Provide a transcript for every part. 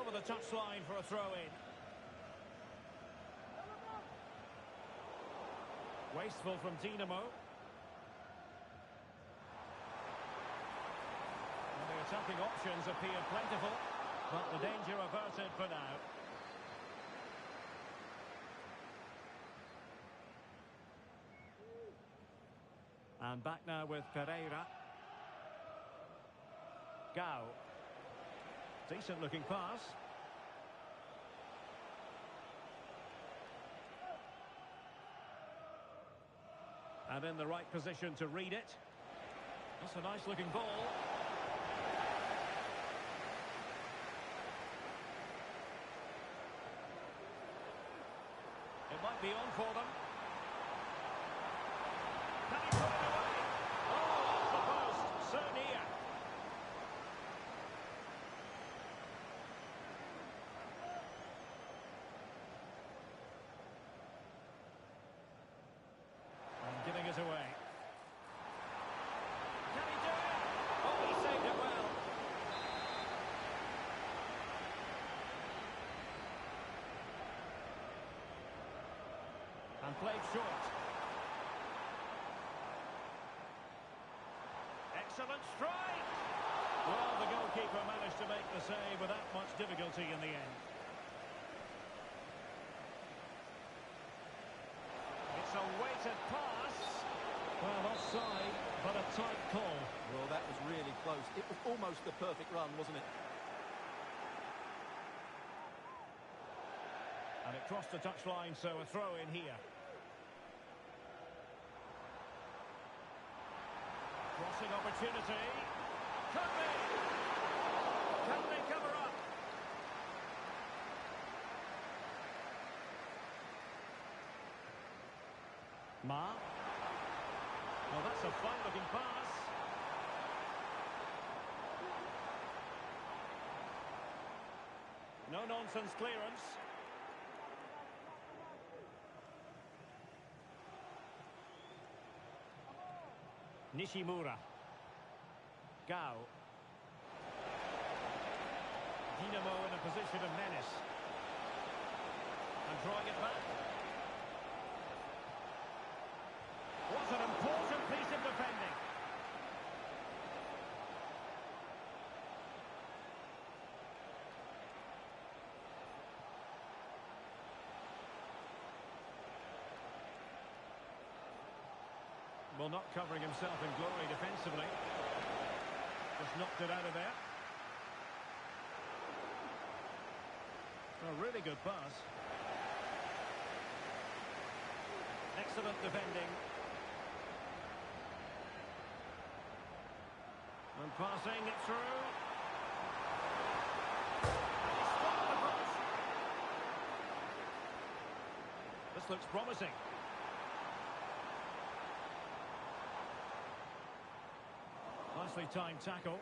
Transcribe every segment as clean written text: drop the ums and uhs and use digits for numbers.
over the touchline for a throw-in. Wasteful from Dinamo. And the attacking options appear plentiful, but the danger averted for now. And back now with Pereira. Gao. Decent looking pass. And in the right position to read it. That's a nice looking ball. It might be on for them. Can he put it away? Oh, off the post. So near. And giving it away. Can he do it? Oh, he saved it well. And played short. Excellent strike! Well, the goalkeeper managed to make the save without much difficulty in the end. It's a weighted pass. Well, offside, but a tight call. Well, that was really close. It was almost the perfect run, wasn't it? And it crossed the touchline, so a throw in here. Crossing opportunity. Could be. Can they cover up? Ma. Oh, that's a fine-looking pass. No-nonsense clearance. Nishimura. Gao. Dinamo in a position of menace. And drawing it back. What an important piece of defending. Well, not covering himself in glory defensively. Just knocked it out of there. A really good pass. Excellent defending. And passing it through. And he stopped the cross. This looks promising. Nicely timed tackle.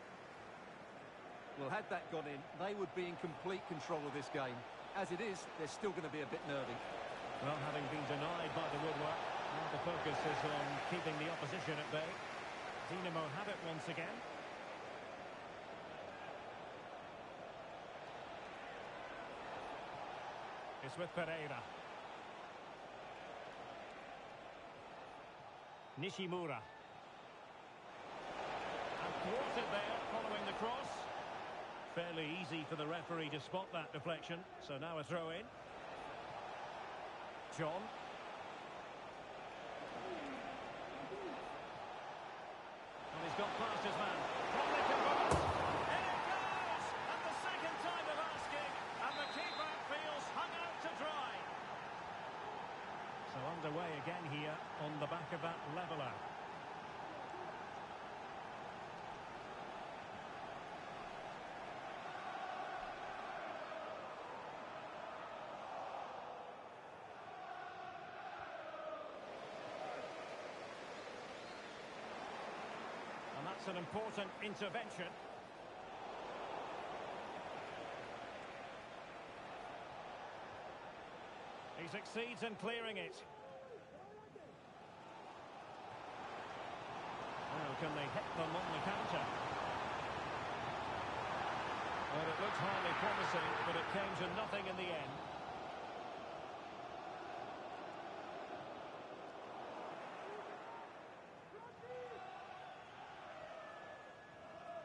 Well, had that gone in, they would be in complete control of this game. As it is, they're still going to be a bit nervy. Well, having been denied by the woodwork, now the focus is on keeping the opposition at bay. Dinamo have it once again. It's with Pereira. Nishimura. And thwarted there, following the cross. Fairly easy for the referee to spot that deflection. So now a throw in. John. And he's got past his man. Probably converts. In it goes! And the second time of asking. And the keeper feels hung out to dry. So underway again here on the back of that leveller. And that's an important intervention. He succeeds in clearing it. Now can they hit them on the counter? Well, it looked highly promising, but it came to nothing in the end.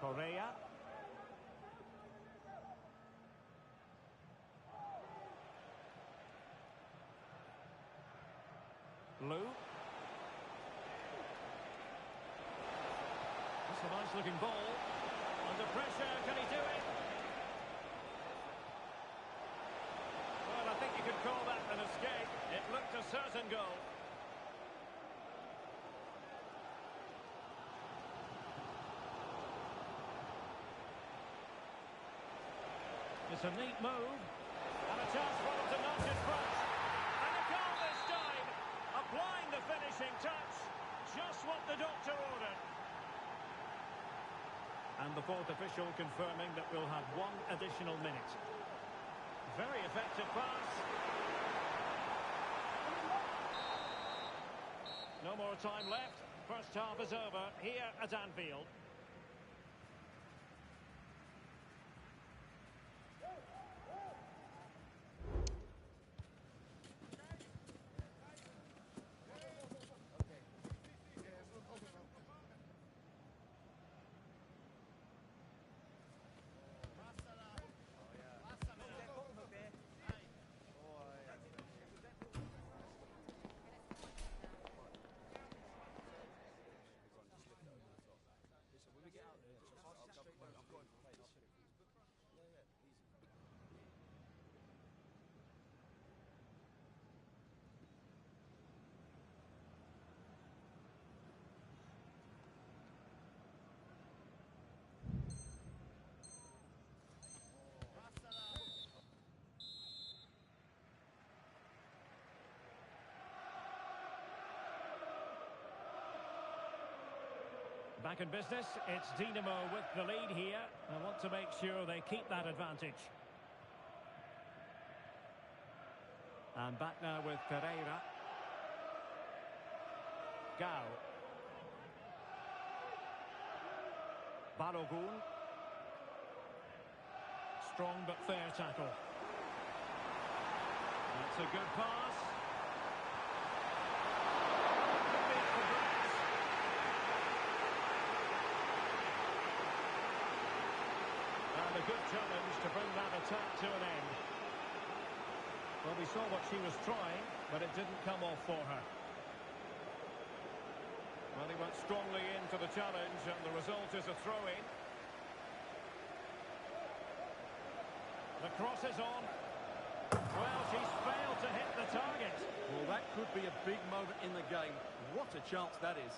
Correa. Blue. That's a nice looking ball. Under pressure, can he do it? Well, I think you could call that an escape. It looked a certain goal. It's a neat move. And a chance for him to notch his front. And a goal this time. Applying the finishing touch. Just what the doctor ordered. And the fourth official confirming that we'll have one additional minute. Very effective pass. No more time left. First half is over here at Anfield. Back in business, it's Dinamo with the lead here. I want to make sure they keep that advantage. And back now with Pereira. Gao. Balogun. Strong but fair tackle. That's a good pass. A good challenge to bring that attack to an end. Well, we saw what she was trying, but it didn't come off for her. Well, he went strongly into the challenge, and the result is a throw-in. The cross is on. Well, she's failed to hit the target. Well, that could be a big moment in the game. What a chance that is.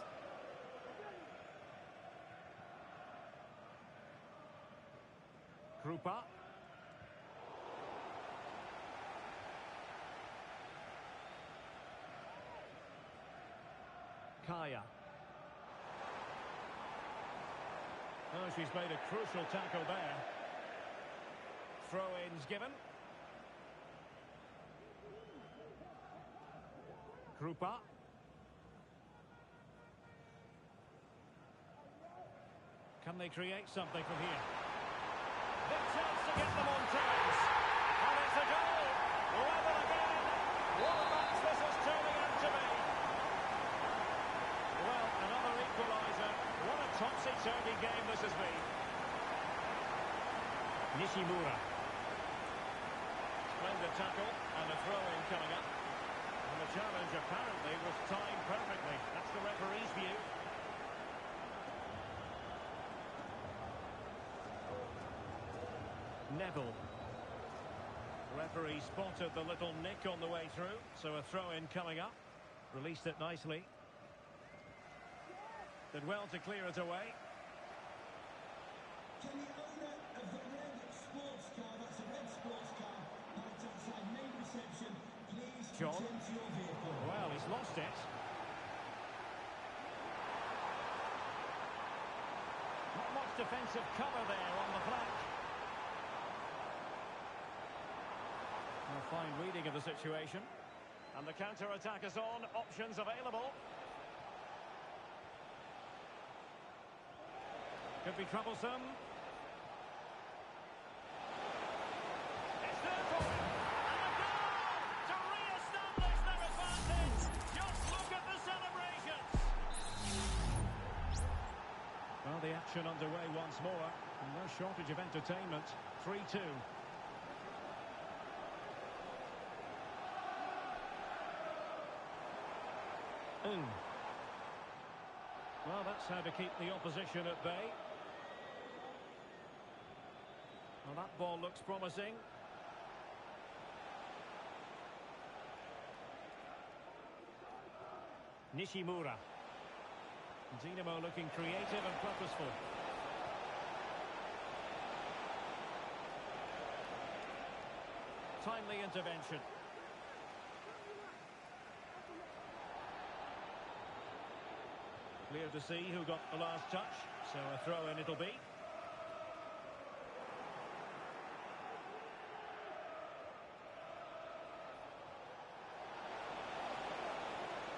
Krupa. Kaya. Oh, she's made a crucial tackle there. Throw-ins given. Krupa. Can they create something from here? Big chance to get them on terms. And it's a goal. Level again. What a match this is turning out to be. Well, another equaliser. What a topsy-turvy game this has been. Nishimura. Splendid tackle and a throw-in coming up. And the challenge apparently was timed perfectly. That's the referee's view. Neville. Referee spotted the little nick on the way through, so a throw-in coming up. Released it nicely. Did well to clear it away. Can the owner of the red sports car, that's a red sports car, parked outside main reception, please John. return to your vehicle? Well, he's lost it. Not much defensive cover there on the flank. A fine reading of the situation. And the counter-attack is on. Options available. Could be troublesome. the action underway once more. And no shortage of entertainment. 3-2. Well, that's how to keep the opposition at bay. Well, that ball looks promising. Nishimura. Dinamo looking creative and purposeful. Timely intervention. Clear to see who got the last touch, so a throw-in it'll be.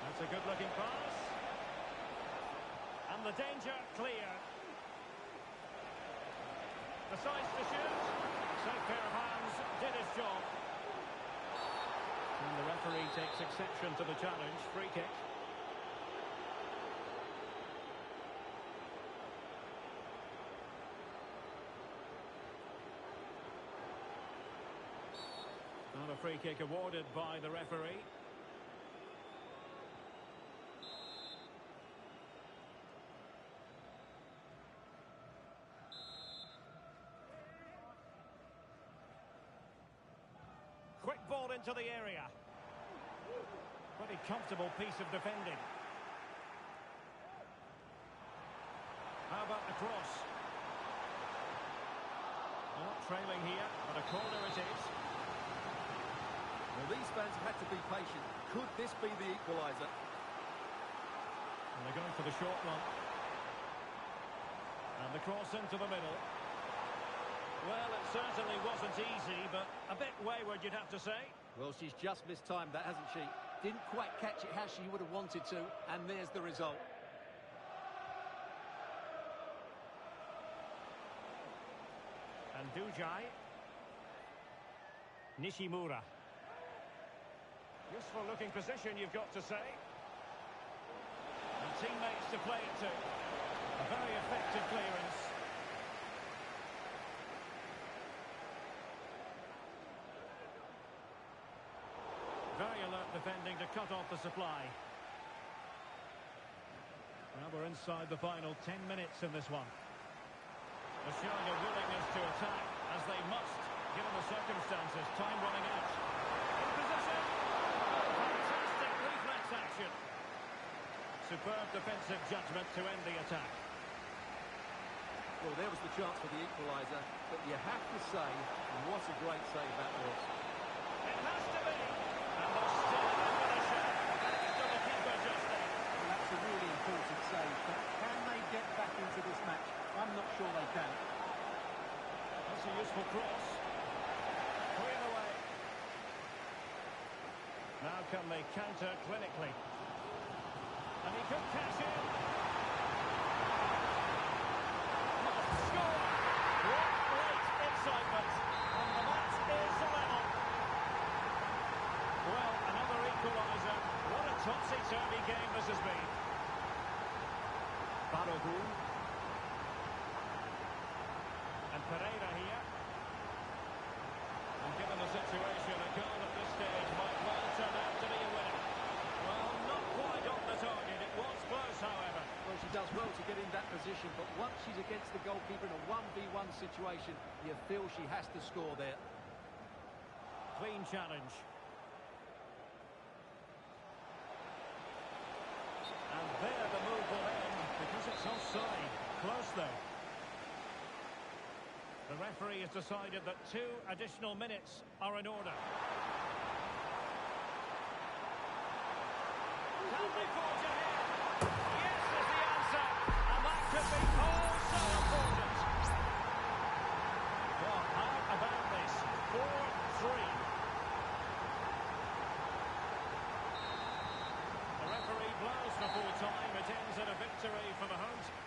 That's a good-looking pass. And the danger cleared. The size to shoot. Safe pair of hands, did his job. And the referee takes exception to the challenge. Free kick. And a free kick awarded by the referee. Quick ball into the area. Pretty comfortable piece of defending. How about the cross? They're not trailing here, but a corner it is. Well, these fans have had to be patient. Could this be the equaliser? And they're going for the short one. And the cross into the middle. Well, it certainly wasn't easy, but a bit wayward, you'd have to say. Well, she's just mistimed that, hasn't she? Didn't quite catch it how she would have wanted to, and there's the result. And Dujai. Nishimura. Useful looking position, you've got to say. And teammates to play it to. A very effective clearance. Very alert defending to cut off the supply. Now we're inside the final 10 minutes in this one. They're showing a willingness to attack, as they must, given the circumstances. Time running out. In position. Fantastic reflex action. Superb defensive judgment to end the attack. Well, there was the chance for the equaliser, but you have to say, what a great save that was. It has to be. And they're still in finisher. Thanks to the keeper just there. Well, that's a really important save, but can they get back into this match? I'm not sure they can. That's a useful cross. Cleared away. Now can they counter clinically? And he could cash in. Must score. What great excitement. And the match is level. Well, another equaliser. What a topsy-turvy game this has been. Barohu. And Pereira here. And given the situation, a goal at this stage might well turn out to be a winner. Well, not quite on the target. It was close, however. Well, she does well to get in that position, but once she's against the goalkeeper in a 1v1 situation, you feel she has to score there. Clean challenge. And there the move will end, because it's offside. Close, though. The referee has decided that 2 additional minutes are in order. Can they forge ahead? Yes is the answer. And that could be oh so important. Well, how about this? 4-3. The referee blows for full time. It ends in a victory for the home team.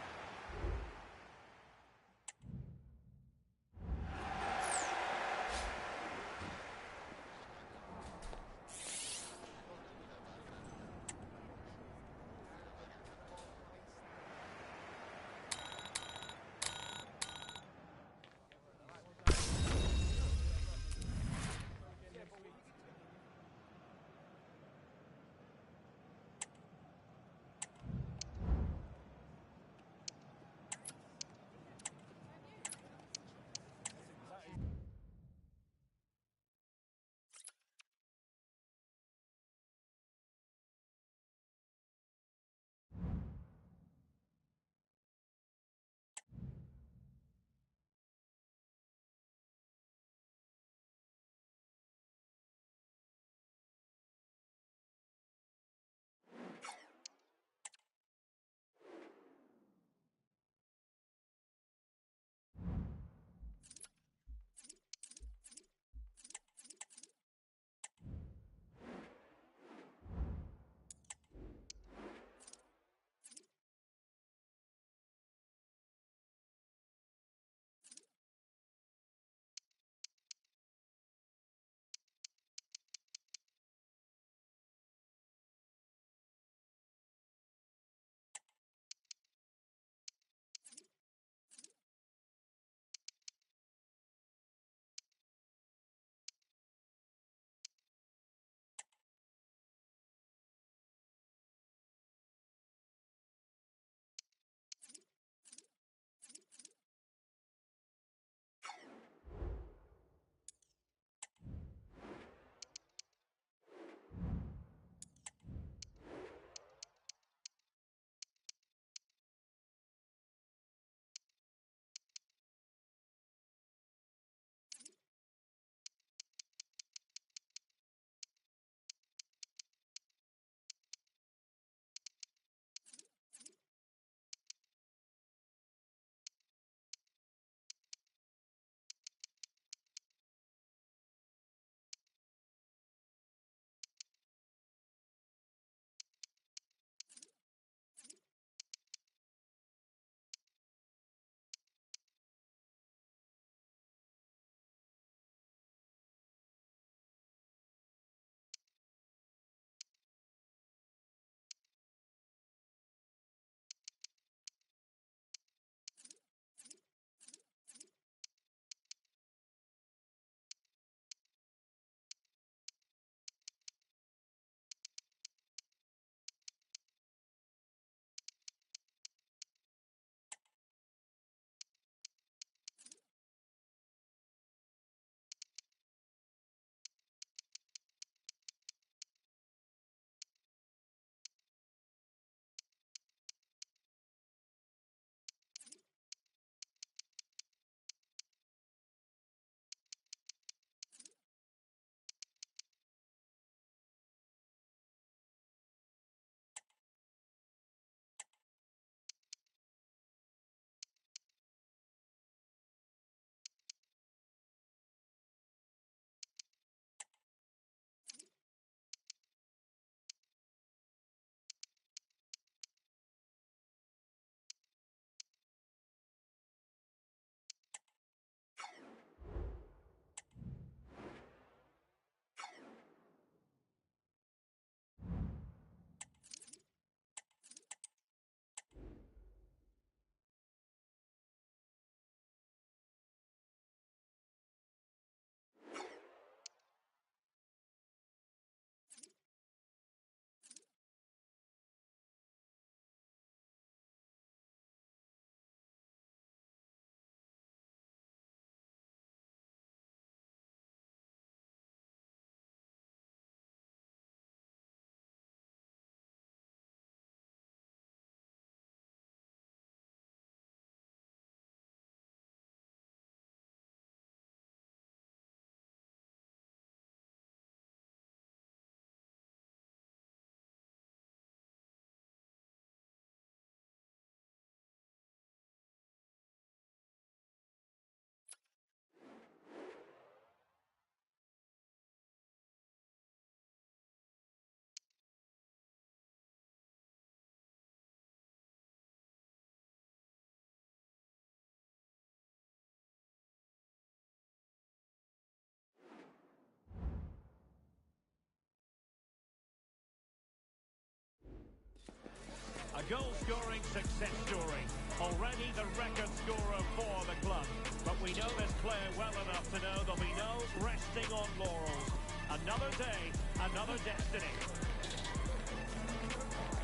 goal-scoring success story. Already the record scorer for the club. But we know this player well enough to know there'll be no resting on laurels. Another day, another destiny.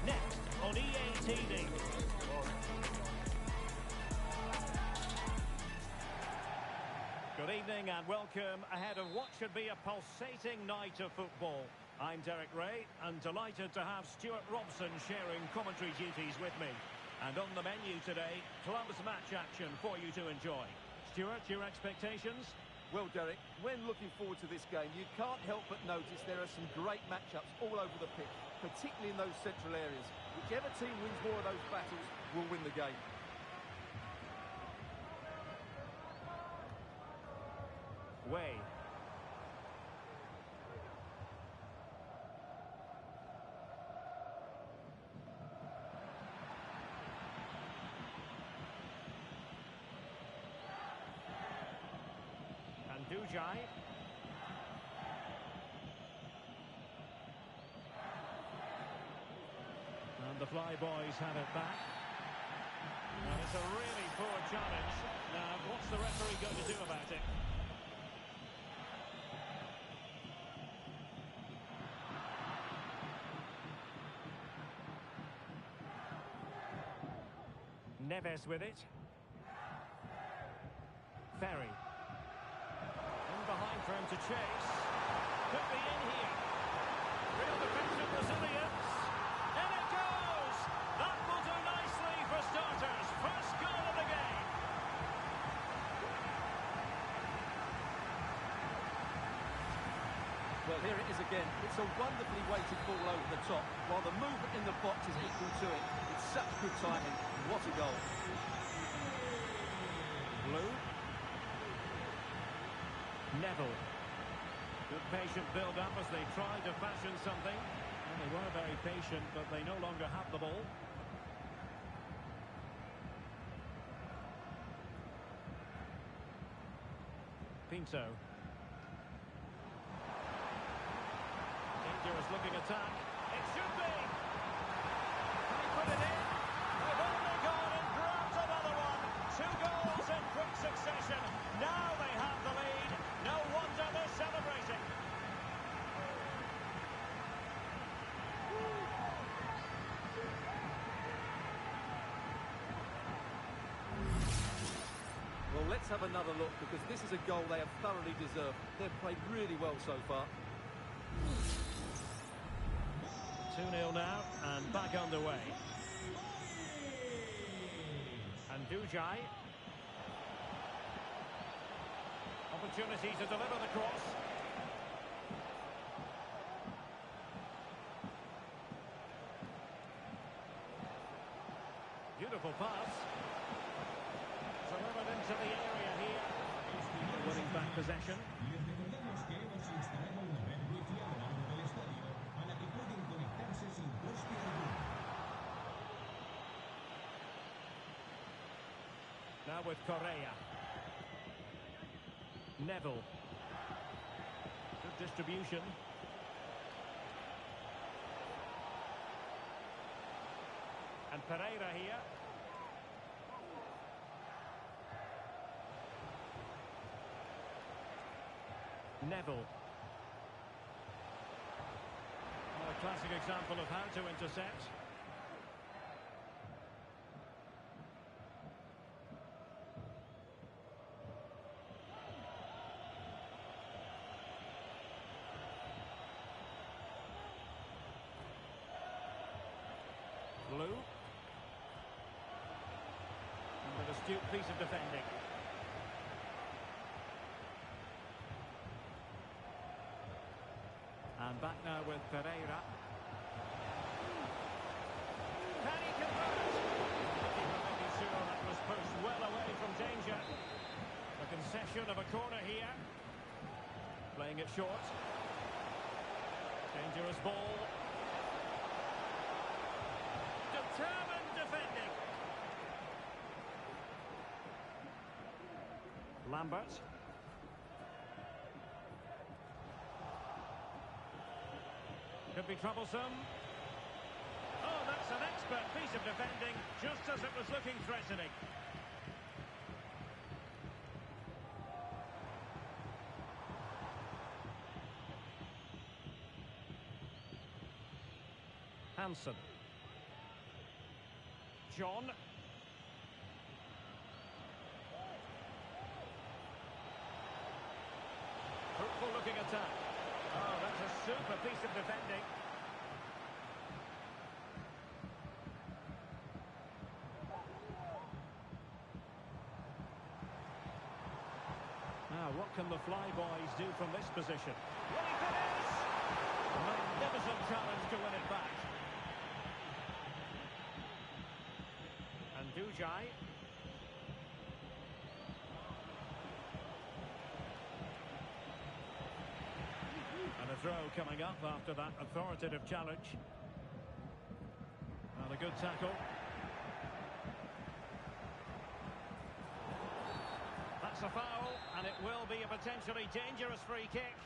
Next on EA TV. Good evening and welcome ahead of what should be a pulsating night of football. I'm Derek Ray and delighted to have Stuart Robson sharing commentary duties with me. And on the menu today, clubs match action for you to enjoy. Stuart, your expectations? Well, Derek, when looking forward to this game, you can't help but notice there are some great matchups all over the pitch, particularly in those central areas. Whichever team wins more of those battles will win the game. Way. And Dujai. And the Flyboys have it back. And it's a really poor challenge. Now, what's the referee going to do about it? Neves with it. Ferry. In behind for him to chase. Could be in here. Real defensive resilience. And it goes! That will do nicely for starters. First goal of the game. Well, here it is again. It's a wonderfully weighted ball over the top, while the movement in the box is equal to it. It's such good timing. What a goal. Blue. Neville. Good patient build-up as they tried to fashion something. Well, they were very patient, but they no longer have the ball. Pinto. Dangerous looking attack. It should be! Can he put it in? They've only gone and grabbed another one. 2 goals in quick succession. Now they have the lead. No wonder they're celebrating. Well, let's have another look, because this is a goal they have thoroughly deserved. They've played really well so far. 2-0 now, and back underway. And Dujai. Opportunity to deliver the cross. Beautiful pass. Delivered into the area here. Winning back possession. Les recordamos que hemos instalado una red wifi a lo largo del estadio a la que pueden conectarse sin coste alguno. Now with Correa. Neville. Good distribution. And Pereira here. Neville. Well, a classic example of how to intercept. Blue. And an astute piece of defending. And back now with Pereira. Can he convert it? Making sure that was pushed well away from danger. A concession of a corner here. Playing it short. Dangerous ball. Determined defending. Lambert. Could be troublesome. Oh, that's an expert piece of defending, just as it was looking threatening. Hansen. John. Fruitful looking attack. Oh, that's a super piece of defending. Now, what can the Flyboys do from this position? Will he finish? A magnificent challenge to win it back. And Dujai. And a throw coming up after that authoritative challenge. And a good tackle. That's a foul, and it will be a potentially dangerous free kick.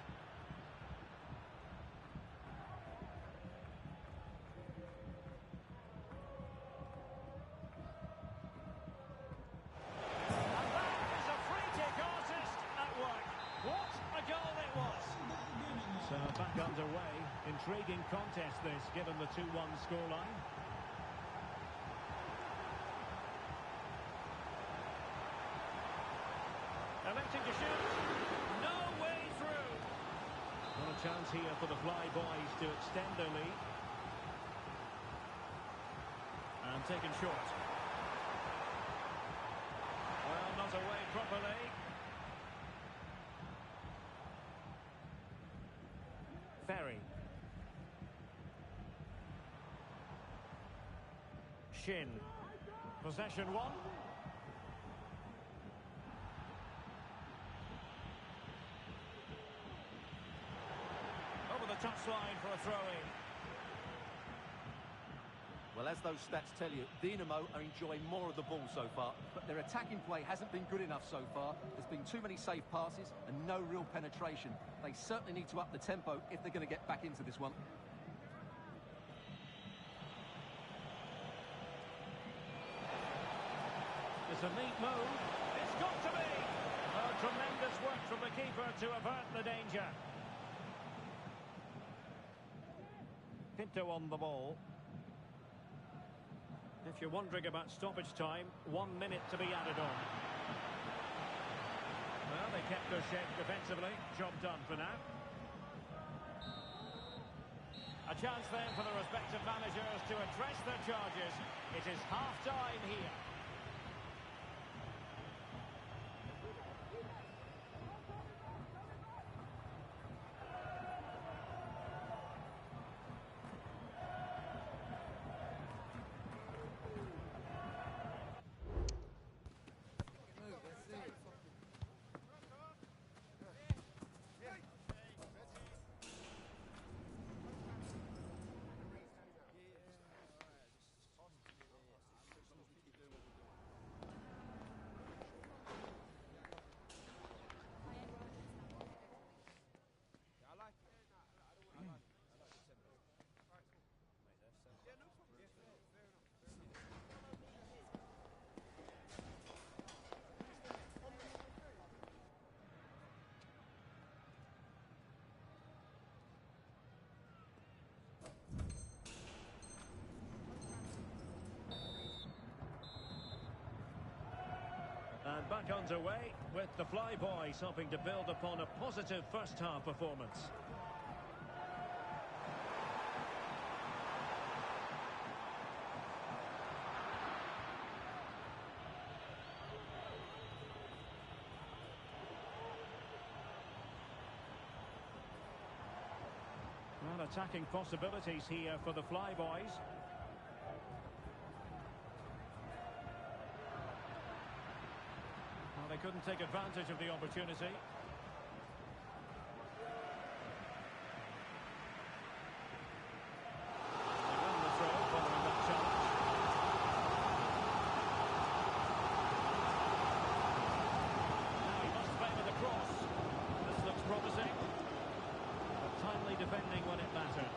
And that is a free kick artist at work. What a goal it was! So back underway. Intriguing contest this, given the 2-1 scoreline. Electing to shoot. No way through. Not a chance here for the Flyboys to extend their lead. And taken short. Well, not away properly. Ferry. Shin. Possession one. Over the touchline for a throw-in. Well, as those stats tell you, Dinamo are enjoying more of the ball so far, but their attacking play hasn't been good enough so far. There's been too many safe passes and no real penetration. They certainly need to up the tempo if they're going to get back into this one. It's a neat move. It's got to be. Oh, tremendous work from the keeper to avert the danger. Pinto on the ball. If you're wondering about stoppage time, 1 minute to be added on. Well, they kept their shape defensively. Job done for now. A chance then for the respective managers to address their charges. It is half-time here. And back underway with the Flyboys hoping to build upon a positive first-half performance. Well, attacking possibilities here for the Flyboys. They couldn't take advantage of the opportunity. They win the throw following that challenge. Now he must favour the cross. This looks promising. But timely defending when it mattered.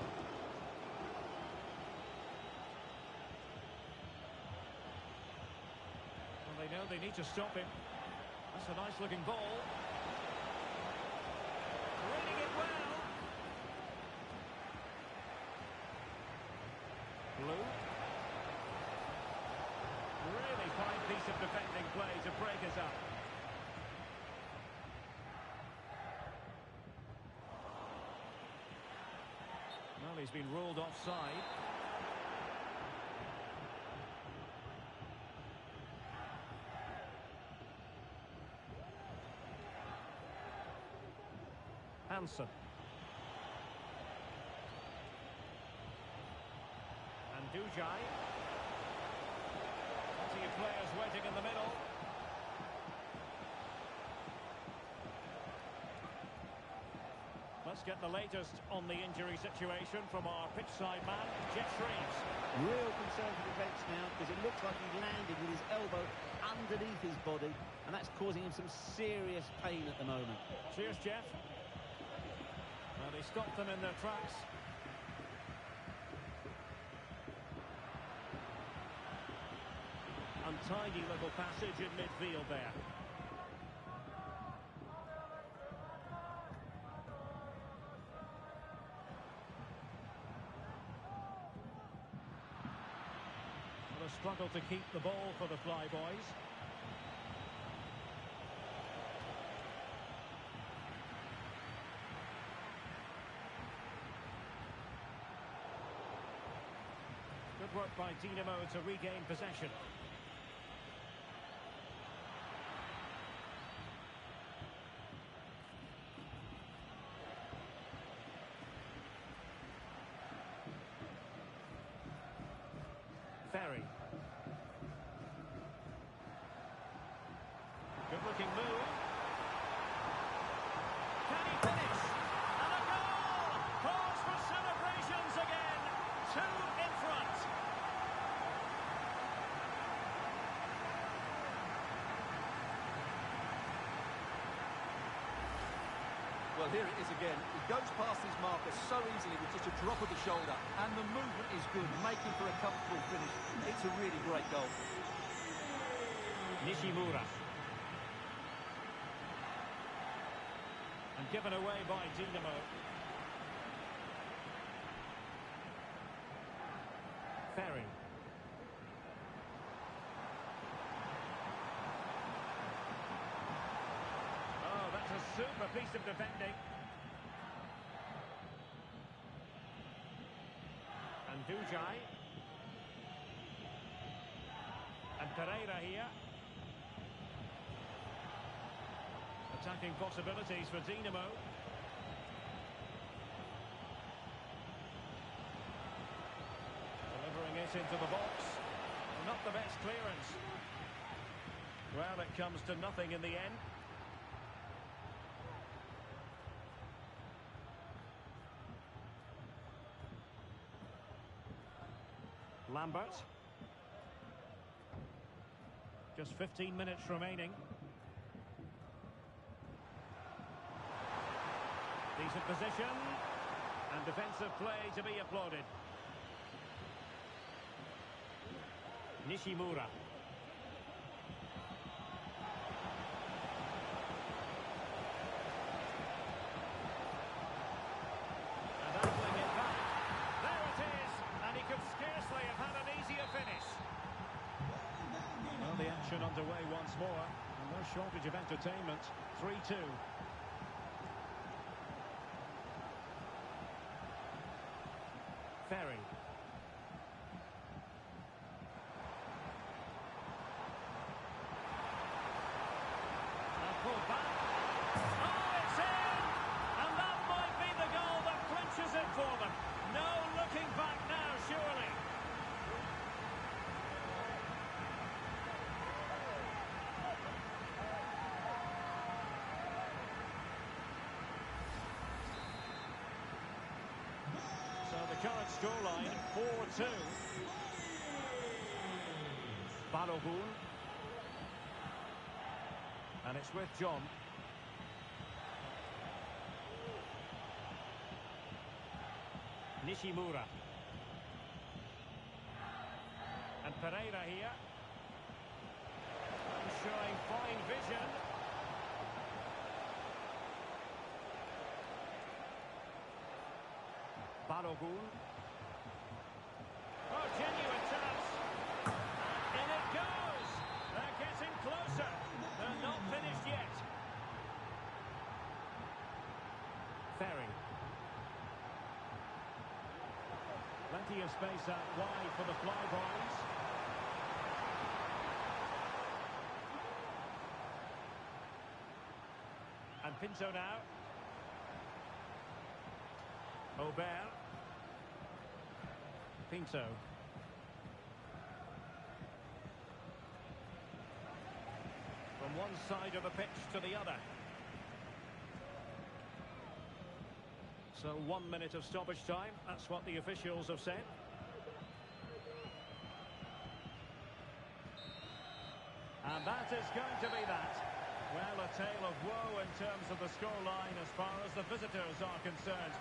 They know they need to stop him. That's a nice-looking ball. Reading it well. Blue. Really fine piece of defending play to break us up. Well, he's been ruled offside. Hansen. And Dujai. Plenty of players waiting in the middle. Let's get the latest on the injury situation from our pitchside man, Jeff Shreves. Real concern for the defence now, because it looks like he's landed with his elbow underneath his body, and that's causing him some serious pain at the moment. Cheers, Jeff. Well, they stopped them in their tracks. Untidy little passage in midfield there. Well, a struggle to keep the ball for the Flyboys. Good work by Dinamo to regain possession. Ferry. Good looking move. Can he finish? And a goal! Cause for celebrations again. 2 in front. Well, here it is again. He goes past his marker so easily with just a drop of the shoulder. And the movement is good, making for a comfortable finish. It's a really great goal. Nishimura. And given away by Dinamo. Ferry. Oh, that's a super piece of defending. And Dujai. And Pereira here. Attacking possibilities for Dinamo. Delivering it into the box. Not the best clearance. Well, it comes to nothing in the end. Lambert. Just 15 minutes remaining. Decent position. And defensive play to be applauded. Nishimura. And angling it back. There it is. And he could scarcely have had an easier finish. Well, the action underway once more. And no shortage of entertainment. 3-2. Ferry. And pulled back. Oh, it's in! And that might be the goal that clinches it for them. No looking back now, surely. So the current scoreline, 4-2. Balogun. And it's with John. Nishimura. And Pereira here. Balogun. Oh, genuine chance. And in it goes. They're getting closer. They're not finished yet. Ferry. Plenty of space out wide for the flyboys. And Pinto now. Aubert. Pinto. From one side of the pitch to the other. So 1 minute of stoppage time. That's what the officials have said. And that is going to be that. Well, a tale of woe in terms of the scoreline as far as the visitors are concerned.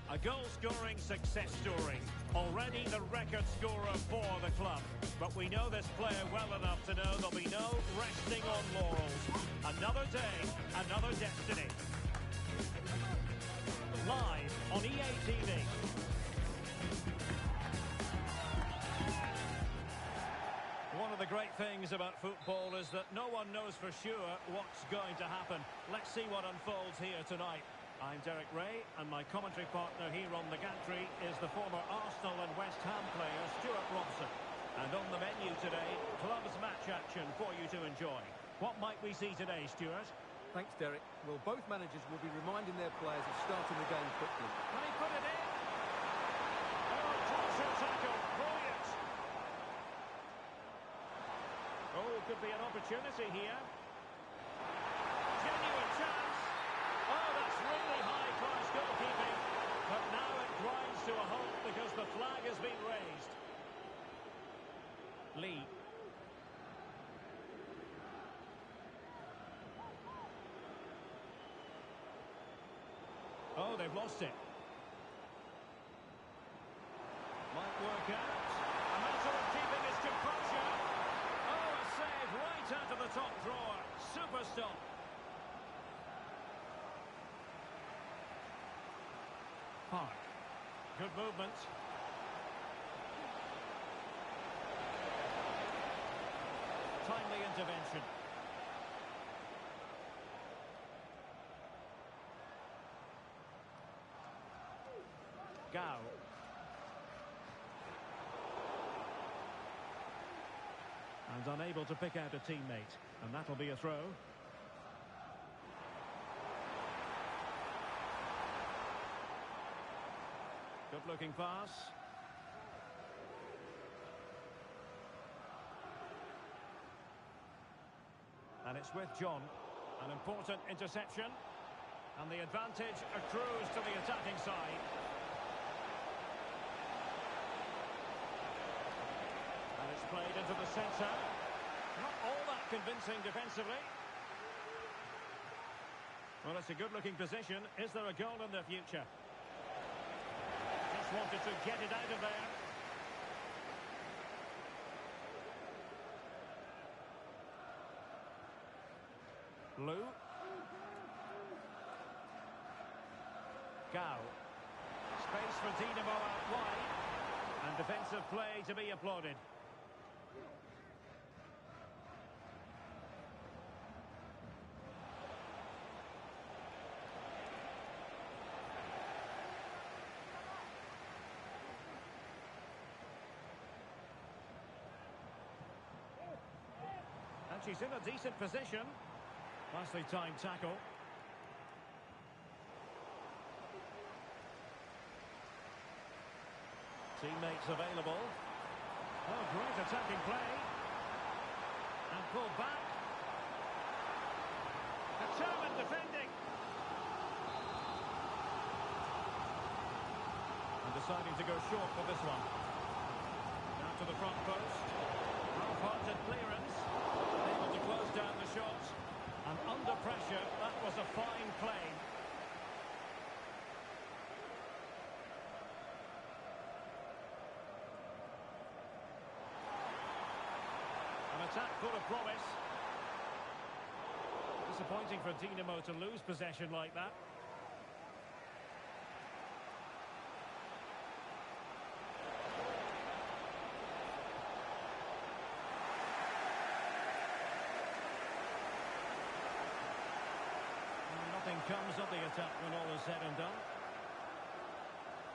A goal-scoring success story. Already the record scorer for the club. But we know this player well enough to know there'll be no resting on laurels. Another day, another destiny. Live on EA TV. One of the great things about football is that no one knows for sure what's going to happen. Let's see what unfolds here tonight. I'm Derek Ray, and my commentary partner here on the gantry is the former Arsenal and West Ham player Stuart Robson. And on the menu today, clubs match action for you to enjoy. What might we see today, Stuart? Thanks, Derek. Well, both managers will be reminding their players of starting the game quickly. Can he put it in? Oh, closer tackle. Brilliant. Oh, could be an opportunity here. Genuine chance. Oh, that's really high-class goalkeeping. But now it grinds to a halt because the flag has been raised. Lee. Oh, they've lost it. top drawer, super stop. Park. Good movement. Timely intervention. Gao. And unable to pick out a teammate. And that'll be a throw. Good-looking pass. And it's with John. An important interception. And the advantage accrues to the attacking side. And it's played into the centre. Not all that convincing defensively. Well, it's a good-looking position. Is there a goal in the future? Just wanted to get it out of there. Lou. Gao. Space for Dinamo out wide. And defensive play to be applauded. And she's in a decent position. Nicely timed tackle. Teammates available. Oh, great attacking play. And pulled back. Determined defending. And deciding to go short for this one. Now to the front post. Half-hearted clearance. Able to close down the shot. And under pressure, that was a fine play. An attack full of promise. Disappointing for Dinamo to lose possession like that. Nothing comes of the attack when all is said and done.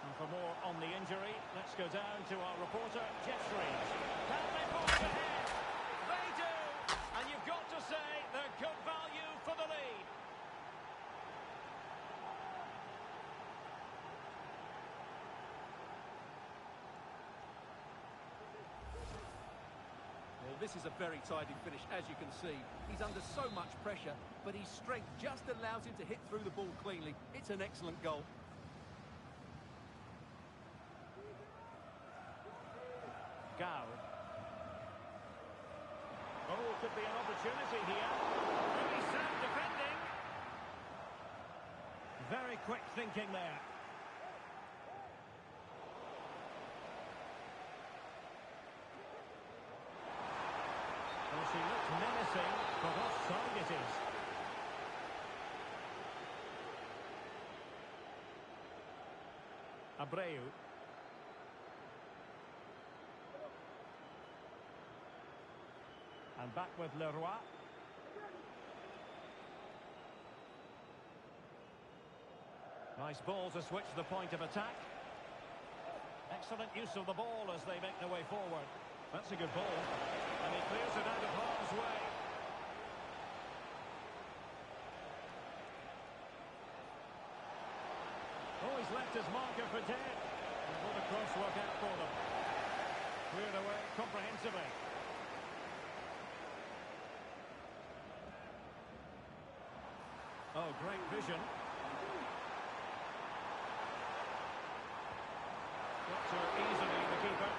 And for more on the injury, let's go down to our reporter, Jeff Shreves. Can they forge ahead? They do! And you've got to say they're good value for the lead. Well, this is a very tidy finish, as you can see. He's under so much pressure, but his strength just allows him to hit through the ball cleanly. It's an excellent goal. Gao. Oh, could be an opportunity here. Really sound defending. Very quick thinking there. Well, she looked menacing, but offside it is. Abreu. And back with Leroy. Nice ball to switch the point of attack. Excellent use of the ball as they make their way forward. That's a good ball. And he clears it out of harm's way. Oh, he's left his marker for dead. And will the cross work out for them? Cleared away comprehensively. Oh, great vision. Got to it easily, the keeper.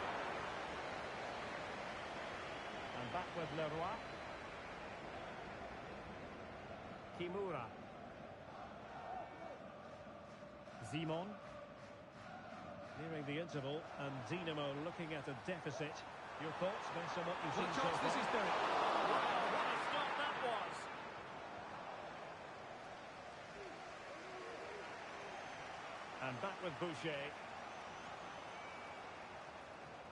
And back with Leroy. Kimura. Simon. Nearing the interval, and Dinamo looking at a deficit. Your thoughts based on what you've seen so far? This is very... Wow, what a stop back with Boucher.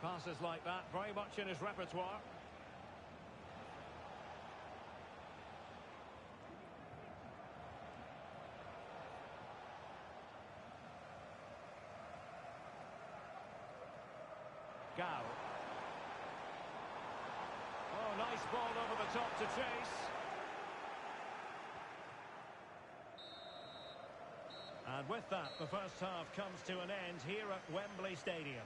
Passes like that, very much in his repertoire. Gao. Oh, nice ball over the top to chase. And with that, the first half comes to an end here at Wembley Stadium.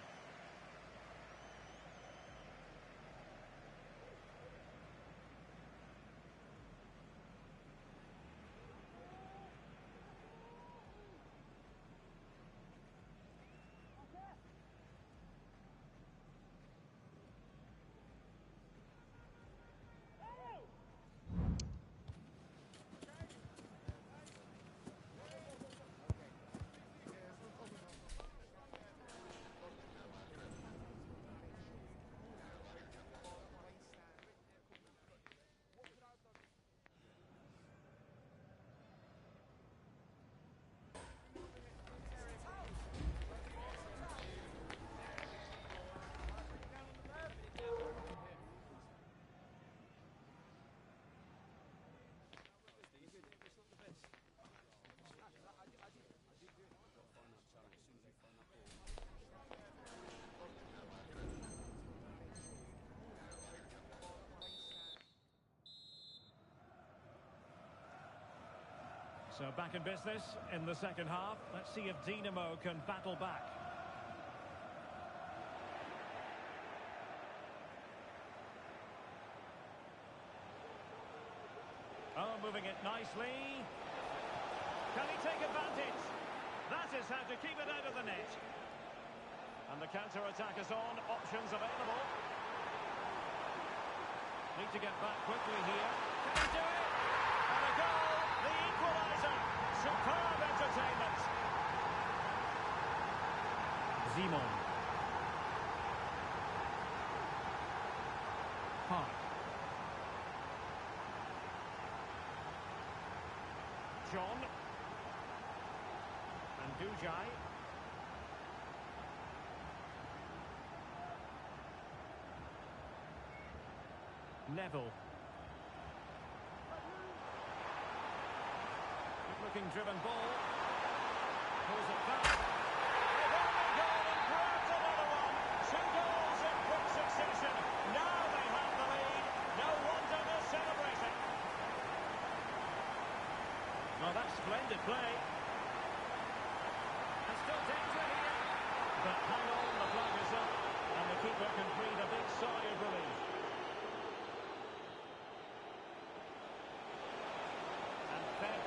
So back in business in the second half. Let's see if Dinamo can battle back. Oh, moving it nicely. Can he take advantage? That is how to keep it out of the net. And the counter-attack is on. Options available. Need to get back quickly here. Can he do it? And a goal! The equaliser. Superb entertainment. Simon. Park. John. And Dujai. Neville. Good-looking driven ball. Pulls it back. They've only gone and grabbed another one. 2 goals in quick succession. Now they have the lead. No wonder they're celebrating. Well, that's splendid play. And still danger here. But hang on, the flag is up. And the keeper can breathe a big sigh of relief.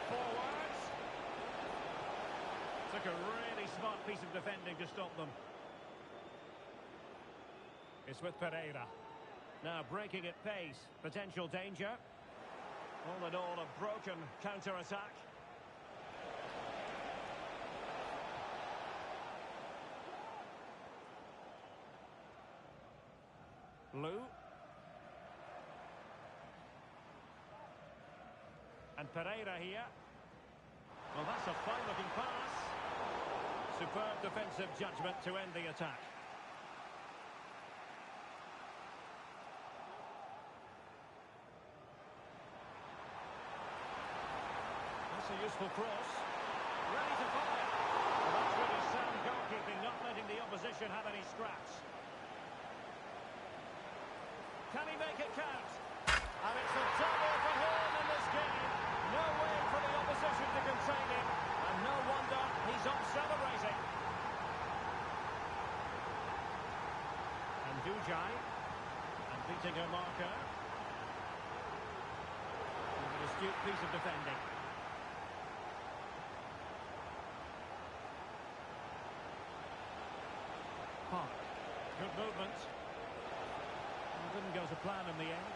Forwards. Took a really smart piece of defending to stop them. It's with Pereira. Now breaking at pace. Potential danger. All in all, a broken counter-attack. Lou. And Pereira here. Well, that's a fine-looking pass. Superb defensive judgment to end the attack. That's a useful cross. Ready to fire. Well, that's really sound goalkeeping, not letting the opposition have any scraps. Can he make it count? And it's a double for him in this game. No way for the opposition to contain him. And no wonder he's off celebrating. And Dujai. And beating her marker. And an astute piece of defending. Park. Good movement. Well, didn't go to plan in the end.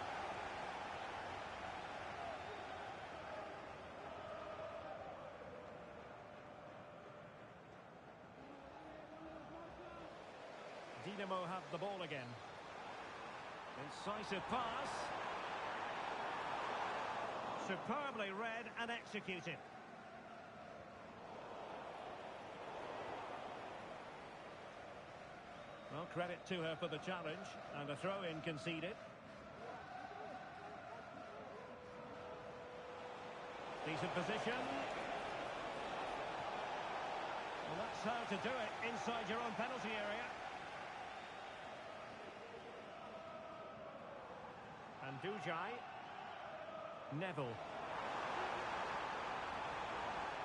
Dinamo have the ball again. Incisive pass. Superbly read and executed. credit to her for the challenge, and a throw-in conceded. Decent position. Well, that's how to do it inside your own penalty area. And Dujai. Neville.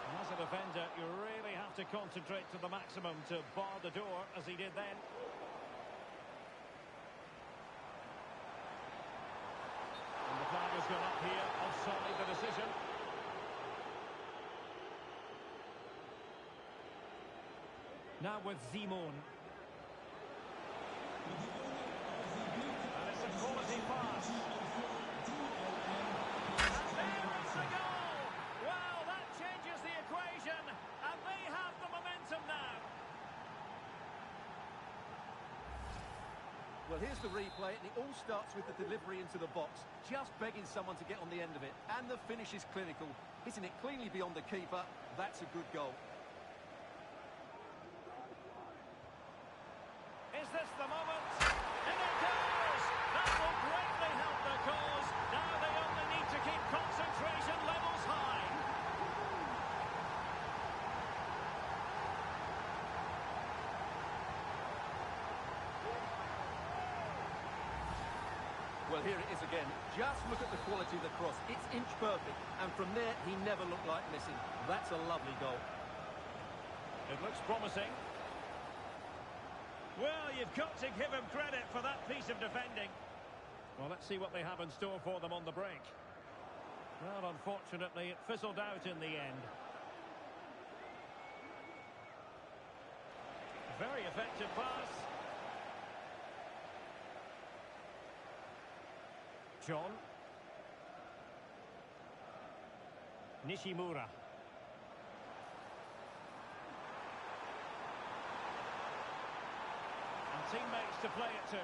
And as a defender, you really have to concentrate to the maximum to bar the door, as he did then. And the flag has gone up here, offside the decision. Now with Zimon. And it's a quality pass. And there is the goal! Well, that changes the equation, and they have the momentum now. Well, here's the replay, and it all starts with the delivery into the box. Just begging someone to get on the end of it. And the finish is clinical. Hitting it cleanly beyond the keeper. That's a good goal. Is this the moment? And it goes! That will greatly help their cause. Now they only need to keep concentration levels high. Well, here it is again. Just look at the quality of the cross. It's inch perfect. And from there, he never looked like missing. That's a lovely goal. It looks promising. Well, you've got to give him credit for that piece of defending. Well, let's see what they have in store for them on the break. Well, unfortunately, it fizzled out in the end. Very effective pass. John. Nishimura. And teammates to play it to.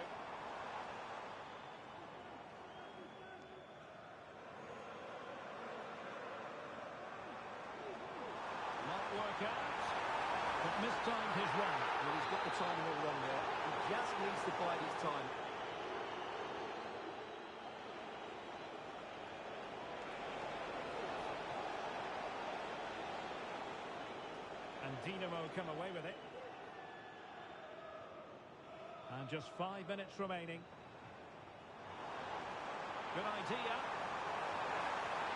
Not work out, but mistimed his run. Well, he's got the timing all wrong there. He just needs to bide his time. And Dinamo come away with it. And just 5 minutes remaining. Good idea.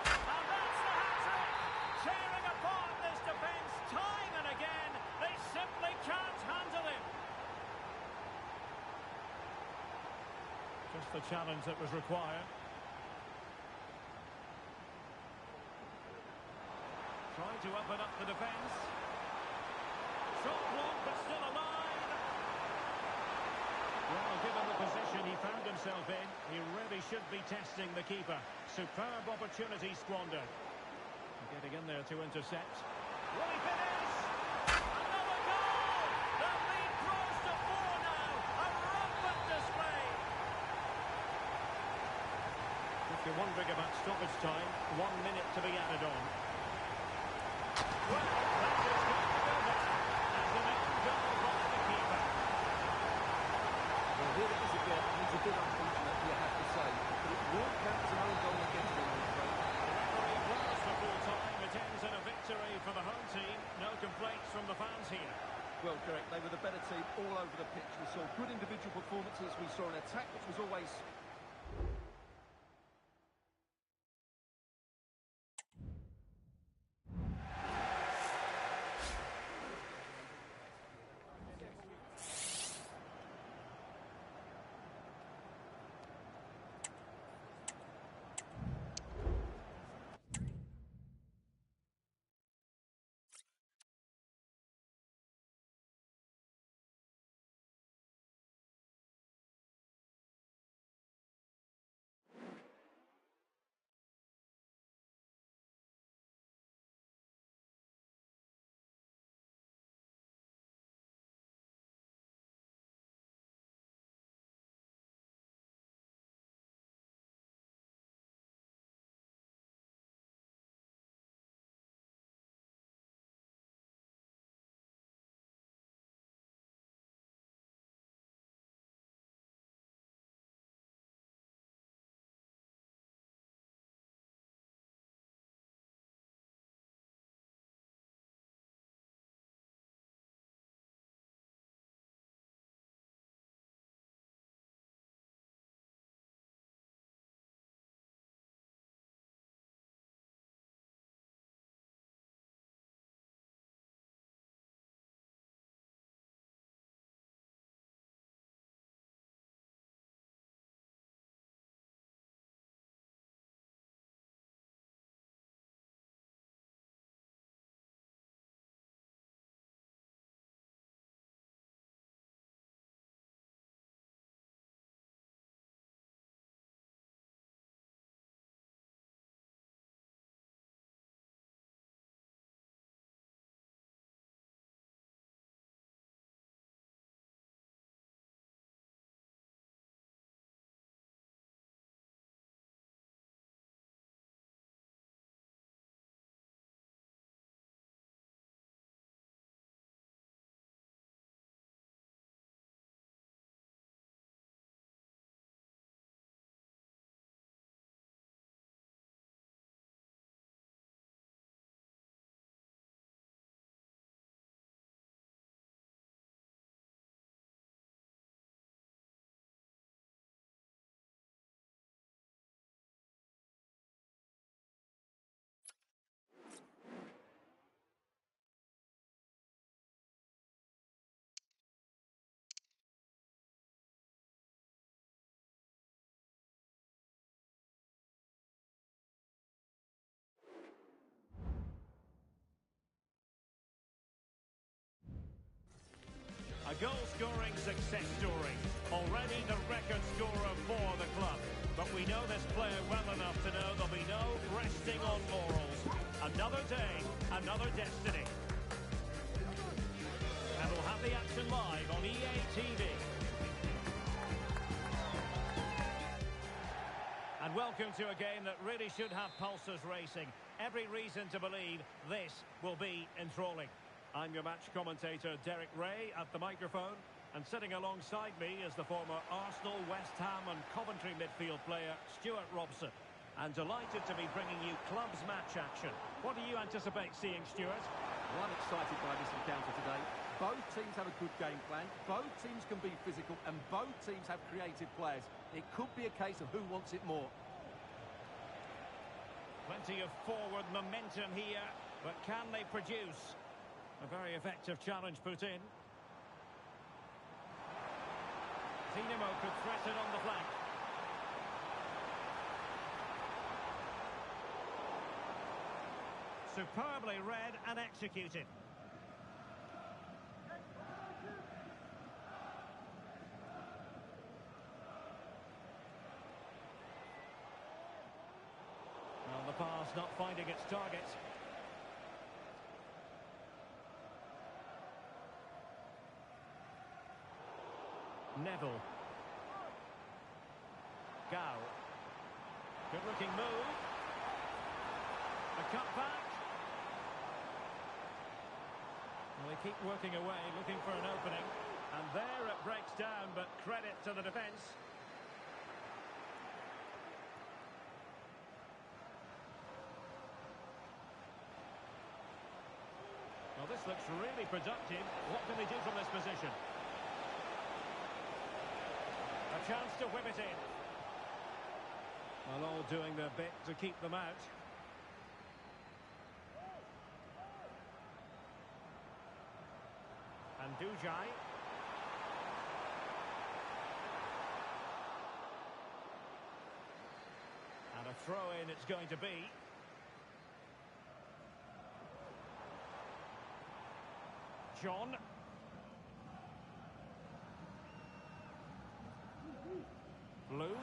And that's the hat-trick! Tearing apart this defence time and again. They simply can't handle him. Just the challenge that was required. Trying to open up the defence. Shot blocked, but still alive. Well, given the position he found himself in, he really should be testing the keeper. Superb opportunity squandered. Getting in there to intercept. Will he finish? Another goal! The lead grows to 4 now. A rampant display. If you're wondering about stoppage time, 1 minute to be added on. Well, that is going to go there. As an own goal by the keeper. Well, here it is again. He's a bit unfortunate, you have to say. But it will count as an own goal against him, I'm afraid. The referee blows for full time. It ends in a victory for the home team. No complaints from the fans here. Well, correct. They were the better team all over the pitch. We saw good individual performances. We saw an attack which was always scoring success story. Already the record scorer for the club. But we know this player well enough to know there'll be no resting on laurels. Another day, another destiny. And we'll have the action live on EA TV. And welcome to a game that really should have pulses racing. Every reason to believe this will be enthralling. I'm your match commentator, Derek Ray, at the microphone. And sitting alongside me is the former Arsenal, West Ham and Coventry midfield player, Stuart Robson. And delighted to be bringing you clubs match action. What do you anticipate seeing, Stuart? Well, I'm excited by this encounter today. Both teams have a good game plan, both teams can be physical, and both teams have creative players. It could be a case of who wants it more. Plenty of forward momentum here, but can they produce? A very effective challenge put in. Dinamo could threaten on the flank. Superbly read and executed. Well, the pass not finding its target. Neville. Gao. Good looking move. The cut back. Well, they keep working away, looking for an opening. And there it breaks down, but credit to the defence. Well, this looks really productive. What can they do from this position? A chance to whip it in. Well, all doing their bit to keep them out. And Dujai. And a throw-in it's going to be. John. Blue.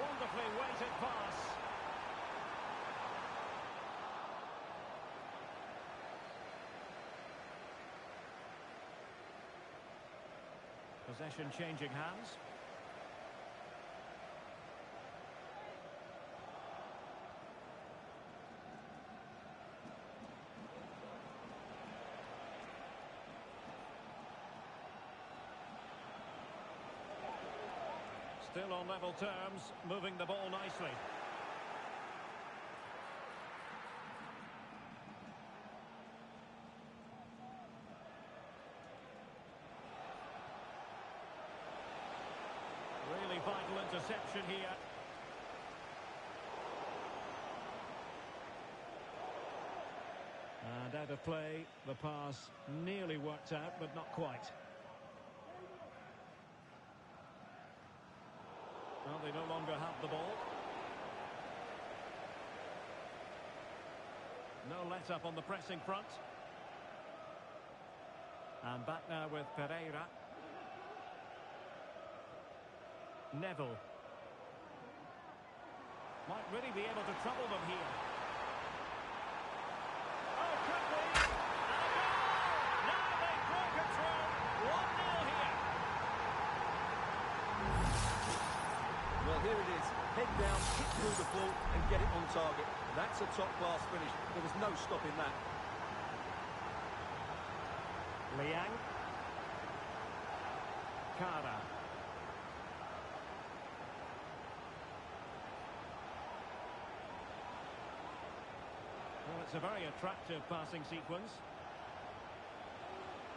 Wonderfully weighted pass. Possession changing hands. Still on level terms, moving the ball nicely. Really vital interception here. And out of play, the pass nearly worked out, but not quite. Well, they no longer have the ball. No let-up on the pressing front. And back now with Pereira. Neville. Might really be able to trouble them here. Oh, could be! And a goal! Now they've broken through. 1-0 here. Well, here it is. Head down, hit through the ball and get it on target. That's a top-class finish. There was no stopping that. Liang. Kara. Well, it's a very attractive passing sequence.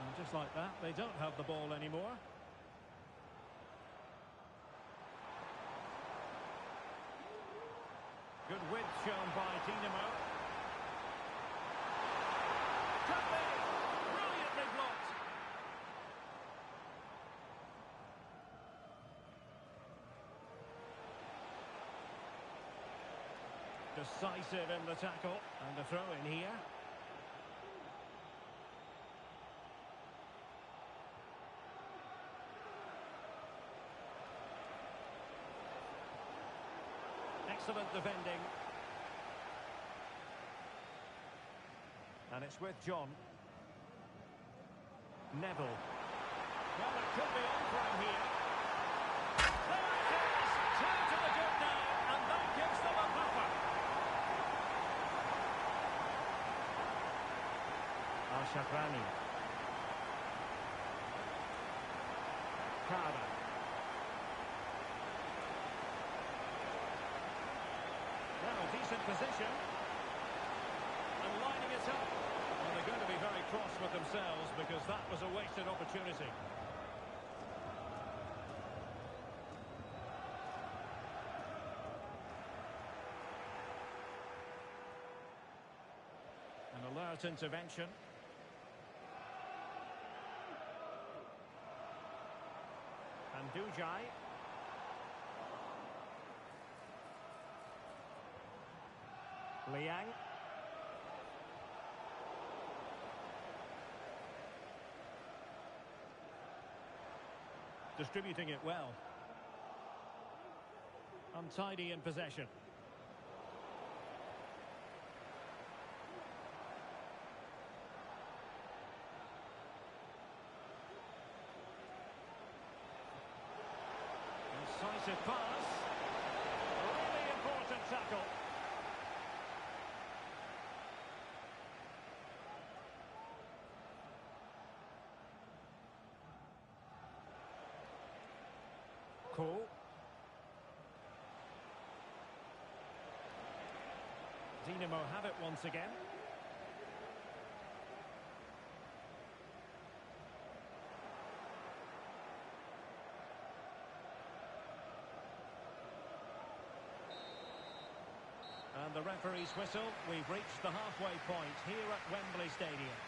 And just like that, they don't have the ball anymore. Good width shown by Dinamo. Could be! Brilliantly blocked. Decisive in the tackle. And the throw in here. excellent defending. And it's with John. Neville. Well, it could be on for him here. There it is! Two to the good now, and that gives them a buffer. Al-Shahrani. Prada. Now, decent position. And lining it up. Well, they're going to be very cross with themselves because that was a wasted opportunity. An alert intervention. And Dujai. Liang. Distributing it well. Untidy in possession. Incisive pass. Really important tackle. Cool. Dinamo have it once again. And the referee's whistle. We've reached the halfway point here at Wembley Stadium.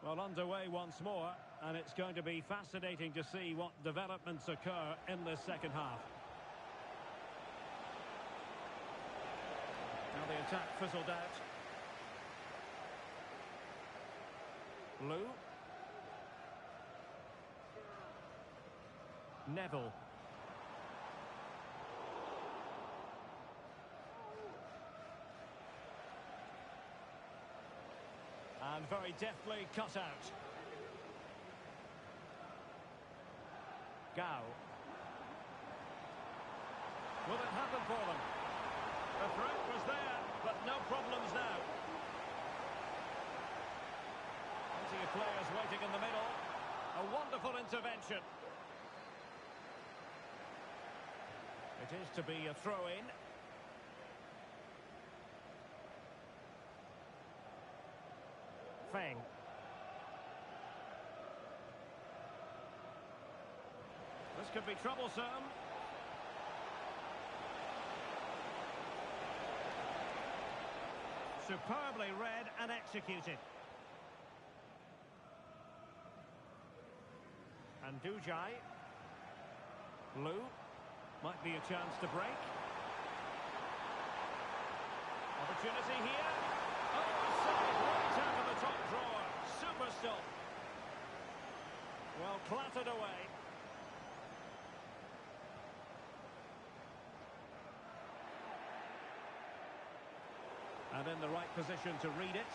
Well, underway once more, and it's going to be fascinating to see what developments occur in this second half. Now the attack fizzled out. Lou. Neville. And very deftly cut out. Gao. Will it happen for them? The threat was there, but no problems now. Plenty of players waiting in the middle. A wonderful intervention. It is to be a throw-in. Feng. This could be troublesome. Superbly read and executed. And Dujai. Lou. Might be a chance to break. Opportunity here. Oh, save right out of the top drawer. Super stop. Well, clattered away. And in the right position to read it.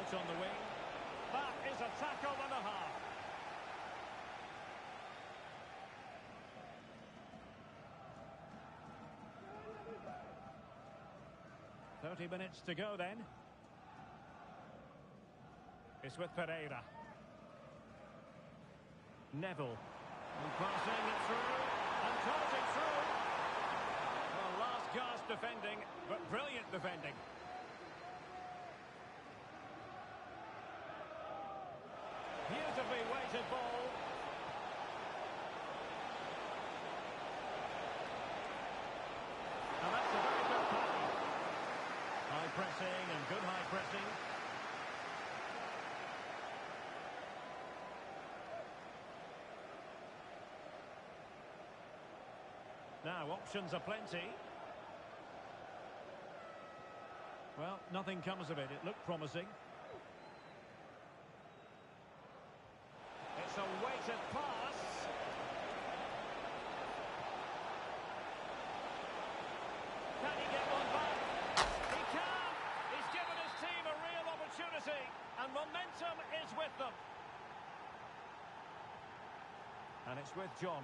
out on the wing. That is a tackle and a half. 30 minutes to go then. It's with Pereira. Neville. And passing it through. And charging through. Well, last gasp defending, but brilliant defending. Beautifully weighted ball. And that's a very good pass. High pressing and good high pressing. Now, options are plenty. Well, nothing comes of it. It looked promising. It's a weighted pass. Can he get one back? He can! He's given his team a real opportunity, and momentum is with them. And it's with John.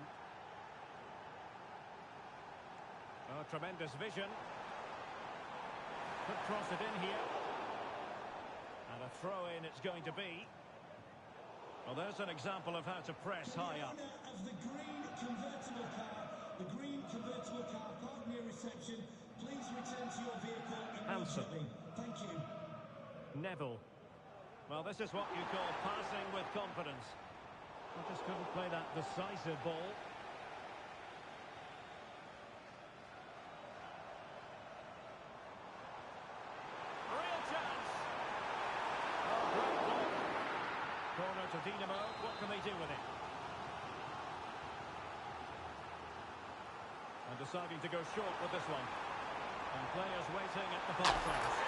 Oh, tremendous vision. Could cross it in here. And a throw-in it's going to be. Well, there's an example of how to press high up. The owner of the green convertible car, park near reception. Please return to your vehicle immediately. Thank you. Neville. Well, this is what you call passing with confidence. I just couldn't play that decisive ball. Real chance. Oh, great ball. Corner to Dinamo. What can they do with it? And deciding to go short with this one. And players waiting at the far post.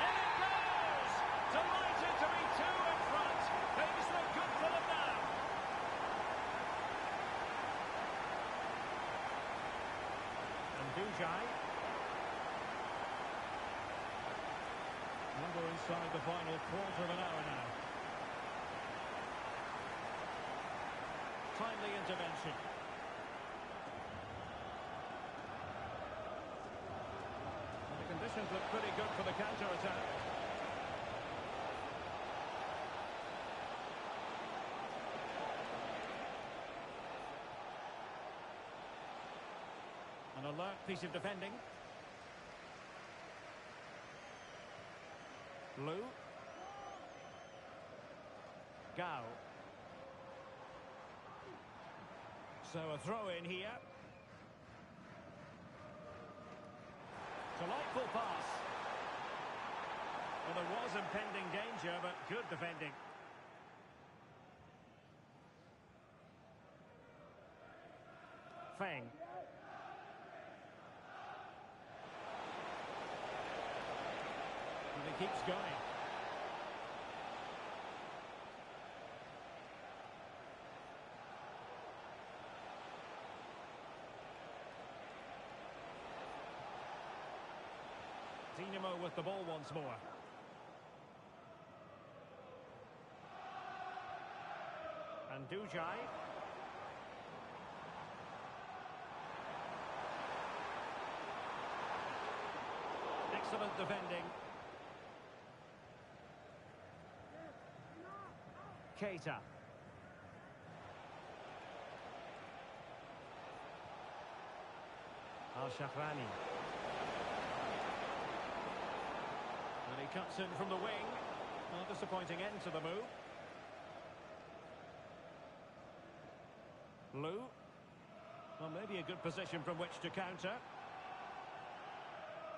In it goes! Delighted to be two in front. Things look good for them now. And Dujai. Number inside the final quarter of an hour now. Timely intervention. Conditions look pretty good for the counter-attack. An alert piece of defending. Blue. Gao. So a throw in here. Delightful pass. Well, there was impending danger, but good defending. Feng. And he keeps going. Dinamo with the ball once more. And Dujai. Excellent defending. Keita. Al-Shafrani. And he cuts in from the wing. A disappointing end to the move. Lou. Well, maybe a good position from which to counter.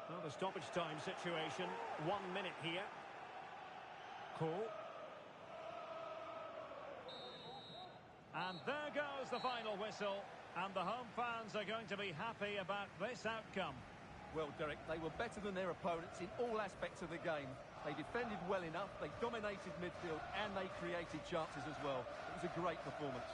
Well, the stoppage time situation. 1 minute here. Cool. And there goes the final whistle. And the home fans are going to be happy about this outcome. Well, Derek, they were better than their opponents in all aspects of the game. They defended well enough, they dominated midfield, and they created chances as well. It was a great performance.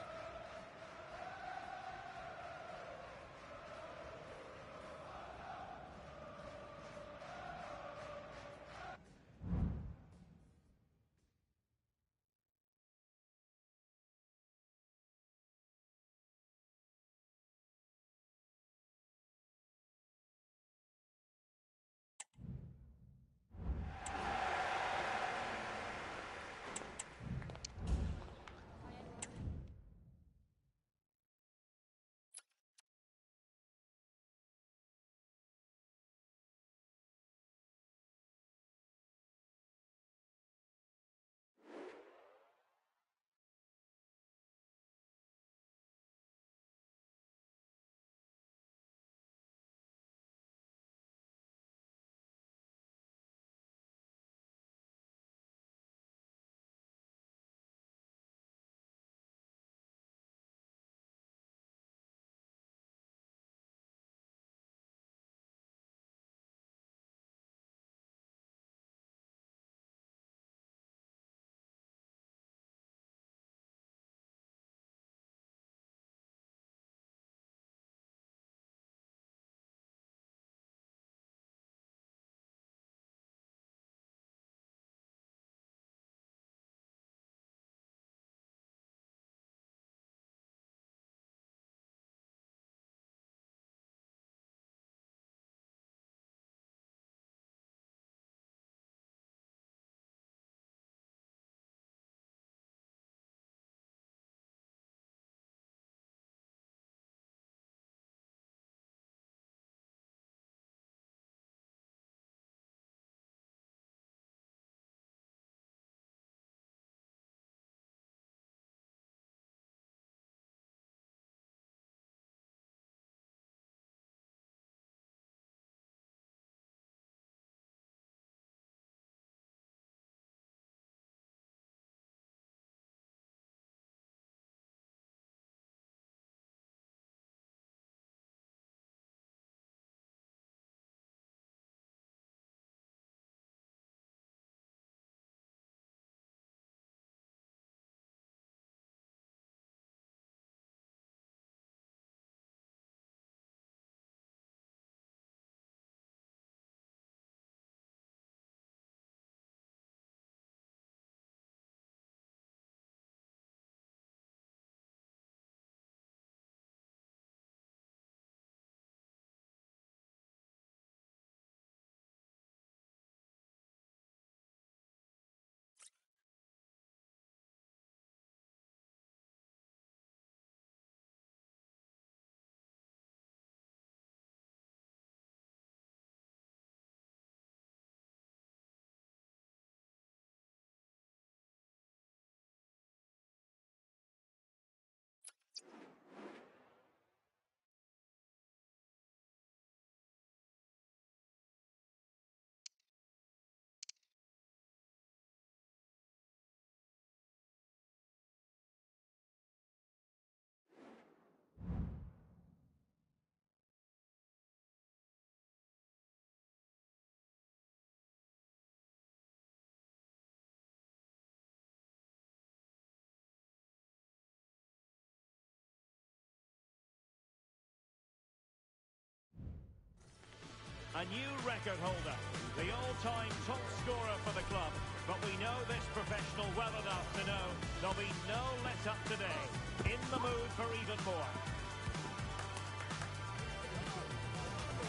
a new record holder, the all-time top scorer for the club. But we know this professional well enough to know there'll be no let-up today. In the mood for even more.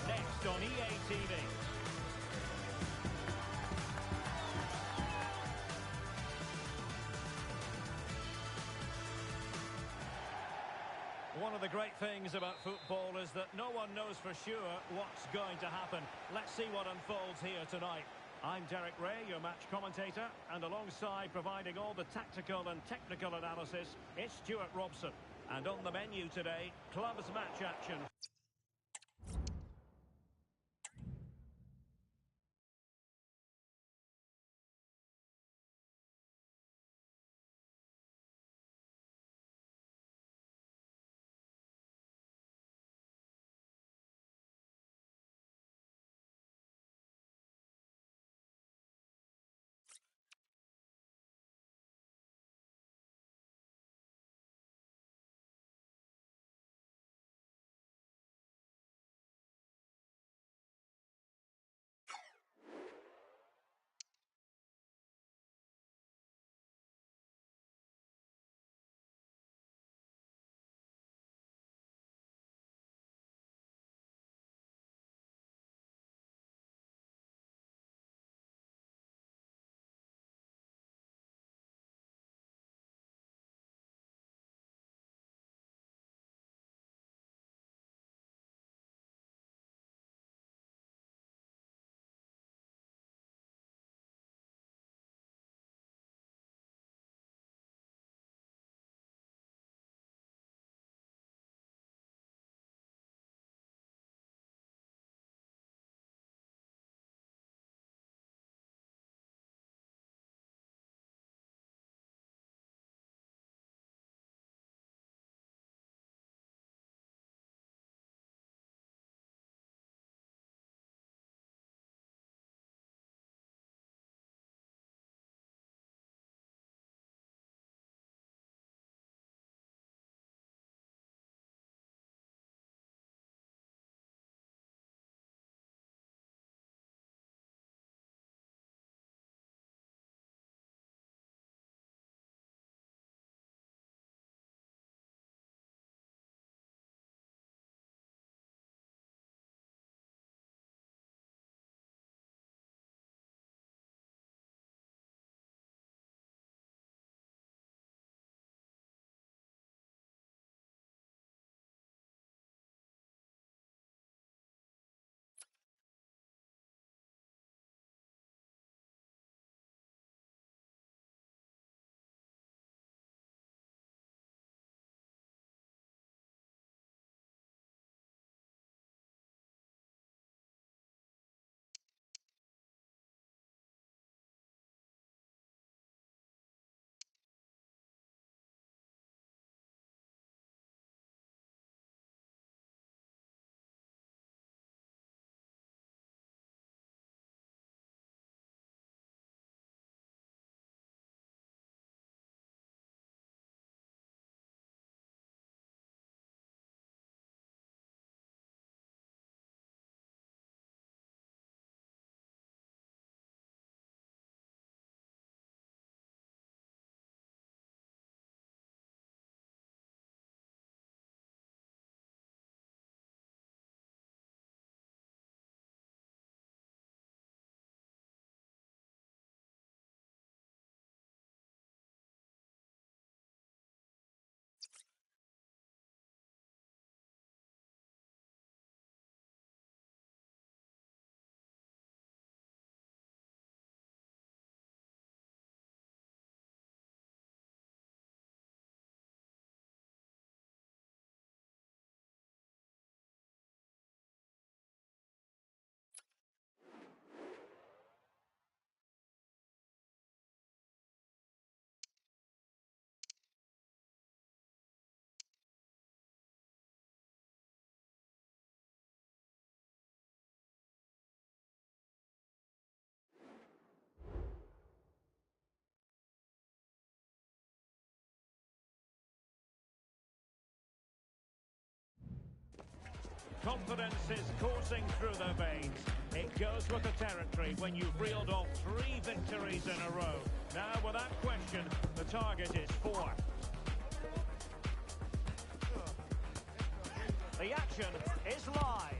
Next on EA TV. One of the great things about football is that no one knows for sure what's going to happen. Let's see what unfolds here tonight. I'm Derek Ray, your match commentator, and alongside providing all the tactical and technical analysis, it's Stuart Robson. And on the menu today, clubs match action. confidence is coursing through their veins. It goes with the territory when you've reeled off 3 victories in a row. Now, without question, the target is 4. The action is live.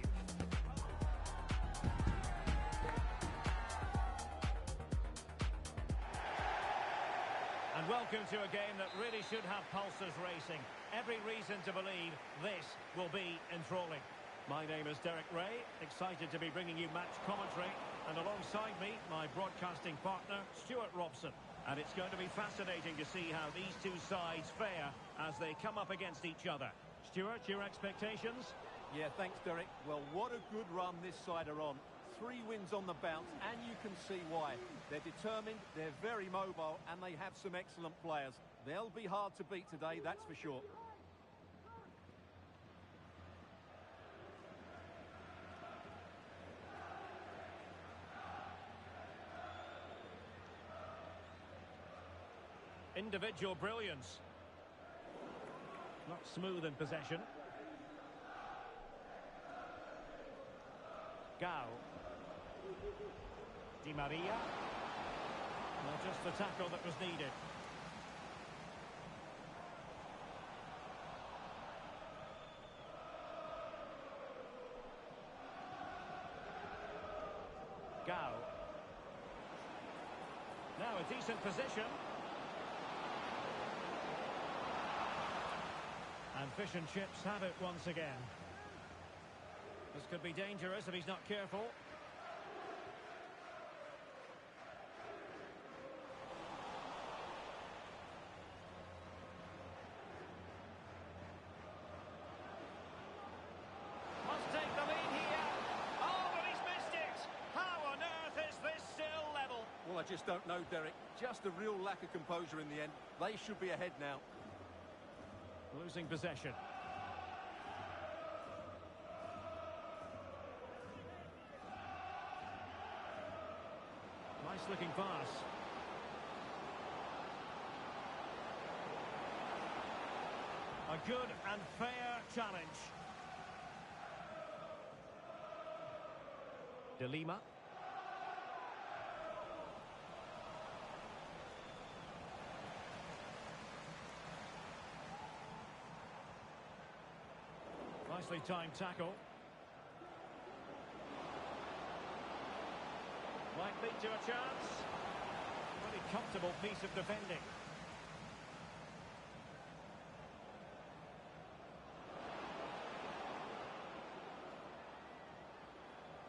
And welcome to a game that really should have pulses racing. Every reason to believe this will be enthralling. My name is Derek Ray, excited to be bringing you match commentary. And alongside me, my broadcasting partner, Stuart Robson. And it's going to be fascinating to see how these two sides fare as they come up against each other. Stuart, your expectations? Yeah, thanks, Derek. Well, what a good run this side are on. 3 wins on the bounce, and you can see why. They're determined, they're very mobile, and they have some excellent players. They'll be hard to beat today, that's for sure. Individual brilliance. Not smooth in possession. Gao. Di Maria. Well, just the tackle that was needed. Gao. Now a decent position. And fish and chips have it once again. This could be dangerous if he's not careful. Must take the lead here. Oh, but he's missed it. How on earth is this still level? Well, I just don't know, Derek. Just a real lack of composure in the end. They should be ahead now. Losing possession. Nice looking pass. A good and fair challenge. De Lima. Nicely timed tackle. Might lead to a chance. Really comfortable piece of defending.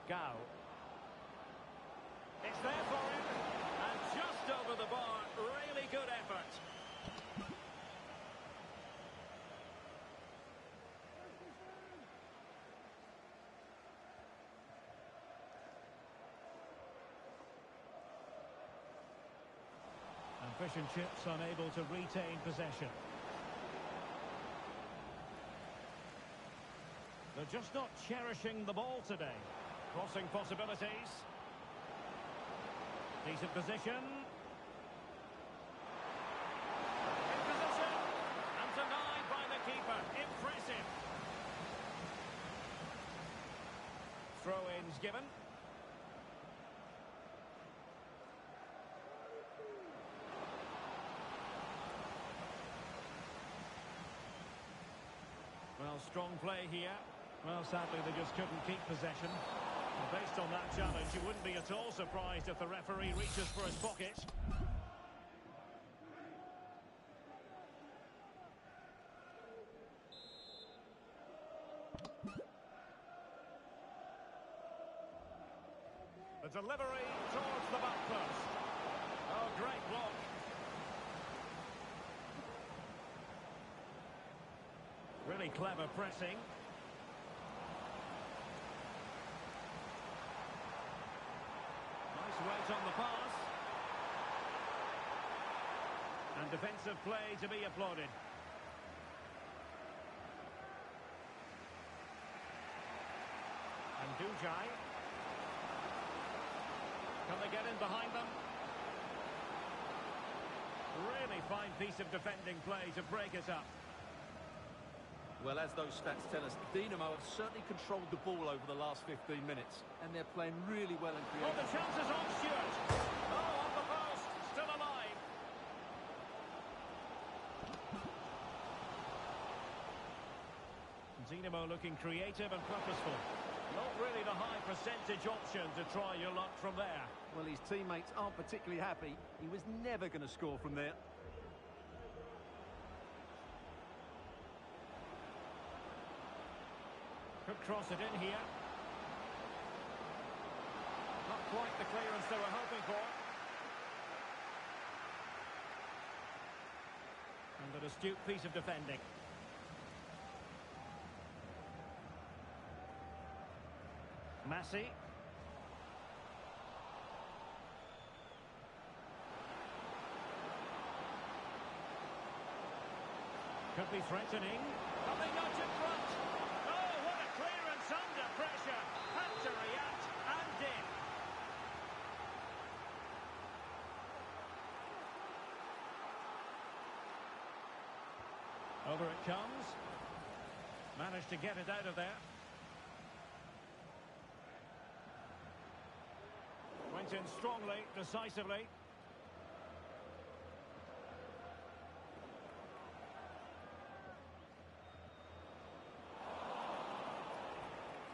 Gao. It's there for him. And just over the bar. Really good effort. And fish and chips unable to retain possession. They're just not cherishing the ball today. Crossing possibilities. Decent position. In position. And denied by the keeper. Impressive. Throw-ins given. Well, strong play here. Well, sadly, they just couldn't keep possession. Well, based on that challenge, you wouldn't be at all surprised if the referee reaches for his pocket. The delivery towards the back post. Oh, great block. Really clever pressing. Nice weight on the pass. And defensive play to be applauded. And Dujai. Can they get in behind them? Really fine piece of defending play to break it up. Well, as those stats tell us, Dinamo have certainly controlled the ball over the last 15 minutes, and they're playing really well and Oh, creative. the chance is on Stewart. Oh, on the post, still alive. Dinamo looking creative and purposeful. Not really the high percentage option to try your luck from there. Well, his teammates aren't particularly happy. He was never going to score from there. Could cross it in here. Not quite the clearance they were hoping for. And an astute piece of defending. Massey. Could be threatening. Coming out in front. Oh, what a clearance under pressure. Had to react and did. Over it comes. Managed to get it out of there. Went in strongly, decisively.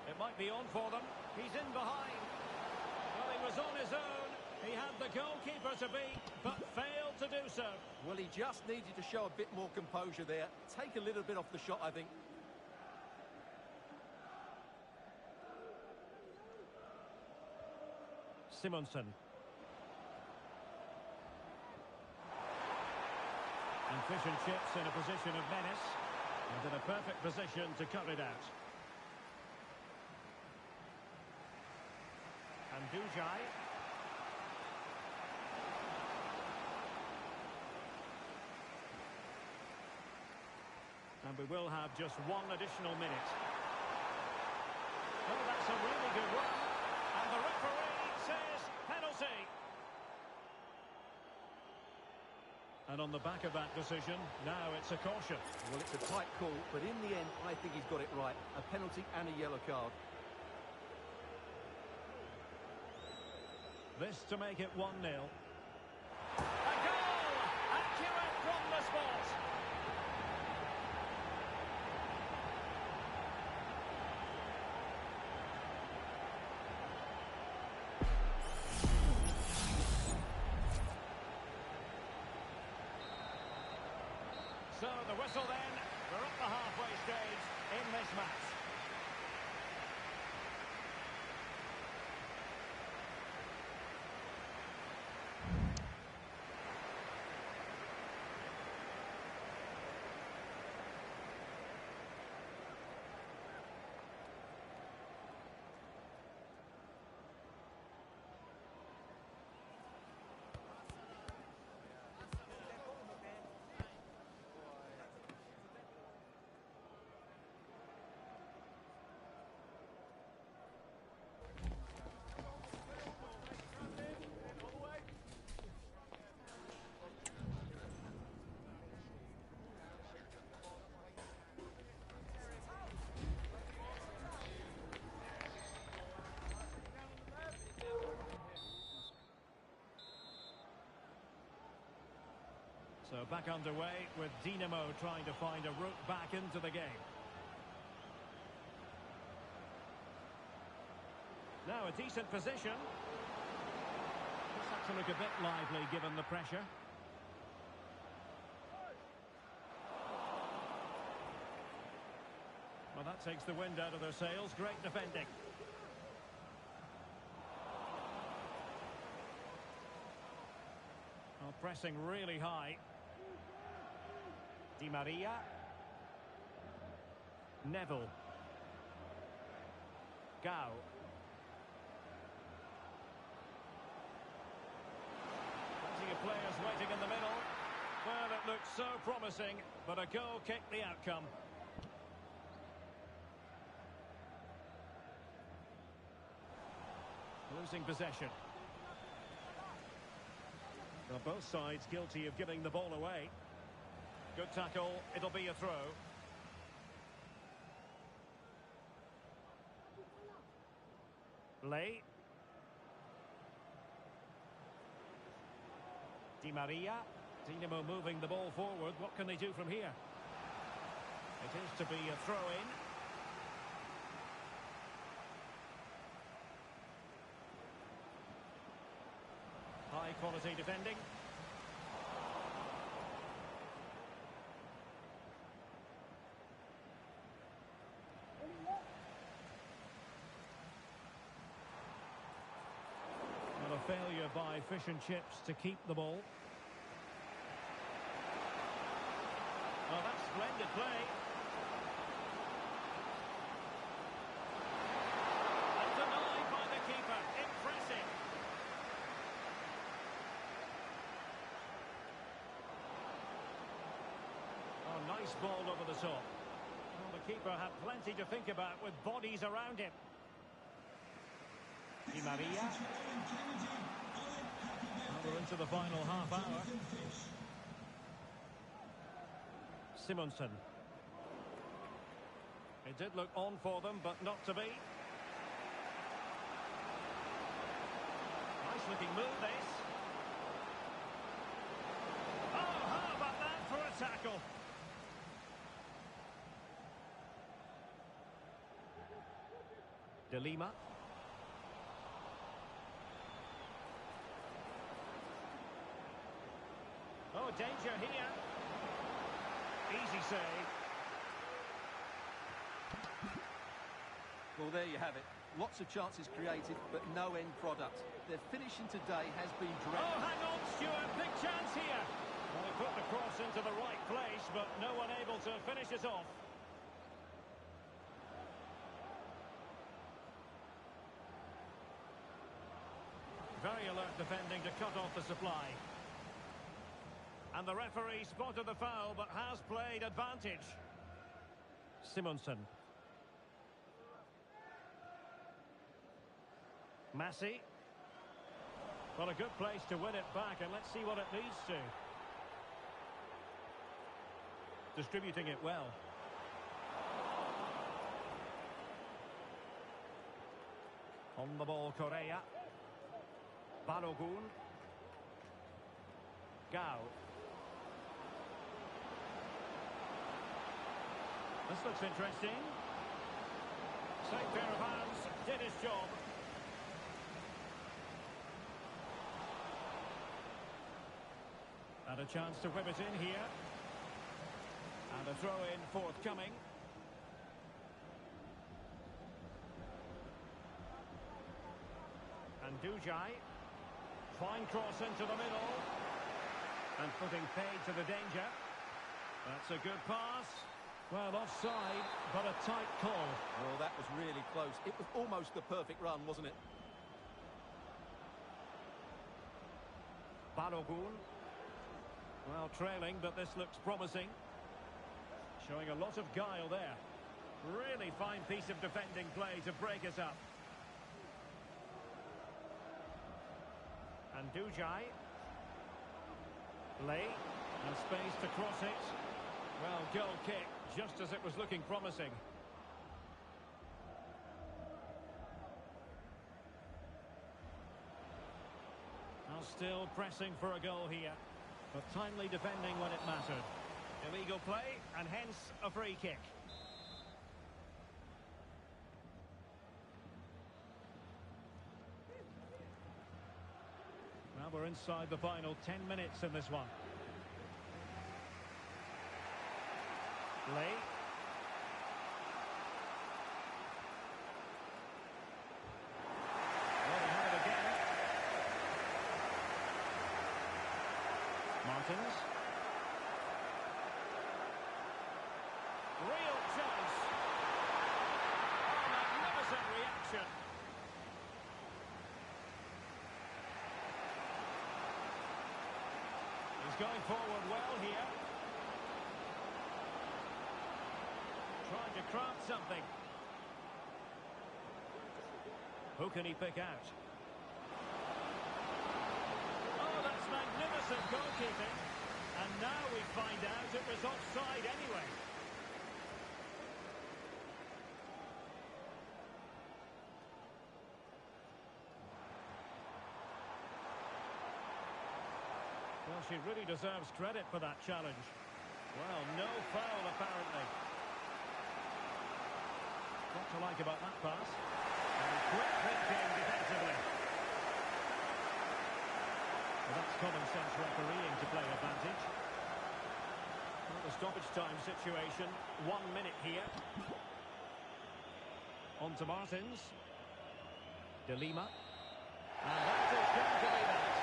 It might be on for them. He's in behind. Well, he was on his own. He had the goalkeeper to beat, but failed to do so. Well, he just needed to show a bit more composure there. Take a little bit off the shot, I think. Simonsen. And fish and chips in a position of menace. And in a perfect position to cut it out. And Dujai. And we will have just one additional minute. Oh, that's a really good one. And the referee says penalty. And on the back of that decision, now it's a caution. Well, it's a tight call, but in the end, I think he's got it right. A penalty and a yellow card. This to make it 1-0. A goal! Accurate from the spot. So the whistle then, we're at the halfway stage in this match. So back underway with Dinamo trying to find a route back into the game. Now a decent position. Just have to look a bit lively given the pressure. Well, that takes the wind out of their sails. Great defending. Well, pressing really high. Di Maria. Neville. Gao. Plenty of players waiting in the middle. Well, it looked so promising, but a goal kicked the outcome. Losing possession. Well, both sides guilty of giving the ball away. Good tackle, it'll be a throw. Lay. Di Maria. Dinamo moving the ball forward. What can they do from here? It is to be a throw-in. High quality defending. Well, a failure by Fish and Chips to keep the ball. Well, that's splendid play. And denied by the keeper. Impressive. Oh, nice ball over the top. Well, the keeper had plenty to think about with bodies around him. Di Maria. Well, we're into the final half hour. Simonsen. It did look on for them, but not to be. Nice looking move, this. Oh, how about that for a tackle? De Lima. Oh, danger here. Easy save. Well, there you have it. Lots of chances created, but no end product. Their finishing today has been Oh, dreadful. hang on, Stuart. Big chance here. Well, they put the cross into the right place, but no one able to finish it off. Very alert defending to cut off the supply. And the referee spotted the foul, but has played advantage. Simonsen. Massey. Well, a good place to win it back, and let's see what it leads to. Distributing it well. On the ball, Correa. Balogun. Gao. This looks interesting. Safe pair of hands, did his job. And a chance to whip it in here. And a throw-in forthcoming. And Dujai. Fine cross into the middle. And putting paid to the danger. That's a good pass. Well, offside, but a tight call. Oh, that was really close. It was almost the perfect run, wasn't it? Balogun. Well, trailing, but this looks promising. Showing a lot of guile there. Really fine piece of defending play to break us up. And Dujai. Lay. And space to cross it. Well, goal kick, just as it was looking promising. Now still pressing for a goal here, but timely defending when it mattered. Illegal play, and hence a free kick. Now we're inside the final 10 minutes in this one. Lay. Well, we have it again. Martins. Real chance. Oh, magnificent reaction. He's going forward well here. Trying to craft something. Who can he pick out? Oh, that's magnificent goalkeeping. And now we find out it was offside anyway. Well, she really deserves credit for that challenge. Well, no foul, apparently. What to like about that pass? And quick thinking defensively. Well, that's common sense refereeing to play advantage. Well, the stoppage time situation. 1 minute here. On to Martins. De Lima. And that is going to be that.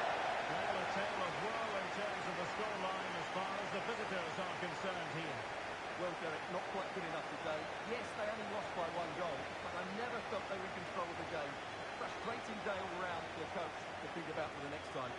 Well, a tale of woe in terms of the scoreline as far as the visitors are concerned here. Well, Derek, not quite good enough today. Yes, they only lost by 1 goal, but I never felt they were in control of the game. Frustrating day all round for the coach to think about for the next time.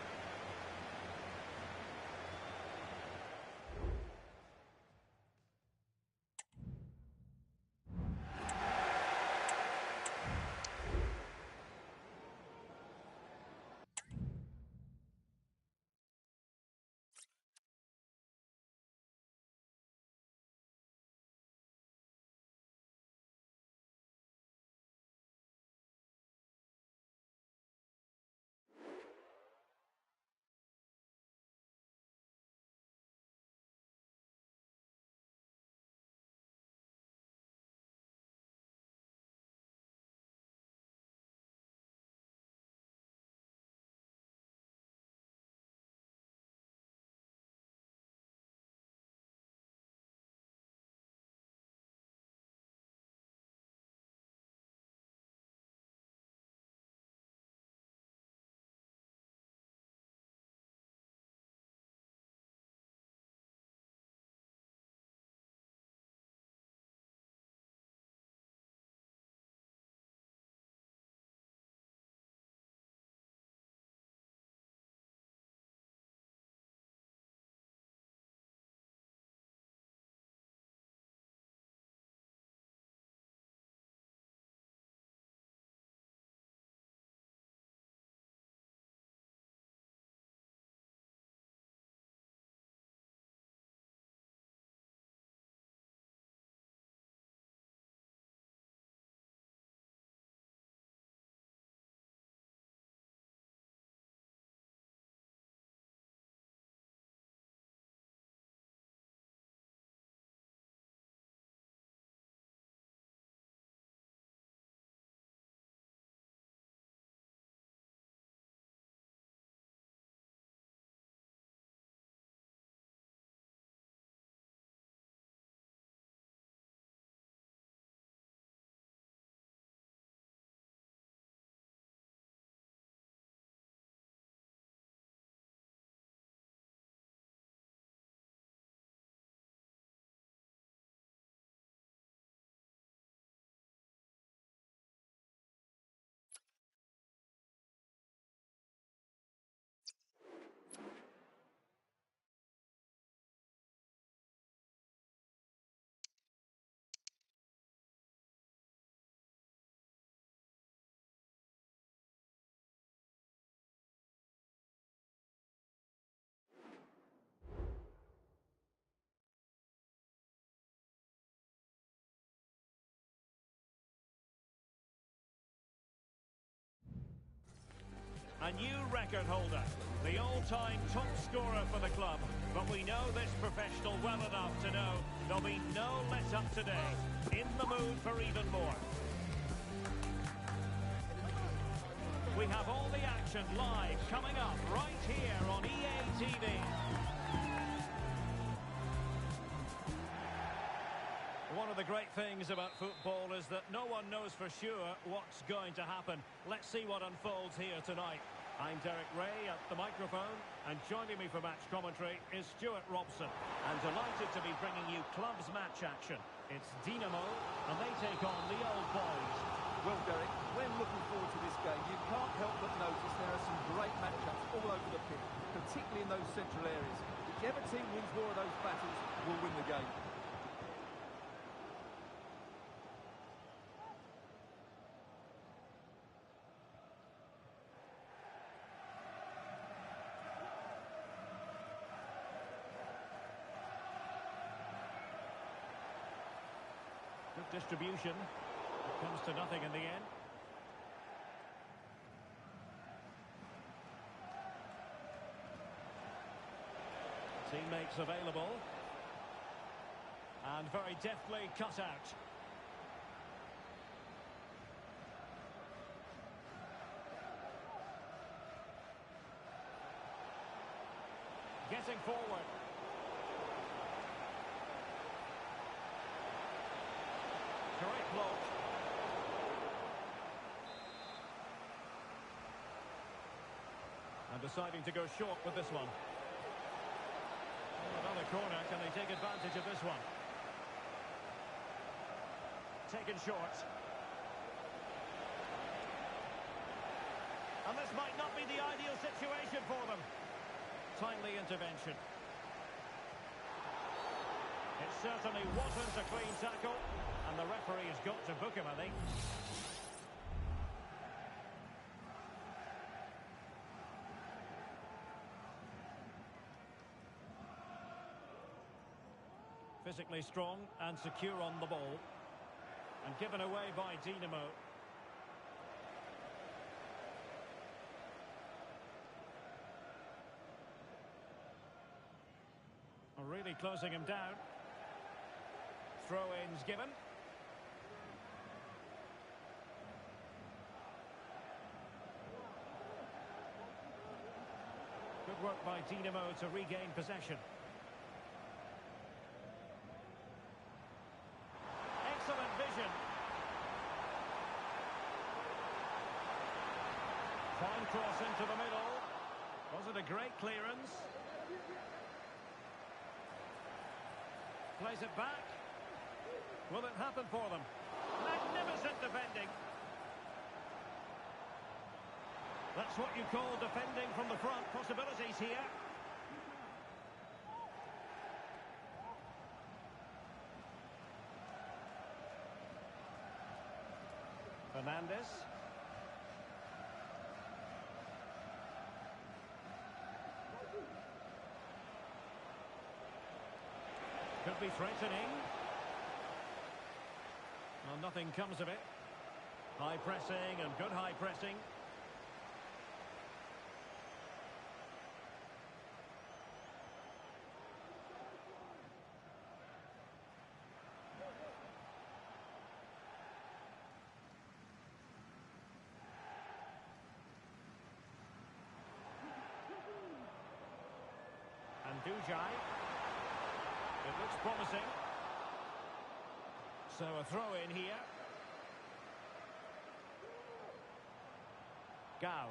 A new record holder, the all-time top scorer for the club. But we know this professional well enough to know there'll be no let-up today. In the mood for even more. We have all the action live coming up right here on EA TV. One of the great things about football is that no one knows for sure what's going to happen. Let's see what unfolds here tonight. I'm Derek Ray at the microphone, and joining me for match commentary is Stuart Robson. And delighted to be bringing you clubs match action. It's Dinamo, and they take on the Old Boys. Well, Derek, when looking forward to this game, you can't help but notice there are some great matchups all over the pitch, particularly in those central areas. Whichever team wins more of those battles will win the game. Good distribution. It comes to nothing in the end. Teammates available. And very deftly cut out. Getting forward. Great block. And deciding to go short with this one. Another corner. Can they take advantage of this one? Taken short. And this might not be the ideal situation for them. Timely intervention. It certainly wasn't a clean tackle, and the referee has got to book him, I think. Physically strong and secure on the ball. And given away by Dinamo. Really closing him down. Throw-ins given. Good work by Dinamo to regain possession. Excellent vision. Fine cross into the middle. Was it a great clearance? Plays it back. Will it happen for them? Magnificent defending. That's what you call defending from the front. Possibilities here. Fernandes. Could be threatening. Well, nothing comes of it. High pressing and good high pressing. And Dujai. It looks promising. So a throw in here. Gao.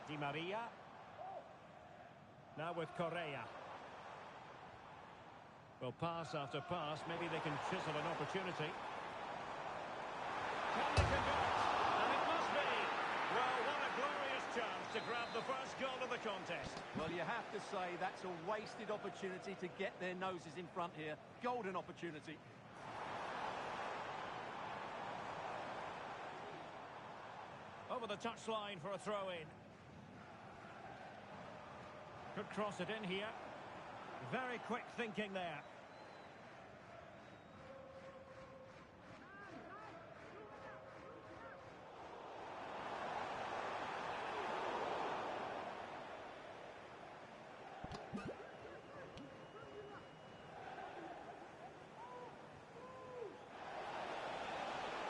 Di Maria. Now with Correa. Well, pass after pass. Maybe they can chisel an opportunity. Can they convert? And it must be. Well, what a glorious chance to grab the first goal of the contest. Well, you have to say that's a wasted opportunity to get their noses in front here. Golden opportunity. Over the touchline for a throw-in. Could cross it in here. Very quick thinking there.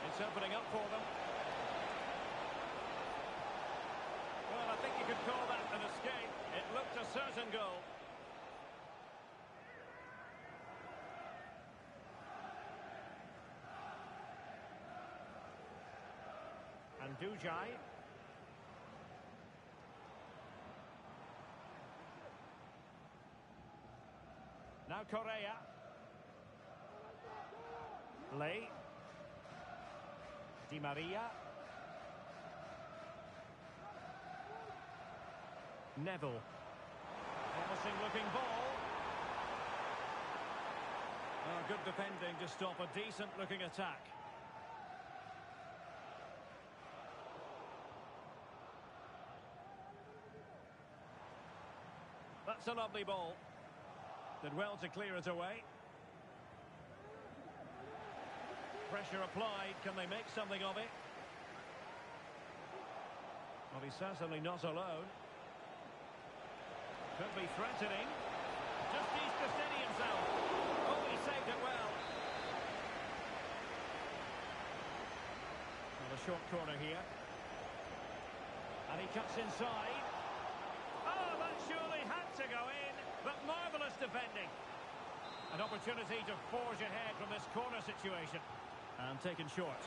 It's opening up for them. Well, I think you could call that an escape. It looked a certain goal. And Dujai. Now Correa. Lee. Di Maria. Neville. Promising looking ball. Oh, good defending to stop a decent looking attack. That's a lovely ball. Did well to clear it away. Pressure applied. Can they make something of it? Well, he's certainly not alone. Could be threatening. Just needs to steady himself. Oh, he saved it well. Well, a short corner here. And he cuts inside. Oh, that surely had to go in. But marvellous defending. An opportunity to forge ahead from this corner situation. And taken short.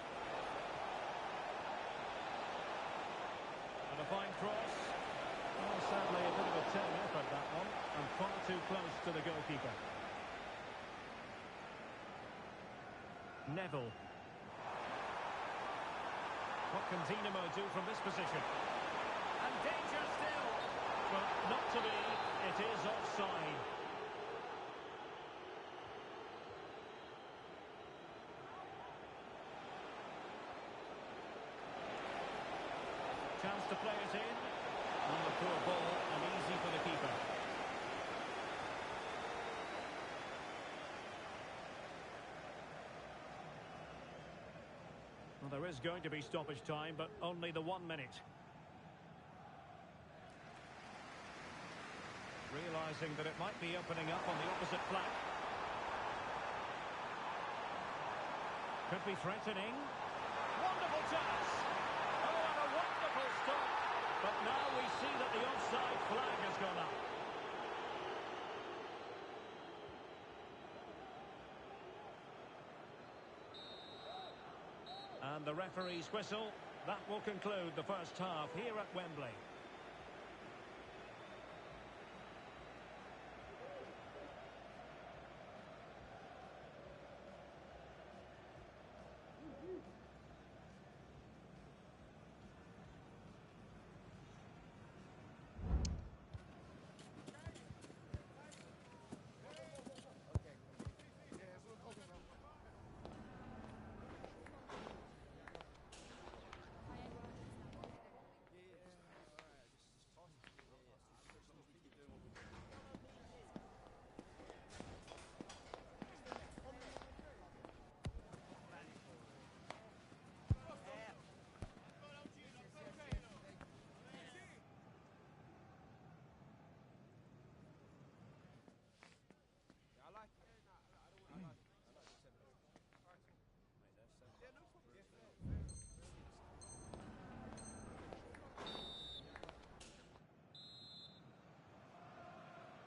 And a fine cross. Well, sadly, a bit of a turn effort, that one. And far too close to the goalkeeper. Neville. What can Dinamo do from this position? And danger still. But not to be. It is offside. Chance to play it in. On the poor ball and easy for the keeper. Well, there is going to be stoppage time, but only the 1 minute. Realising that it might be opening up on the opposite flank. Could be threatening. Wonderful chance. Oh, and a wonderful stop. But now we see that the offside flag has gone up. And the referee's whistle. That will conclude the first half here at Wembley.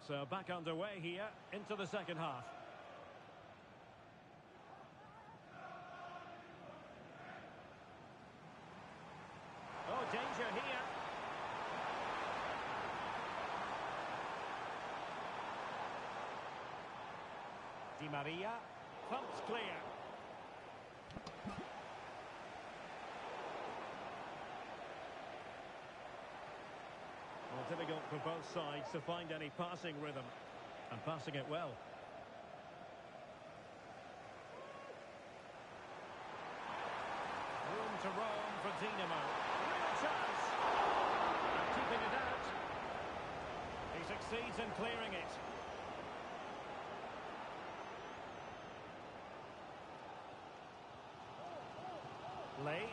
So back underway here into the second half. Oh, danger here. Di Maria, pumped clear. Well, difficult for both sides to find any passing rhythm. And passing it well. Room to roam for Dinamo. Real chance. And keeping it out. He succeeds in clearing it. Lee.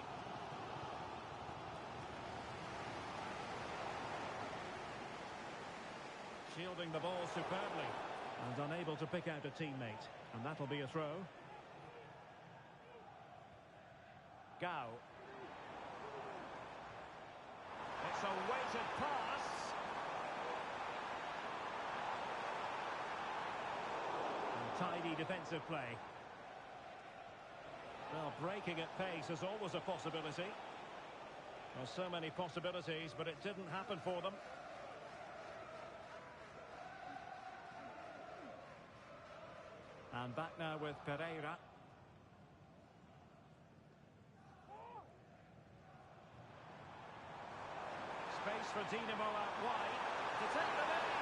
Shielding the ball superbly. And unable to pick out a teammate. And that'll be a throw. Gao. It's a weighted pass. And tidy defensive play. Well, breaking at pace is always a possibility. There's so many possibilities, but it didn't happen for them. And back now with Pereira. Space for Dinamo out wide to take the lead.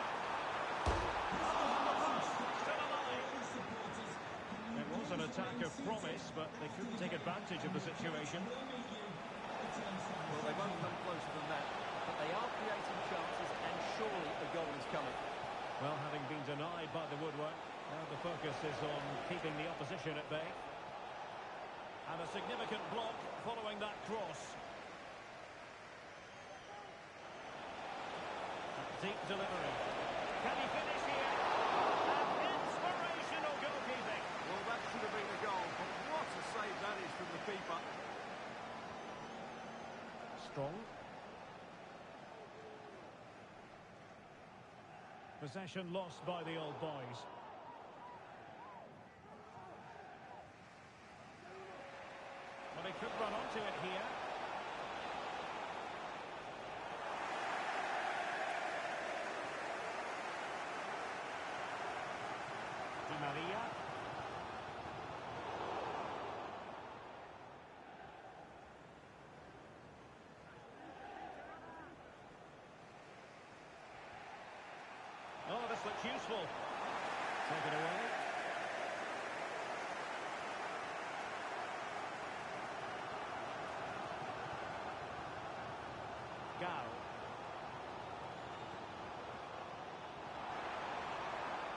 Still alive. It was an attack of promise, but they couldn't take advantage of the situation. Well, they won't come closer than that, but they are creating chances, and surely a goal is coming. Well, having been denied by the woodwork, now the focus is on keeping the opposition at bay. And a significant block following that cross. Deep delivery. Can he finish here? An inspirational goalkeeping. Well, that should have been a goal, but what a save that is from the keeper. Strong. Possession lost by the old boys. Well, they could run onto it here. Di Maria. Oh, this looks useful. Take it away. Gao.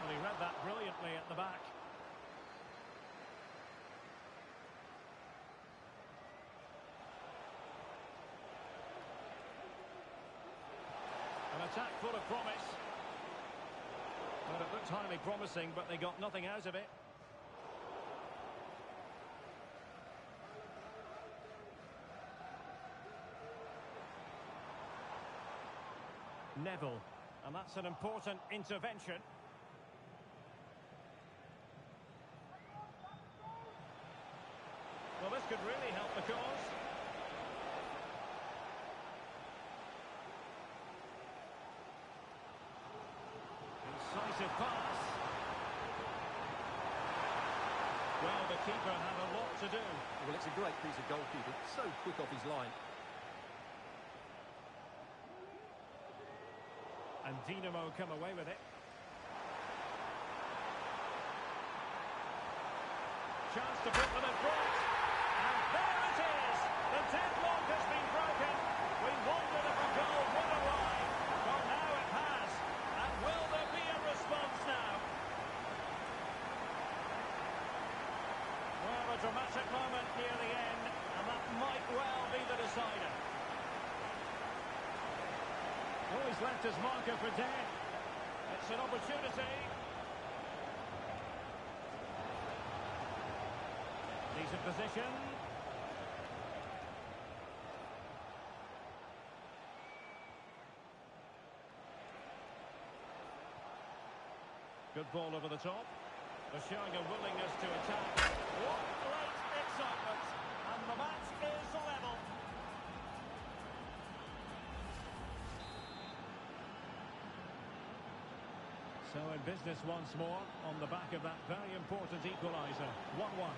Well, he read that brilliantly at the back. An attack full of promise. Well, it looked highly promising, but they got nothing out of it. Neville, and that's an important intervention. Well, this could really help the cause. Incisive pass. Well, the keeper had a lot to do. Well, it's a great piece of goalkeeping. So quick off his line. And Dinamo come away with it. Chance to put them in front. And there it is! The deadlock has been broken. We wondered if a goal would arrive. Well, now it has. And will there be a response now? Well, a dramatic moment near the end, and that might well be the decider. Oh, he's left his marker for dead. It's an opportunity. Decent position. Good ball over the top. They're showing a willingness to attack. What great excitement. And the match is level. So in business once more on the back of that very important equaliser. 1-1.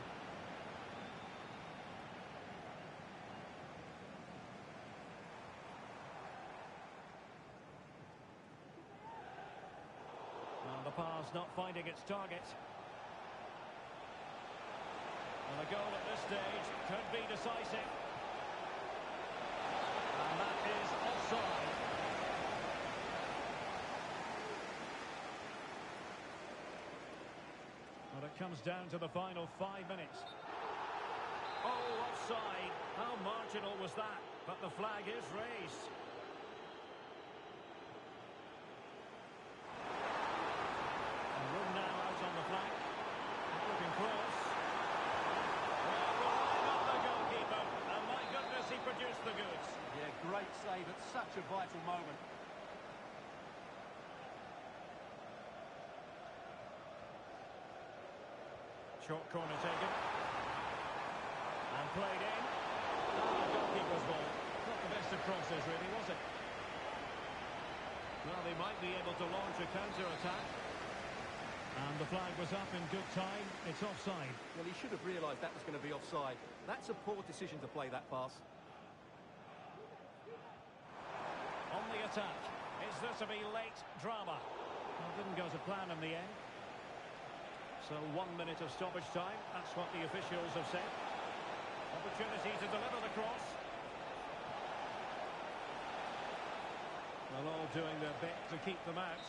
And the pass not finding its target. And a goal at this stage could be decisive. And that is offside. Well, it comes down to the final 5 minutes. Oh, offside. How marginal was that? But the flag is raised. And room now out on the flank. Looking close. Well, relying on the goalkeeper. And my goodness, he produced the goods. Yeah, great save at such a vital moment. Short corner taken. And played in. Oh, goalkeeper's ball. Not the best of crosses, really, was it? Well, they might be able to launch a counter-attack. And the flag was up in good time. It's offside. Well, he should have realised that was going to be offside. That's a poor decision to play that pass. On the attack. Is there to be late drama? Well, didn't go to plan in the end. So 1 minute of stoppage time. That's what the officials have said. Opportunity to deliver the cross. Well, all doing their bit to keep them out.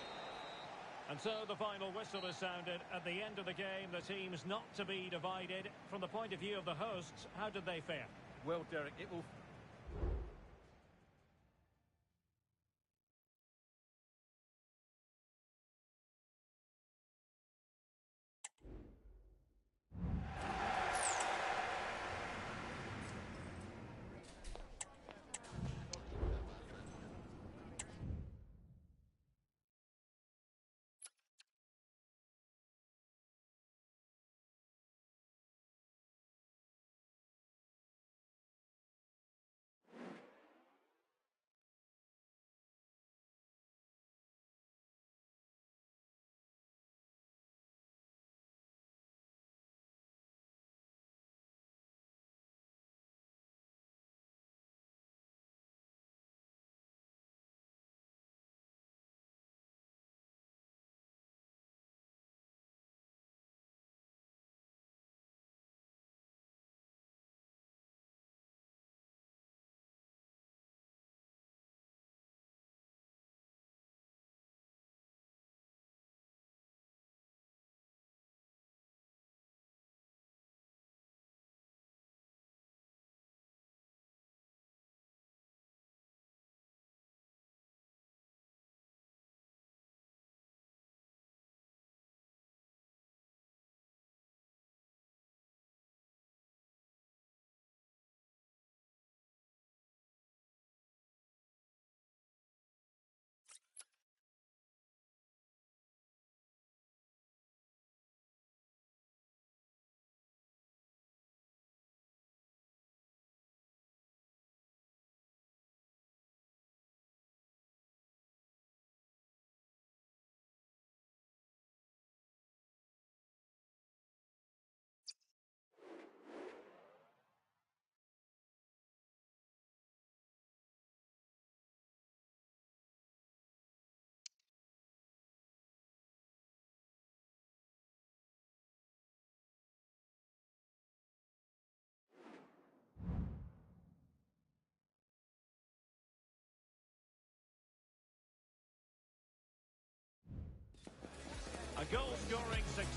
And so the final whistle is sounded. At the end of the game, the team's not to be divided. From the point of view of the hosts, how did they fare? Well, Derek, it will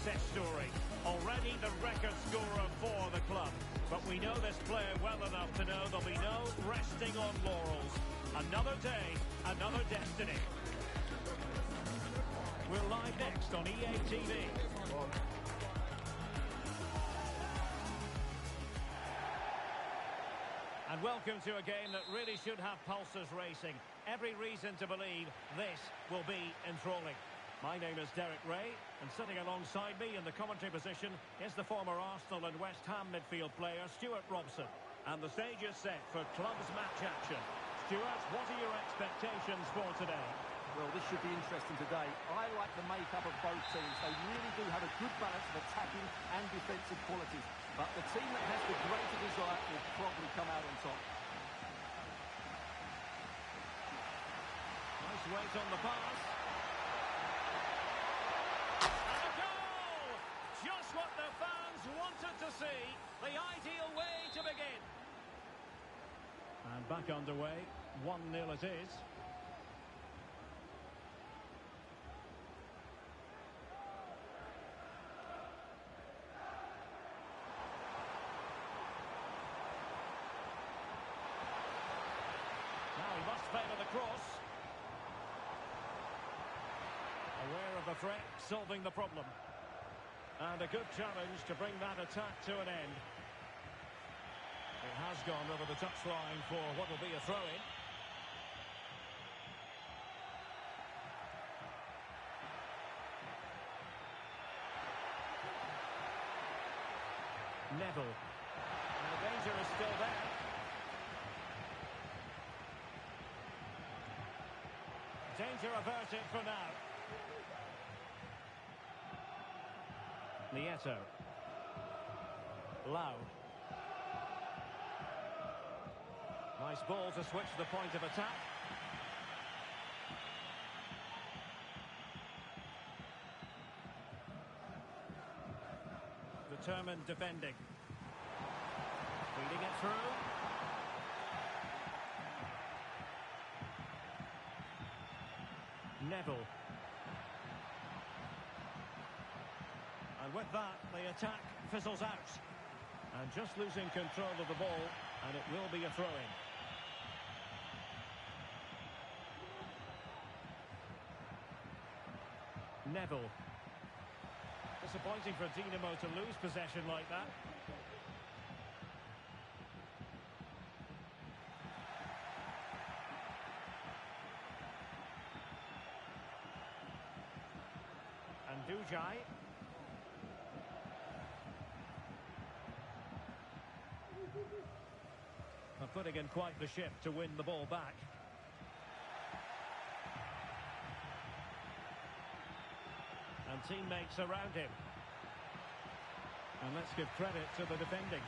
success story. Already the record scorer for the club. But we know this player well enough to know there'll be no resting on laurels. Another day, another destiny. We're live next on EA TV. And welcome to a game that really should have pulses racing. Every reason to believe this will be enthralling. My name is Derek Ray, and sitting alongside me in the commentary position is the former Arsenal and West Ham midfield player, Stuart Robson. And the stage is set for clubs match action. Stuart, what are your expectations for today? Well, this should be interesting today. I like the makeup of both teams. They really do have a good balance of attacking and defensive qualities. But the team that has the greater desire will probably come out on top. Nice weight on the pass. And a goal! Just what the fans wanted to see. The ideal way to begin. And back underway. 1-0 it is. Must favour the cross. Aware of the threat, solving the problem. And a good challenge to bring that attack to an end. It has gone over the touchline for what will be a throw-in. Neville. And the danger is still there. Danger averted for now. Nieto. Lau. Nice ball to switch the point of attack. Determined defending. Feeding it through. Neville. And with that, the attack fizzles out. And just losing control of the ball, and it will be a throw-in. Neville. Disappointing for Dinamo to lose possession like that. Dujai. And putting in quite the shift to win the ball back. And teammates around him. And let's give credit to the defending.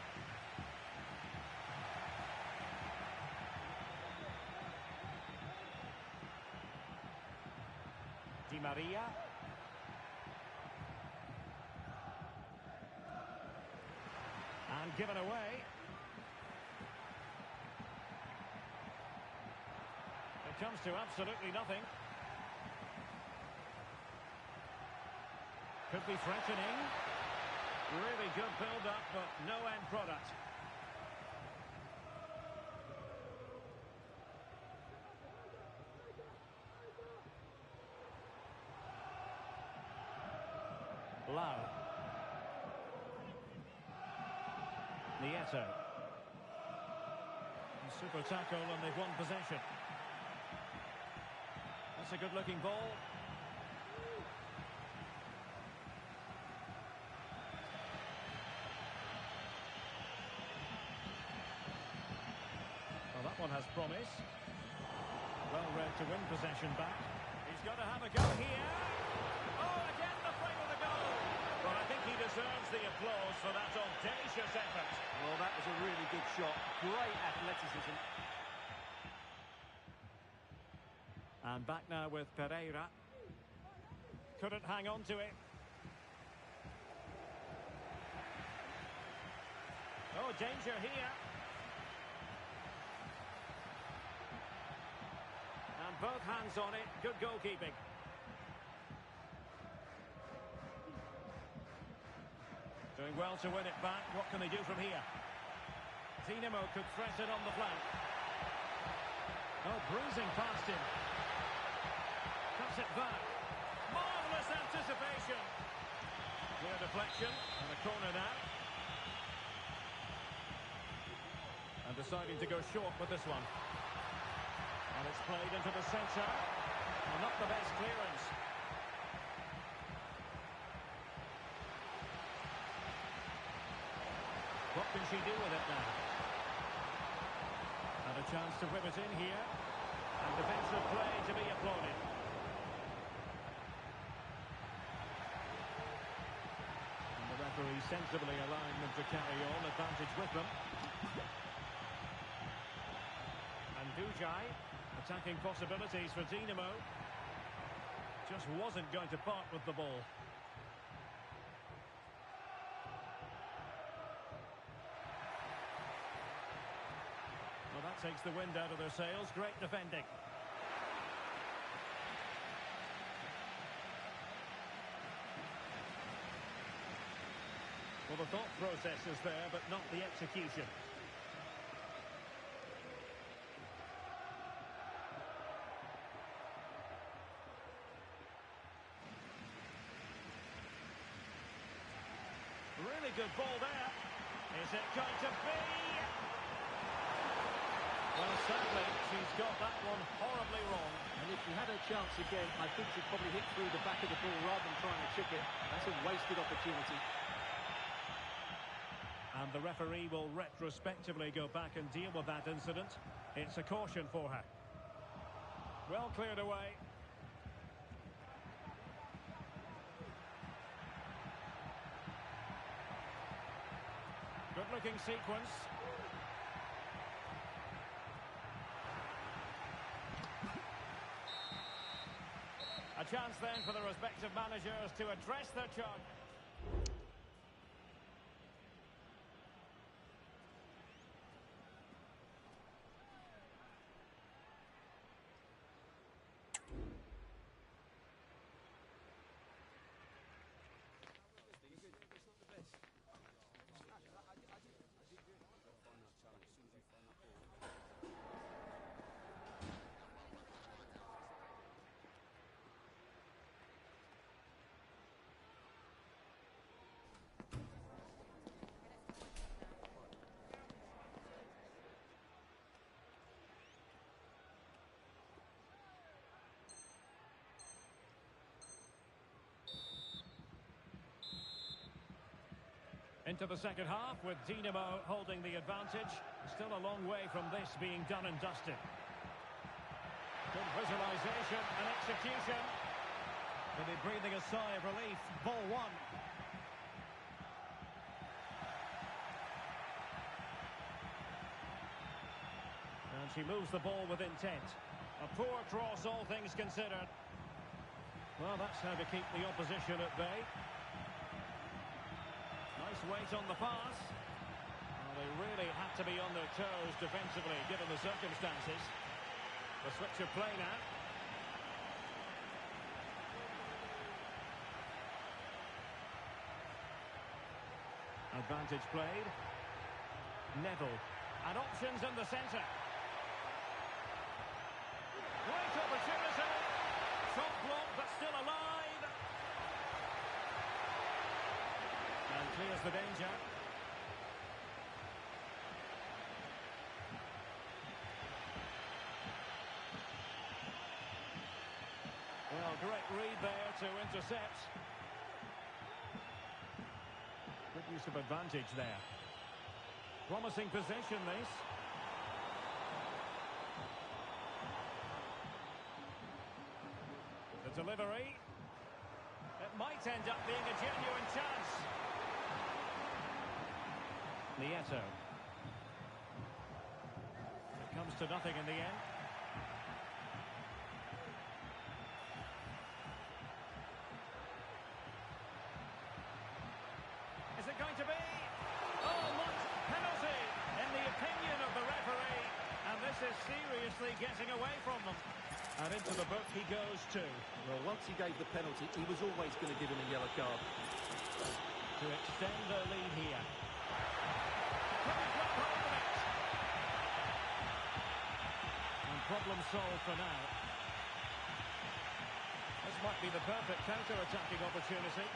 Di Maria. And given away. It comes to absolutely nothing. Could be threatening. Really good build-up, but no end product. Lau. Nieto. Super tackle and they've won possession. That's a good-looking ball. Well, that one has promise. Well read to win possession back. He's got to have a go here. Oh, again the frame of the goal. Well, I think he deserves the applause for that audacious effort. Well, that was a really good shot. Great athleticism. And back now with Pereira. Couldn't hang on to it. Oh, danger here. And both hands on it. Good goalkeeping. Doing well to win it back. What can they do from here? Dinamo could threat it on the flank. Oh, bruising past him. Cuts it back. Marvellous anticipation. Clear deflection and a corner now. And deciding to go short with this one. And it's played into the centre. Well, not the best clearance. What can she do with it now? And a chance to whip it in here. And defensive play to be applauded. And the referee sensibly allowing them to carry on, advantage with them. And Dujai, attacking possibilities for Dinamo. Just wasn't going to part with the ball. Well, that takes the wind out of their sails. Great defending. Well, the thought process is there, but not the execution. Really good ball there. Is it going to be? Well, sadly, she's got that one horribly wrong. And if she had her chance again, I think she'd probably hit through the back of the ball rather than trying to chip it. That's a wasted opportunity. And the referee will retrospectively go back and deal with that incident. It's a caution for her. Well cleared away. Good-looking sequence. A chance then for the respective managers to address their charge. Into the second half with Dinamo holding the advantage. Still a long way from this being done and dusted. Good visualisation and execution. They'll be breathing a sigh of relief. Ball one. And she moves the ball with intent. A poor cross, all things considered. Well, that's how to keep the opposition at bay. Nice weight on the pass. Well, they really had to be on their toes defensively, given the circumstances. The switch of play now. Advantage played. Neville. And options in the centre. Great opportunity. Shot blocked, but still alive. And clears the danger. Well, great read there to intercept. Good use of advantage there. Promising possession, this. The delivery. It might end up being a genuine chance. Nieto. It comes to nothing in the end. Is it going to be? Oh, what penalty in the opinion of the referee. And this is seriously getting away from them. And into the book he goes too. Well, once he gave the penalty, he was always going to give him a yellow card. to extend their lead here. Couldn't grab hold of it. And problem solved for now. This might be the perfect counter-attacking opportunity.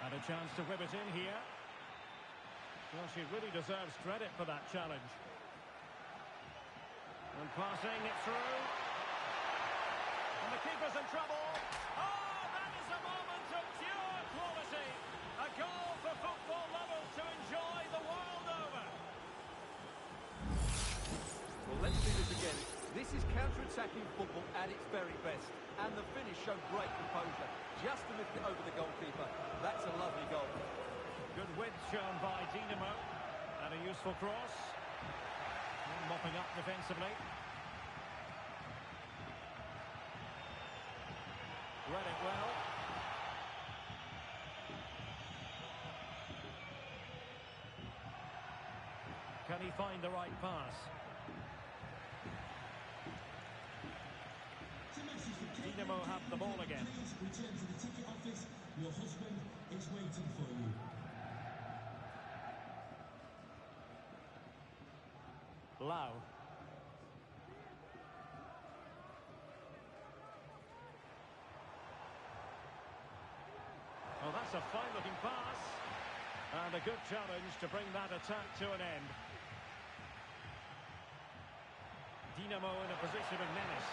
And a chance to whip it in here. Well, she really deserves credit for that challenge. And passing it through. And the keeper's in trouble. Oh, that is a moment of pure quality. A goal for football lovers to enjoy the world over. Well, let's do this again. This is counter-attacking football at its very best. And the finish showed great composure. Just to lift it over the goalkeeper. That's a lovely goal. Good width shown by Dinamo. And a useful cross. And mopping up defensively. Read it well. Can he find the right pass? Dinamo have the ball again. Return to the ticket office. Your husband is waiting for you. Lau. Well, that's a fine-looking pass. And a good challenge to bring that attack to an end. Dinamo in a position of menace.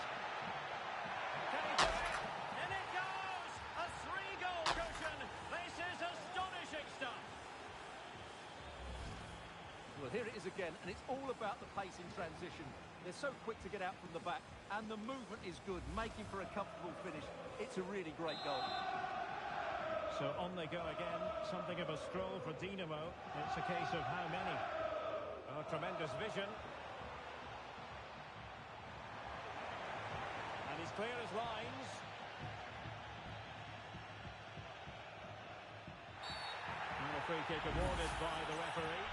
Can he do it? In it goes! A three-goal cushion. This is astonishing stuff. Well, here it is again, and it's all about the pace in transition. They're so quick to get out from the back, and the movement is good, making for a comfortable finish. It's a really great goal. So on they go again. Something of a stroll for Dinamo. It's a case of how many. Oh, tremendous vision. And he's clear as lines. And a free kick awarded by the referee.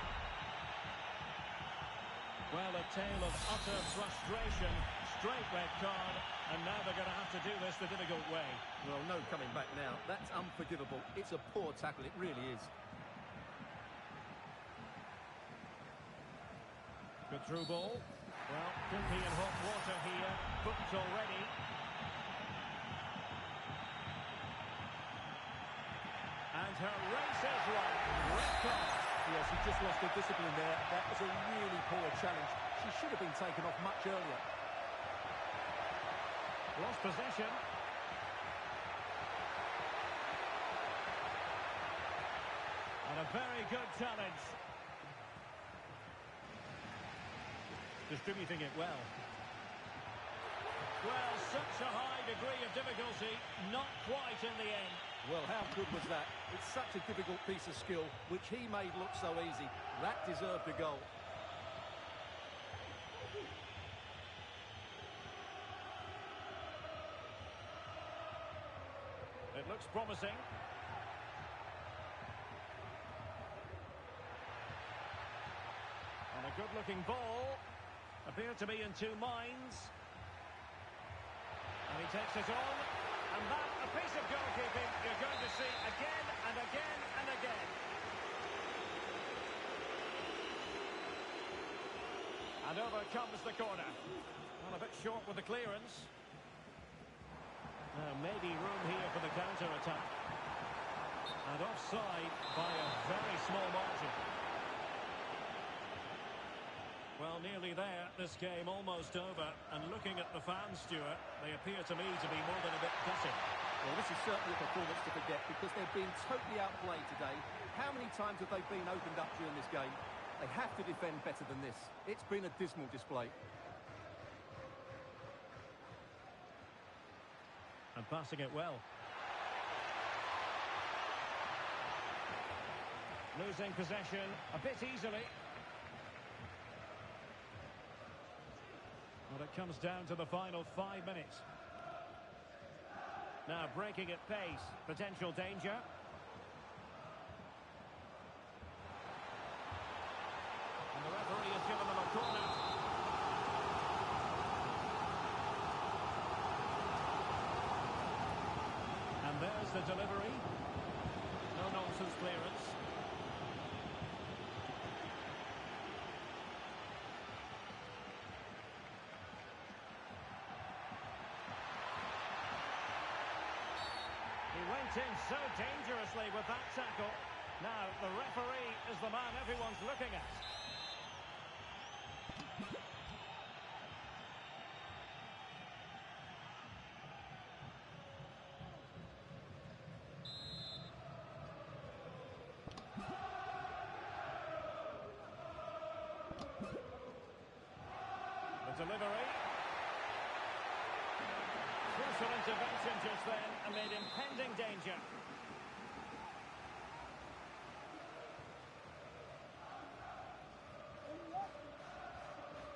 Well, a tale of utter frustration. Straight red card. And now they're going to have to do this the difficult way. Well, no coming back now. That's unforgivable. It's a poor tackle. It really is. Good through ball. Well, could be in hot water here. Booked already. And her race is right. Red card. Yeah, she just lost her discipline there. That was a really poor challenge. She should have been taken off much earlier. Lost possession. And a very good challenge. Distributing it well. Well, such a high degree of difficulty, not quite in the end. Well, how good was that? It's such a difficult piece of skill, which he made look so easy. That deserved a goal. It looks promising. And a good-looking ball. Appeared to be in two minds. And he takes it on. And that, a piece of goalkeeping you're going to see again and again and again. And over comes the corner. Well, a bit short with the clearance. Maybe room here for the counter-attack. And offside by a very small margin. Well, nearly there. This game almost over. And looking at the fans, Stuart, they appear to me to be more than a bit gutted. Well, this is certainly a performance to forget because they've been totally outplayed today. How many times have they been opened up during this game? They have to defend better than this. It's been a dismal display. And passing it well. Losing possession a bit easily. Well, it comes down to the final 5 minutes. Now breaking at pace. Potential danger. And the referee has given them a corner. And there's the in so dangerously with that tackle. Now, the referee is the man everyone's looking at. The delivery. Crucial intervention just then amid impending danger.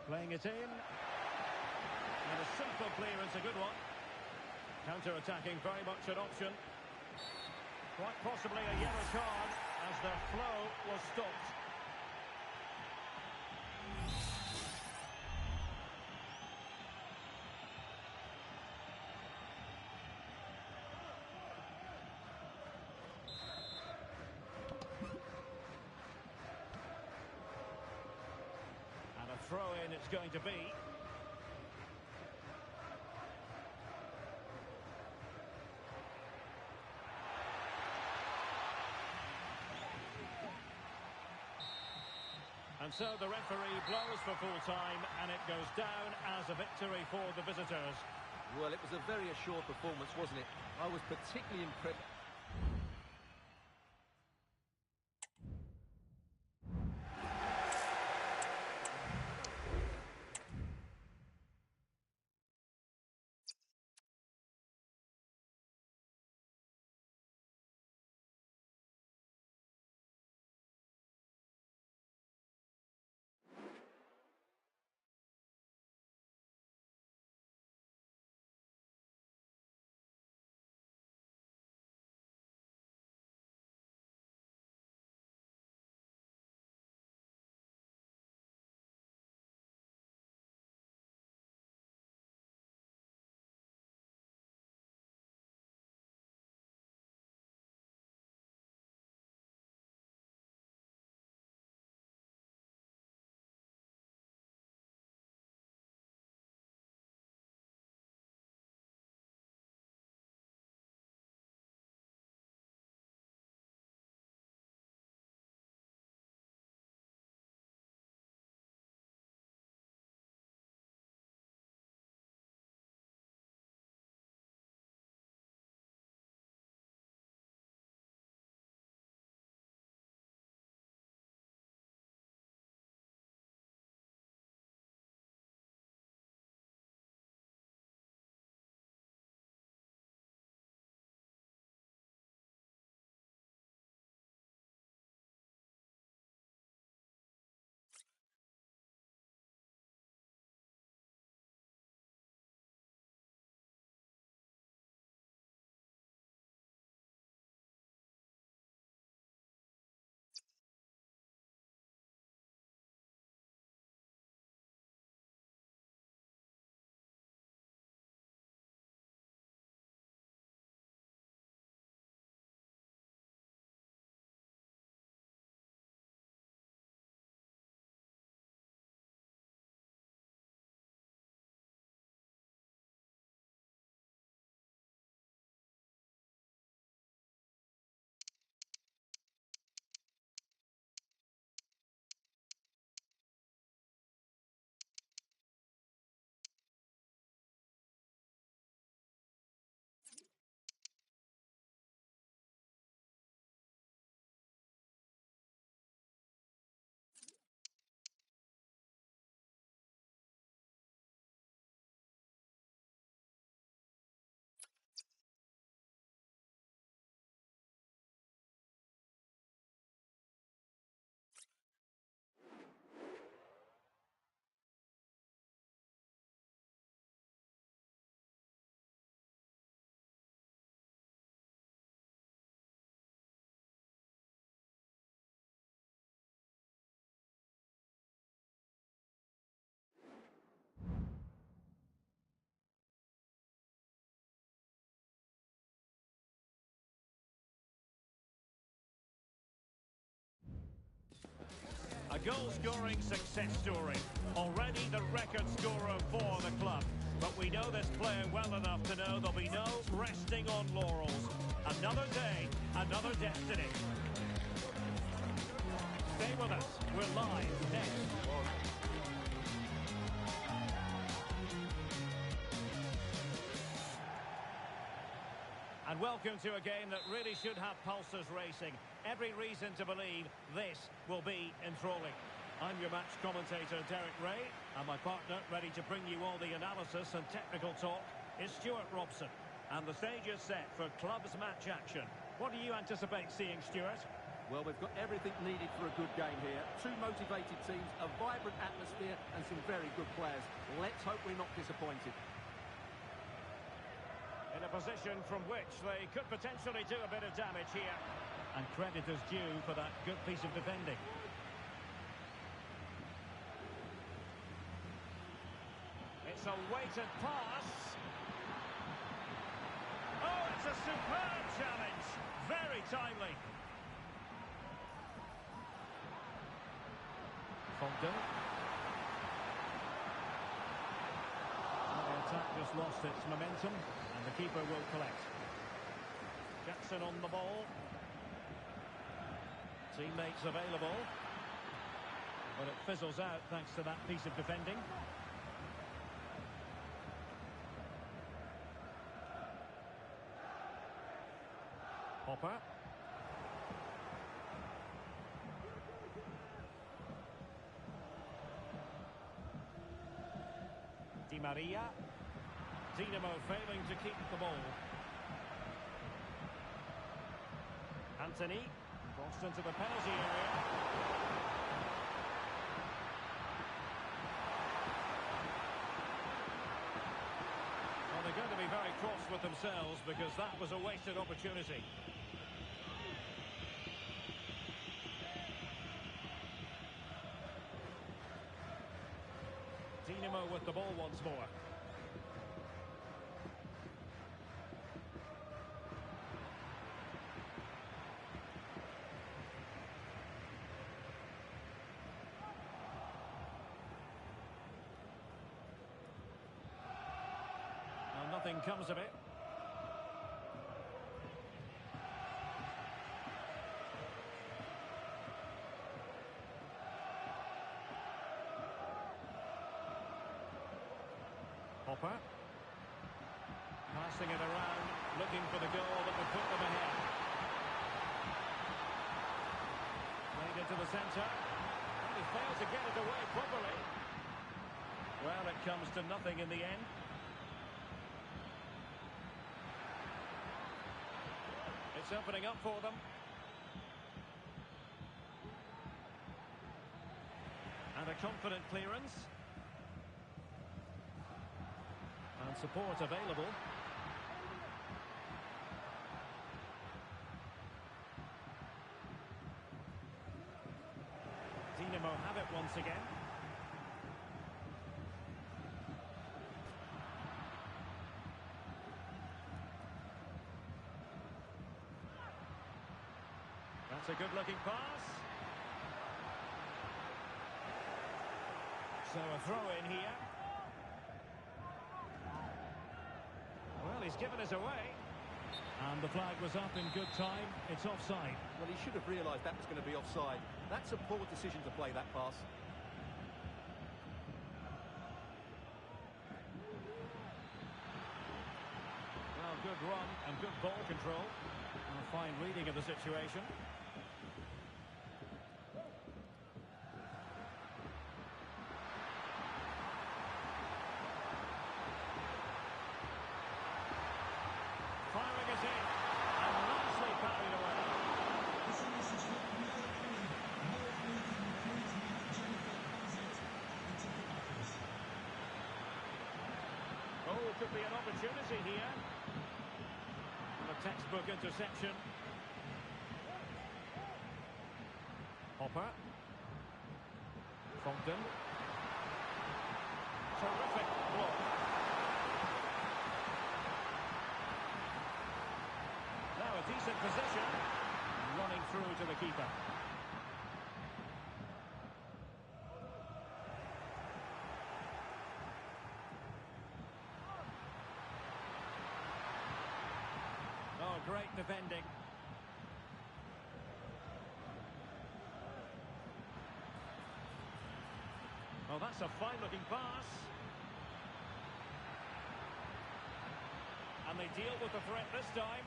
Playing it in. And a simple clearance, a good one. Counter-attacking, very much an option. Quite possibly a yellow card as the flow was stopped. Throw-in it's going to be. And so the referee blows for full time, and it goes down as a victory for the visitors. Well, it was a very assured performance, wasn't it? I was particularly impressed. A goal-scoring success story. Already the record scorer for the club. But we know this player well enough to know there'll be no resting on laurels. Another day, another destiny. Stay with us. We're live next. And welcome to a game that really should have pulses racing. Every reason to believe this will be enthralling. I'm your match commentator, Derek Ray, and my partner, ready to bring you all the analysis and technical talk, is Stuart Robson. And the stage is set for clubs match action. What do you anticipate seeing, Stuart? Well, we've got everything needed for a good game here. Two motivated teams, a vibrant atmosphere, and some very good players. Let's hope we're not disappointed. In a position from which they could potentially do a bit of damage here. And credit is due for that good piece of defending. It's a weighted pass. Oh, it's a superb challenge. Very timely. Fogden. The attack just lost its momentum. And the keeper will collect. Jackson on the ball. Teammates available. But it fizzles out thanks to that piece of defending. Hopper. Di Maria. Dinamo failing to keep the ball. Anthony crossed into the penalty area. Well, they're going to be very cross with themselves because that was a wasted opportunity. Dinamo with the ball once more. Nothing comes of it. Hopper. Passing it around, looking for the goal that would put them ahead. Played into the centre. And he failed to get it away properly. Well, it comes to nothing in the end. It's opening up for them. And a confident clearance. And support available. Dinamo have it once again. That's a good-looking pass. So a throw-in here. Well, he's given us away. And the flag was up in good time. It's offside. Well, he should have realised that was going to be offside. That's a poor decision to play that pass. Well, good run and good ball control. A fine reading of the situation. Firing it in. And nicely parried away. This is a message from no enemy. No enemy can please me that Jennifer has it at the ticket office. Oh, could be an opportunity here. A textbook interception. Hopper. Fogden. Terrific block. Now a decent position. Running through to the keeper. great defending. Well, that's a fine-looking pass. And they deal with the threat this time.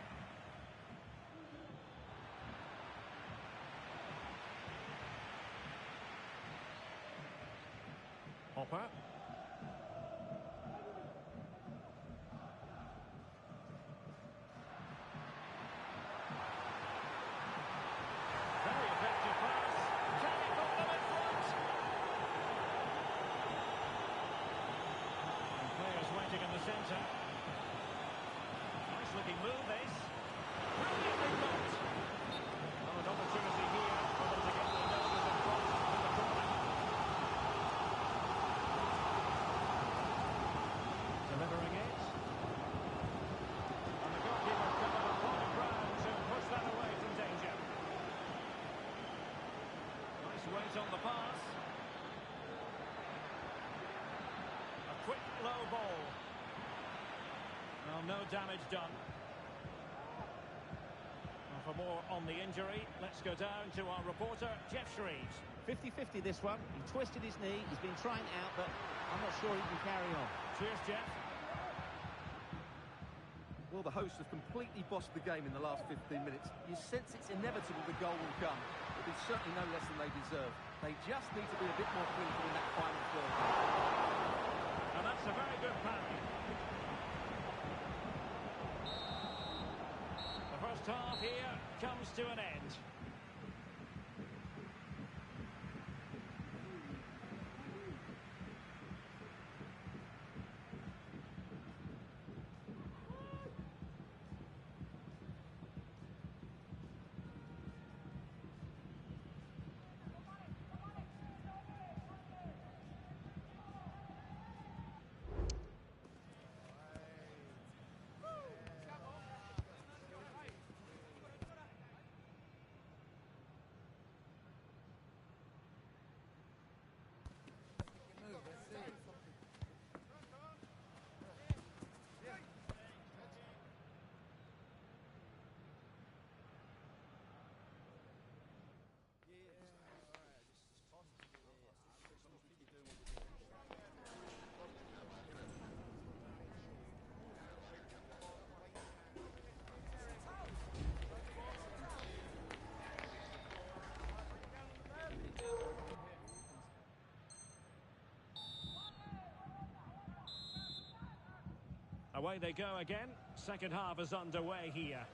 Hopper. Very effective pass. Can he put them in front? And players waiting in the centre. Nice looking move, this. Brilliantly blocked. Well, an opportunity here for them to get their noses in front to the corner. Delivering it. And the goalkeeper covered a lot of ground to push that away from danger. Nice weight on the pass. A quick low ball. Well, no damage done. Well, for more on the injury, let's go down to our reporter, Jeff Shreves. 50-50 this one. He twisted his knee. He's been trying out, but I'm not sure he can carry on. Cheers, Jeff. Well, the hosts have completely bossed the game in the last 15 minutes. You sense it's inevitable the goal will come. It'll be certainly no less than they deserve. They just need to be a bit more clinical in that final third. And that's a very good parry. The first half here comes to an end. Away they go again. Second half is underway here.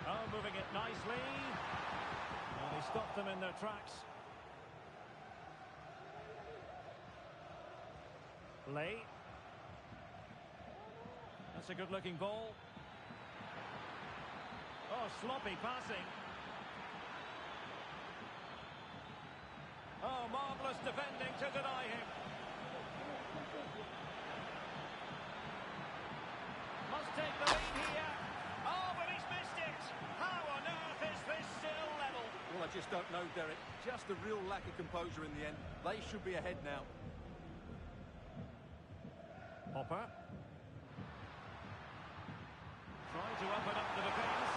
Oh, moving it nicely. Well, they stopped them in their tracks. Lee. That's a good-looking ball. Oh, sloppy passing. Oh, marvellous defending to deny him. Must take the lead here. Oh, but he's missed it. How on earth is this still level? Well, I just don't know, Derek. Just a real lack of composure in the end. They should be ahead now. Hopper. Trying to open up the defence.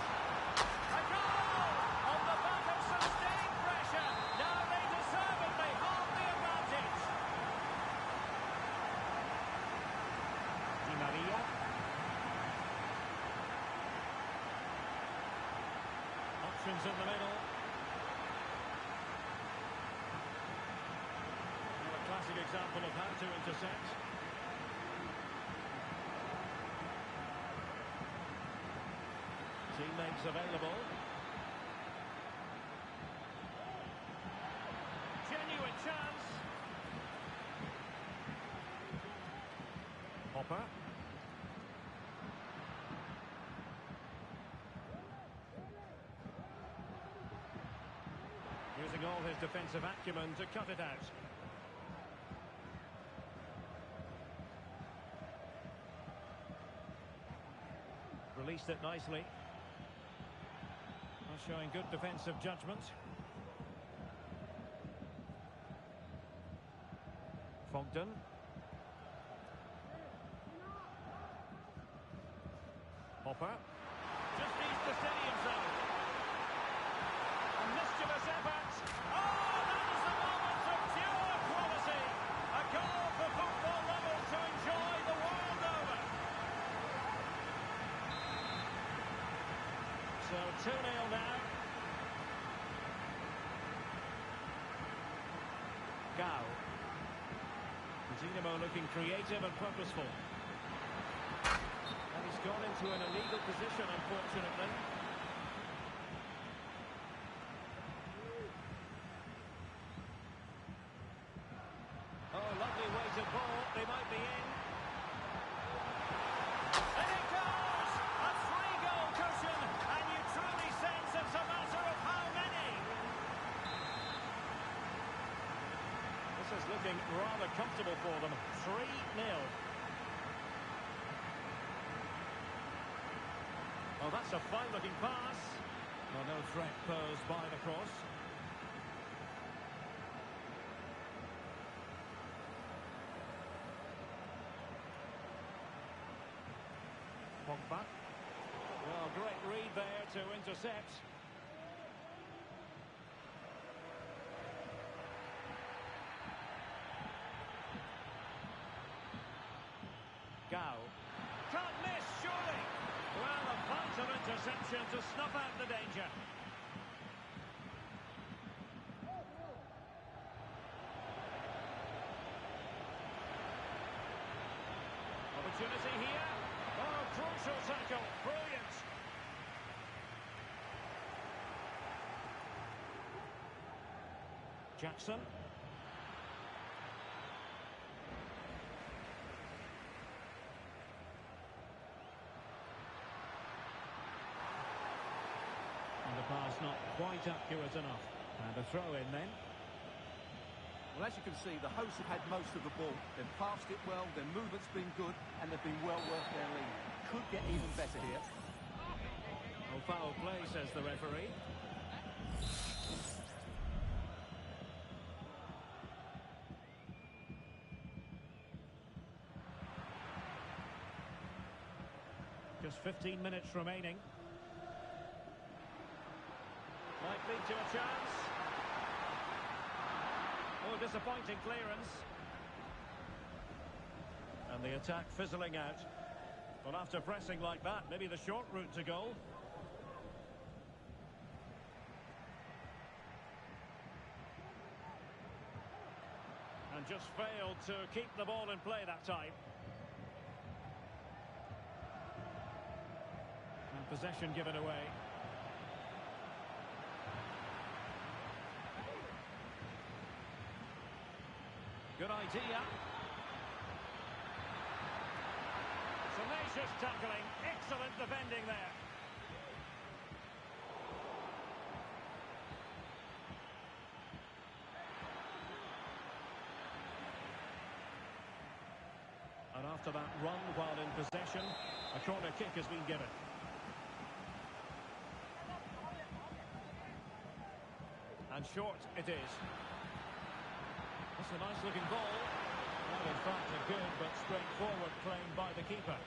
A goal! On the back of sustained pressure. Now they deservedly hold the advantage. Di Maria. Options in the middle. Well, a classic example of how to intercept. Teammates available. Genuine chance. Hopper. Using all his defensive acumen to cut it out. Released it nicely. showing good defensive judgment. Fogden. Hopper. Just needs to steady himself. A mischievous effort. Oh, that is the moment of pure quality. A goal for football lovers to enjoy the world over. So 2-0 now. Gao. Dinamo looking creative and purposeful. And he's gone into an illegal position, unfortunately. Oh, lovely weighted ball. They might be in. And it goes! A 3-goal cushion, and you truly sense it's a matter of how many. This is looking rather comfortable for them. 3-0. Oh, that's a fine-looking pass. Well, no threat posed by the cross. Pogba. Well, great read there to intercept. Gao. Can't miss, surely. Well, a vital interception to snuff out the danger. Opportunity here. Oh, crucial tackle. Brilliant. Jackson. And the pass not quite accurate enough. And a throw in then. Well, as you can see, the hosts have had most of the ball. They've passed it well, their movement's been good, and they've been well worth their lead. Could get even better here. Oh, foul play, says the referee. Just 15 minutes remaining. Might lead to a chance. Oh, disappointing clearance. And the attack fizzling out. Well, after pressing like that, maybe the short route to goal. And just failed to keep the ball in play that time. And possession given away. Good idea. Tenacious tackling. Excellent defending there. And after that run while in possession, a corner kick has been given. And short it is. It's a nice looking ball. Well, in fact, a good but straightforward claim by the keeper.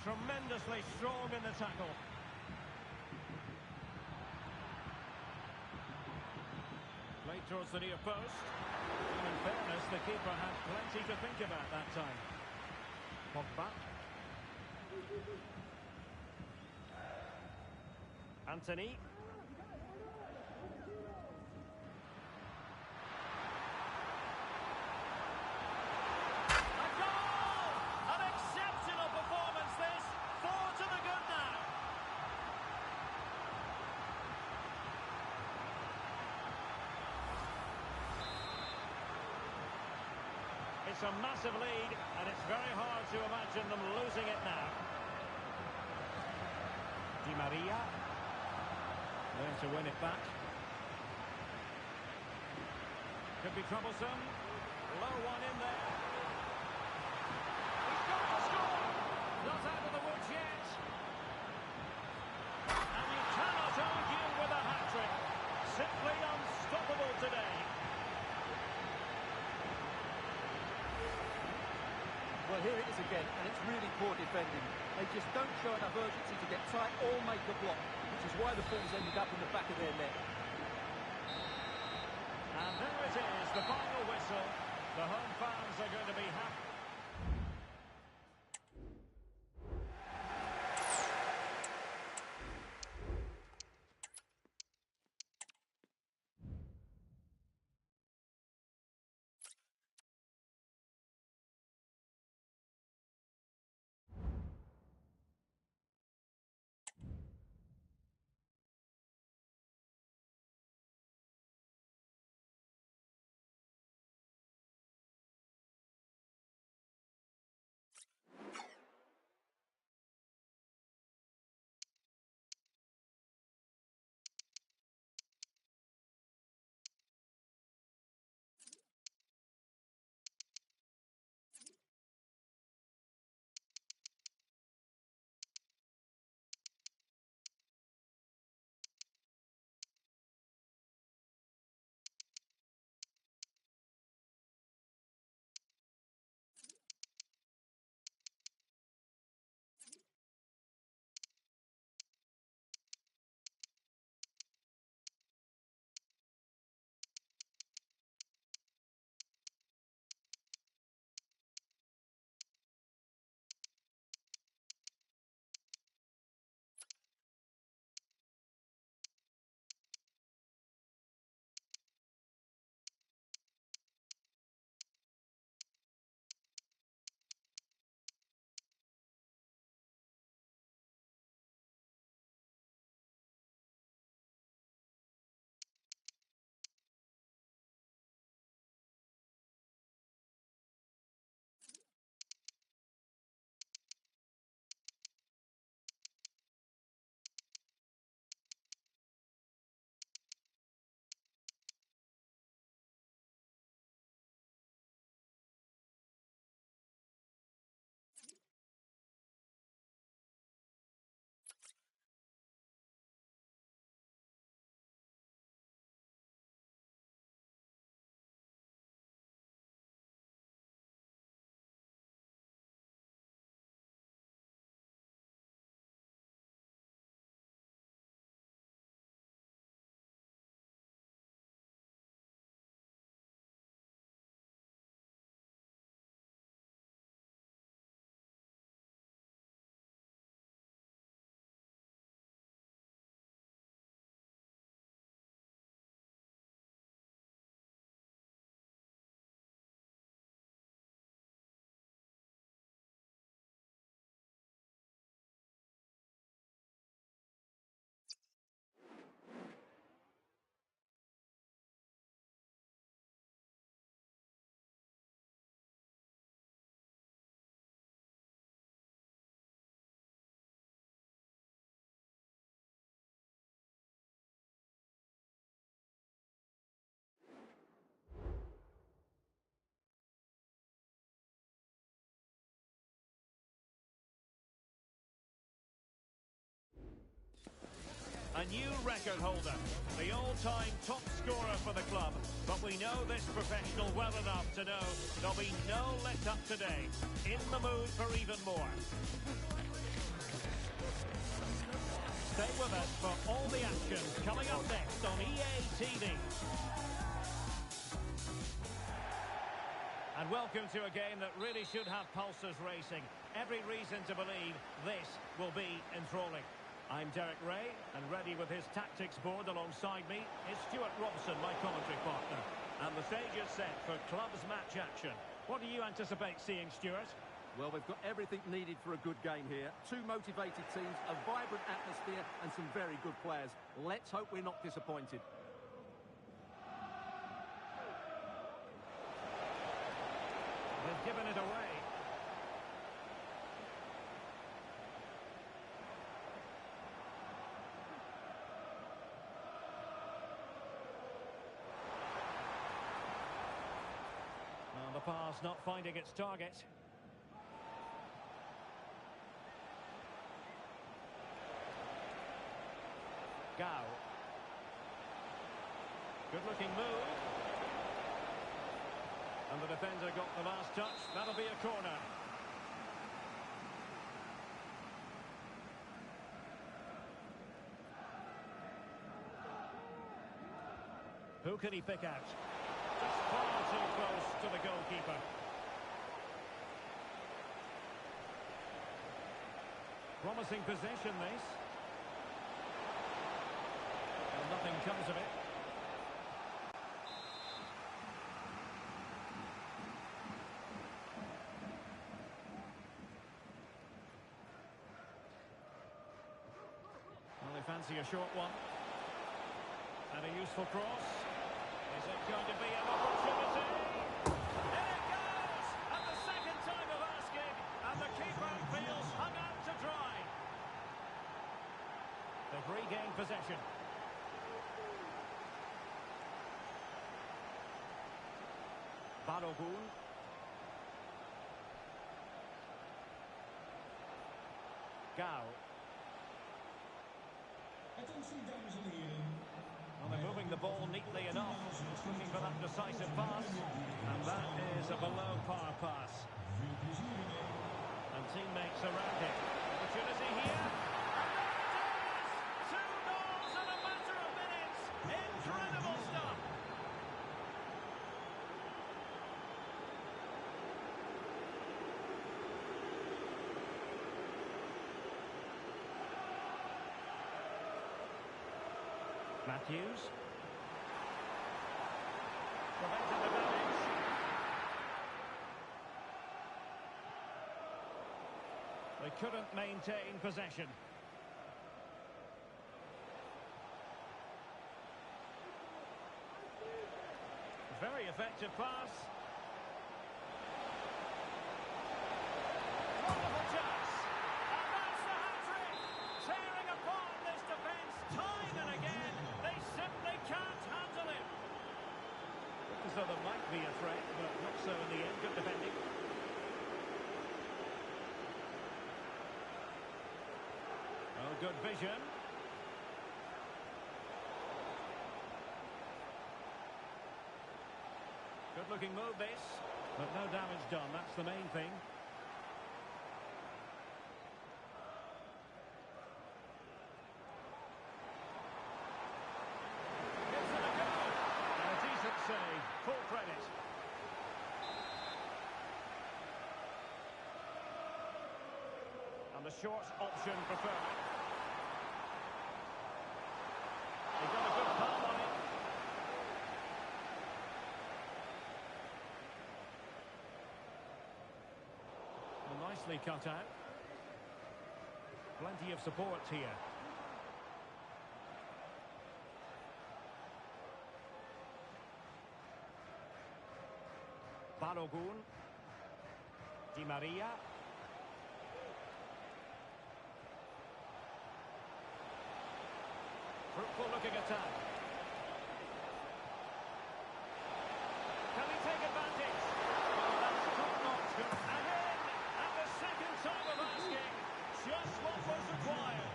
Tremendously strong in the tackle. Played towards the near post. And in fairness, the keeper had plenty to think about that time. Pogba. Anthony. A goal! An exceptional performance this. 4 to the good now. It's a massive lead, and it's very hard to imagine them losing it now. Di Maria. There to win it back. Could be troublesome. Low one in there. He's got to score. Not out of the woods yet. And you cannot argue with a hat-trick. Simply unstoppable today. Well, here it is again, and it's really poor defending. They just don't show enough urgency to get tight or make a block, which is why the ball's ended up in the back of their net. And there it is, the final whistle. The home fans are going to be happy. A new record holder, the all-time top scorer for the club. But we know this professional well enough to know there'll be no let-up today. In the mood for even more. Stay with us for all the action coming up next on EA TV. And welcome to a game that really should have pulses racing. Every reason to believe this will be enthralling. I'm Derek Ray, and ready with his tactics board alongside me is Stuart Robson, my commentary partner. And the stage is set for clubs match action. What do you anticipate seeing, Stuart? Well, we've got everything needed for a good game here. Two motivated teams, a vibrant atmosphere, and some very good players. Let's hope we're not disappointed. They've given it away. pass not finding its target. Gao. Good looking move. And the defender got the last touch. That'll be a corner. Who can he pick out? That's far too close to the goalkeeper. Promising possession, this. And nothing comes of it. Well, they fancy a short one. And a useful cross. Is it going to be an opportunity? In it goes! At the second time of asking, and the keeper feels hung out to dry. They've regained possession. Balogun. Gao. I don't see damage in the hearing. Well, they're moving the ball neatly enough, looking for that decisive pass, and that is a below-par pass. And teammates around him. Opportunity here. And there it is! 2 goals in a matter of minutes. Incredible stuff. Matthews. Prevented the damage. They couldn't maintain possession. Very effective pass. Wonderful chance. And that's the hat-trick. Tearing apart this defence time and again. They simply can't handle it. So there might be a threat, but not so in the end. Good defending. Oh, good vision. Good looking move this, but no damage done. That's the main thing. Gives it a go. And a decent save. Full credit. And the short option preferred. He got a good palm on it. Well, nicely cut out. Plenty of support here. Balogun. Di Maria. Fruitful looking attack. Can he take advantage? Well, that's top-notch. And in! At the second time of asking, just what was required.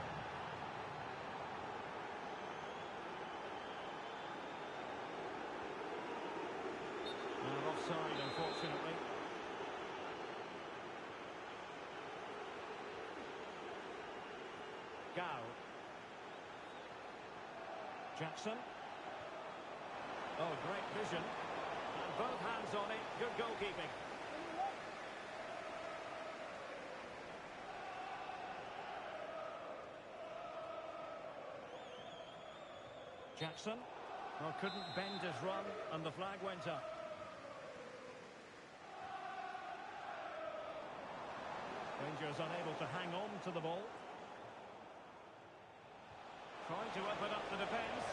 Well, offside, unfortunately. Gao. Jackson. Oh, great vision. And both hands on it. Good goalkeeping. Jackson. Well, couldn't bend his run, and the flag went up. Rangers unable to hang on to the ball. Trying to open up the defence.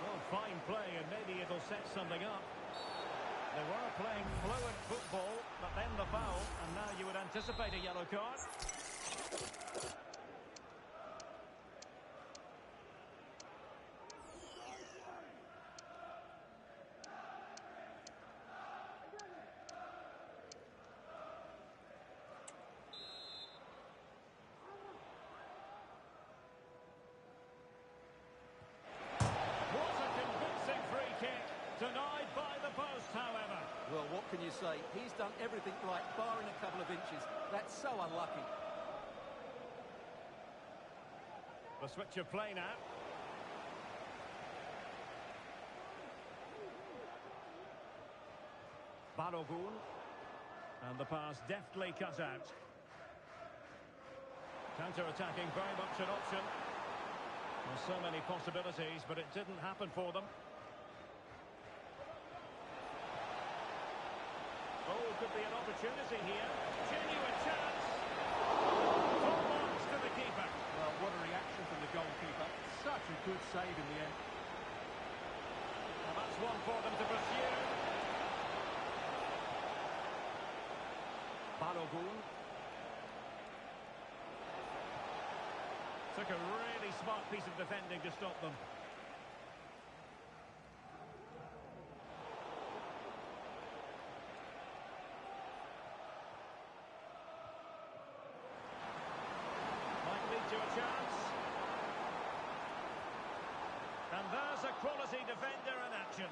Oh, fine play, and maybe it'll set something up. They were playing fluent football, but then the foul, and now you would anticipate a yellow card. say, he's done everything right, barring a couple of inches. That's so unlucky. The switch of play now. Balogun. And the pass deftly cut out. Counter-attacking, very much an option. There's so many possibilities, but it didn't happen for them. Oh, could be an opportunity here. Genuine chance. Full marks to the keeper. Well, what a reaction from the goalkeeper. Such a good save in the end. Well, that's one for them to pursue. Balogun. Took a really smart piece of defending to stop them. Might lead to a chance. And there's a quality defender in action.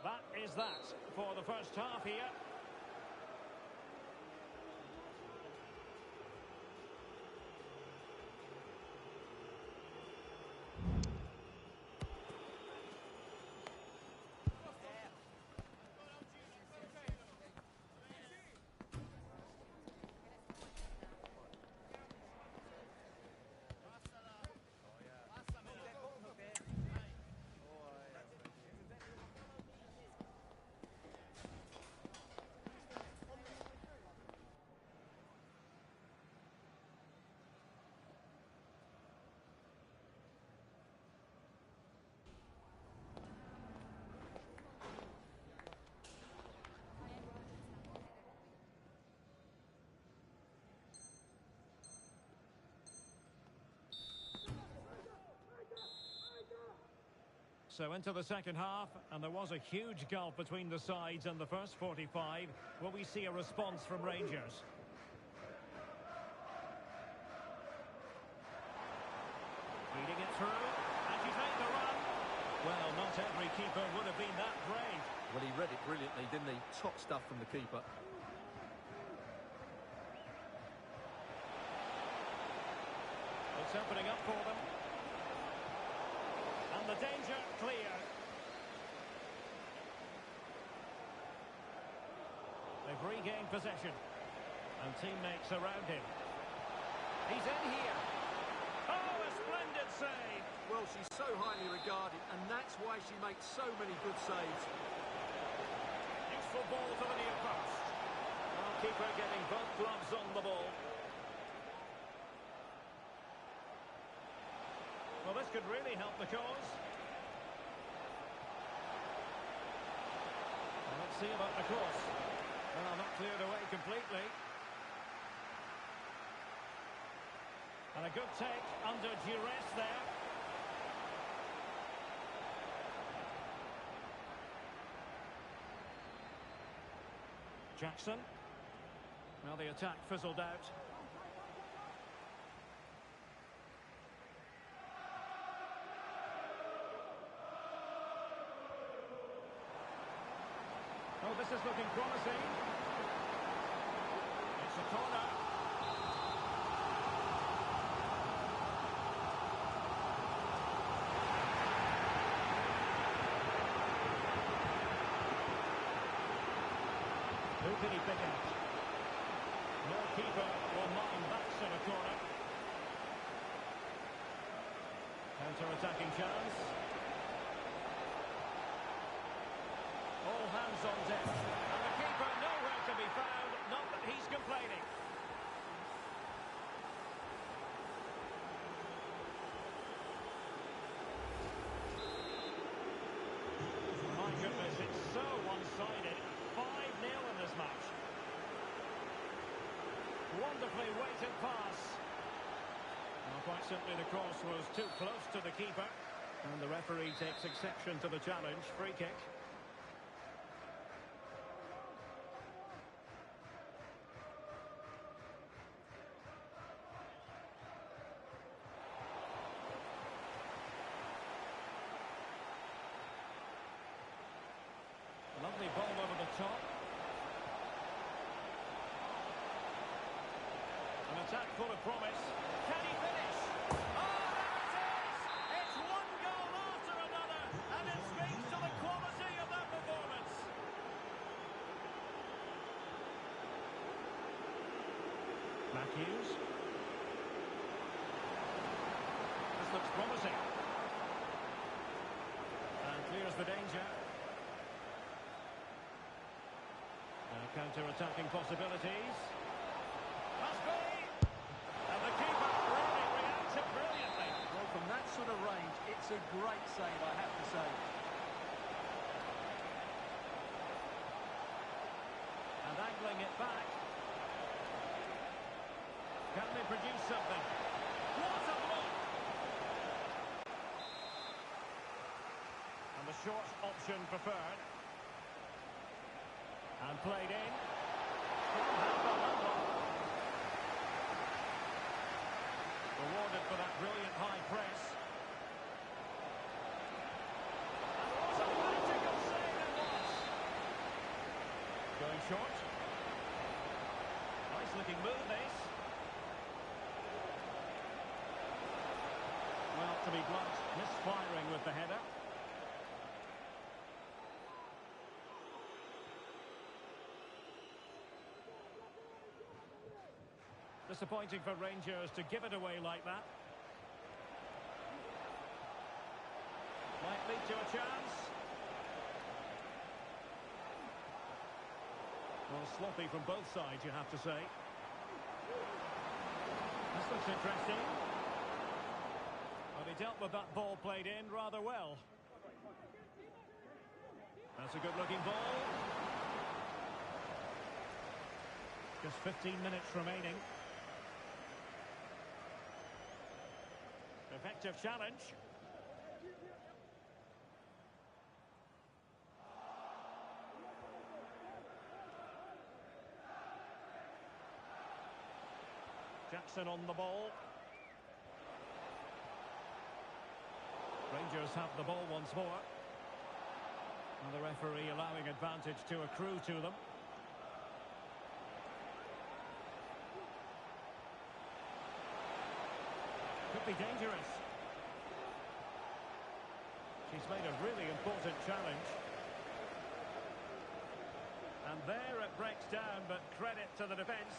That is that for the first half here. So into the second half, and there was a huge gulf between the sides in the first 45. Will we see a response from Rangers? Feeding it through, and you take the run. Well, not every keeper would have been that brave. Well, he read it brilliantly, didn't he? Top stuff from the keeper. It's opening up for them. And the danger clear. They've regained possession. And teammates around him. He's in here. Oh, a splendid save. Well, she's so highly regarded, and that's why she makes so many good saves. Useful ball to the near post. Goalkeeper getting both gloves on the ball. Well, this could really help the cause. Well, let's see about the cross. Well, not cleared away completely. And a good take under duress there. Jackson. Well, the attack fizzled out. Oh, this is looking promising. It's a corner. Who can he pick out? No keeper will mind that sort of corner. Counter-attacking chance. All hands on deck. And the keeper nowhere to be found. Not that he's complaining. My goodness, it's so one-sided. 5-0 in this match. Wonderfully weighted pass. Well, quite simply, the cross was too close to the keeper. And the referee takes exception to the challenge. Free kick. Attack full of promise. Can he finish? Oh, there it is! It's one goal after another, and it speaks to the quality of that performance. Matthews. This looks promising. And clears the danger. Counter-attacking possibilities. Must be! And the keeper really reacted brilliantly. Well, from that sort of range, it's a great save, I have to say. And angling it back. Can they produce something? What a block! And the short option preferred. And played in. Rewarded for that brilliant high press. And what a magical save it was! Going short. Nice looking move, this. Well, to be blunt, misfiring with the header. Disappointing for Rangers to give it away like that. Might lead to a chance. Well, sloppy from both sides, you have to say. This looks interesting. But he dealt with that ball played in rather well. That's a good-looking ball. Just 15 minutes remaining. Effective challenge. Jackson on the ball. Rangers have the ball once more. And the referee allowing advantage to accrue to them. Could be dangerous. She's made a really important challenge. And there it breaks down, but credit to the defence.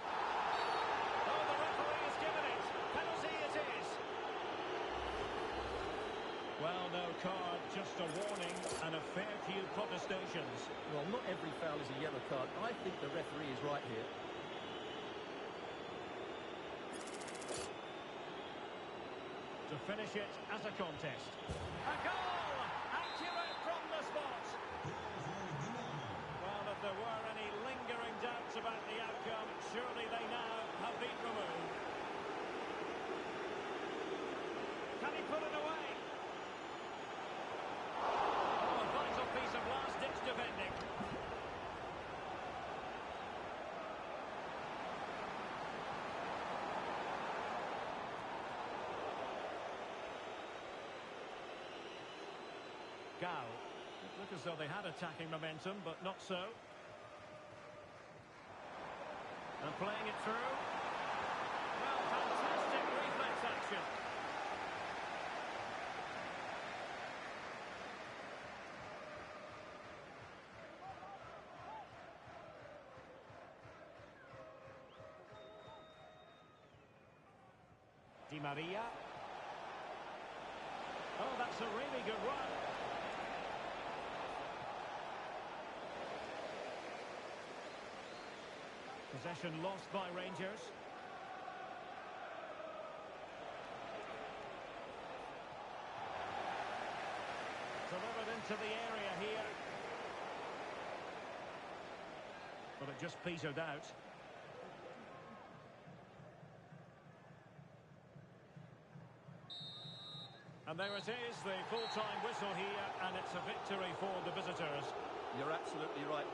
Oh, the referee has given it. Penalty it is. Well, no card, just a warning and a fair few protestations. Well, not every foul is a yellow card. I think the referee is right here. To finish it as a contest. A goal! Accurate from the spot. Well, if there were any lingering doubts about the outcome, surely they now have been removed. Can he put it away? Oh, a vital piece of last-ditch defending. Gao. It looked as though they had attacking momentum, but not so. And playing it through. Well, fantastic reflex action. Di Maria. Oh, that's a really good run. Possession lost by Rangers. Delivered into the area here. But it just petered out. And there it is, the full-time whistle here, and it's a victory for the visitors. You're absolutely right.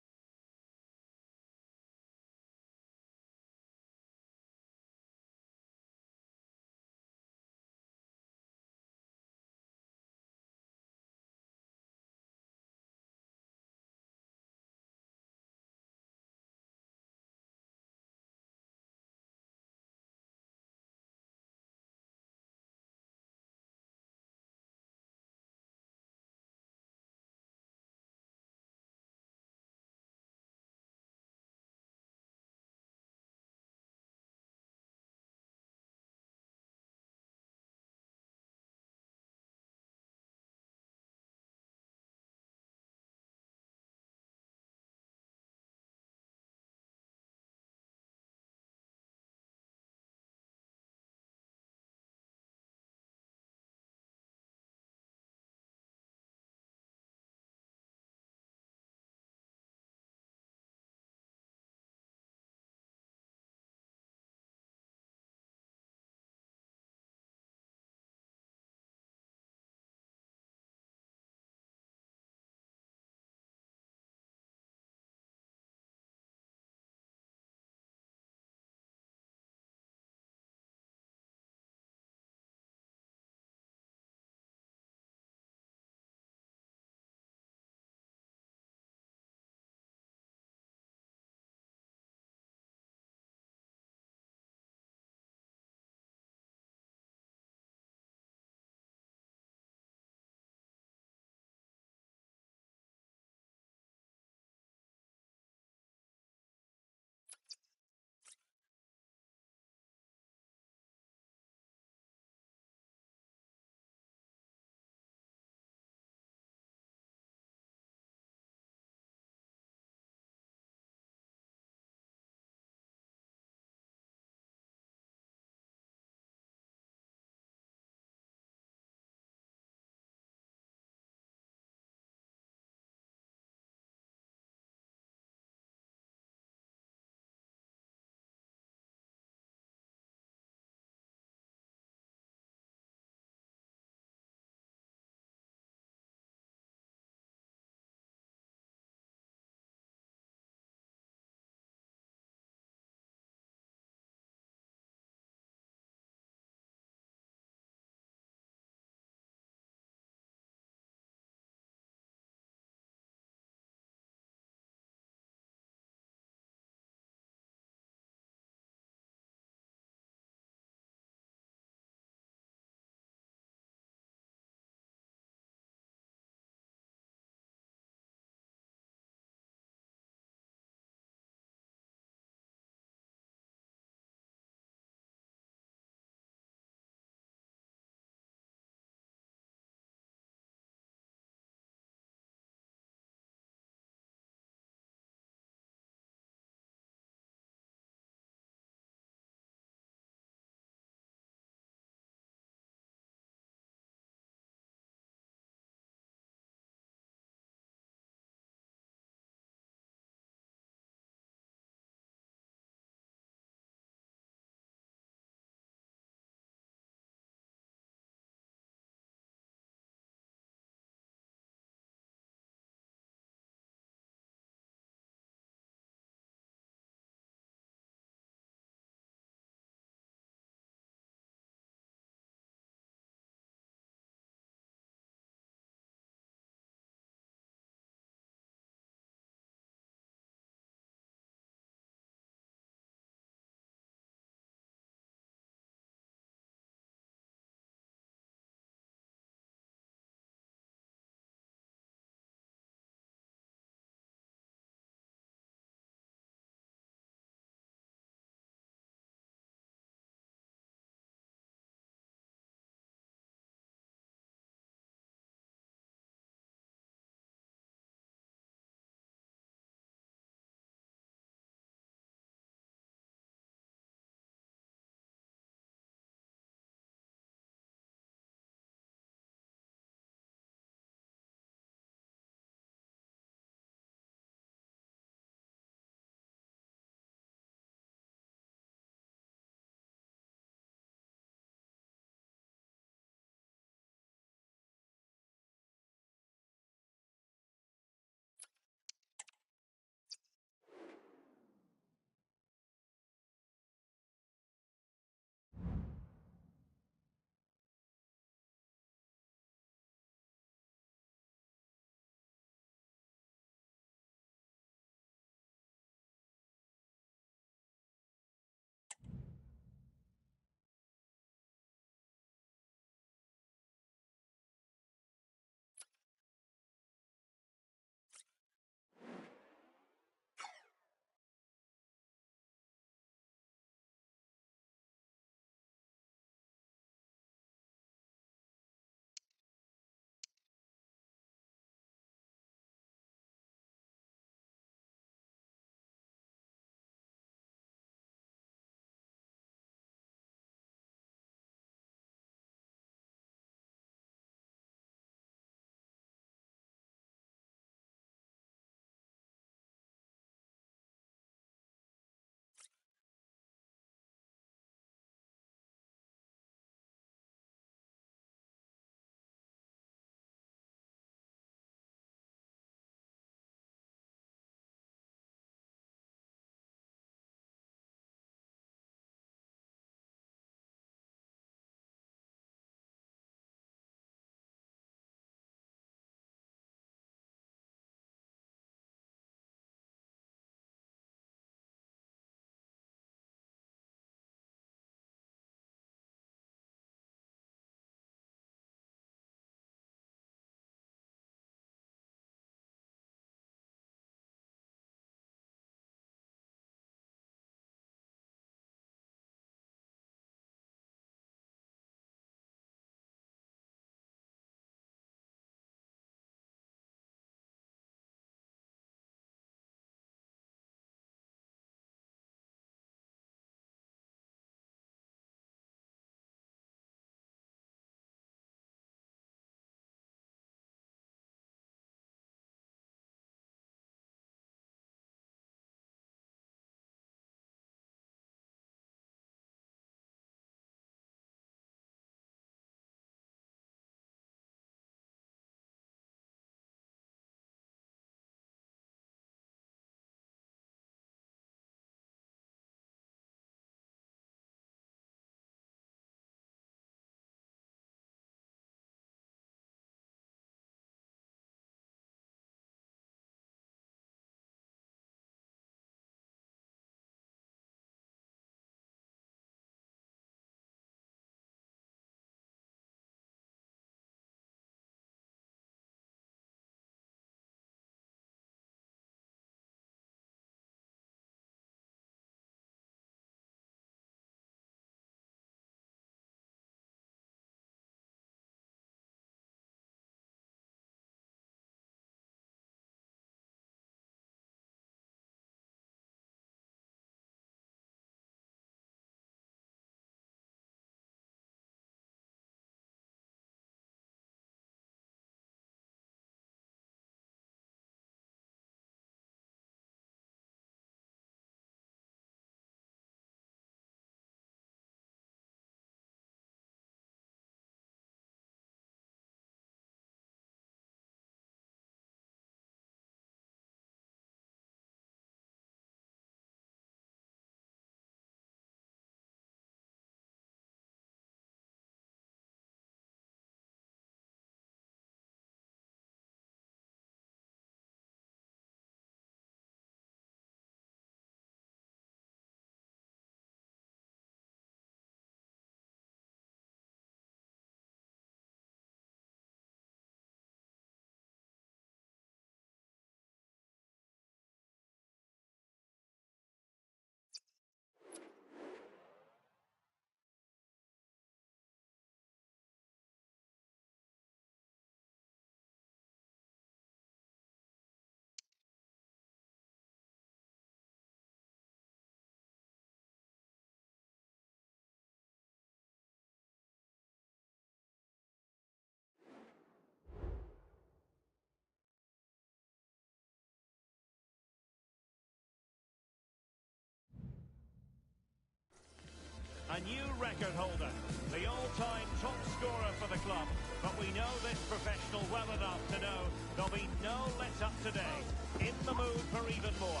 a new record holder, the all-time top scorer for the club. But we know this professional well enough to know there'll be no let-up today. In the mood for even more.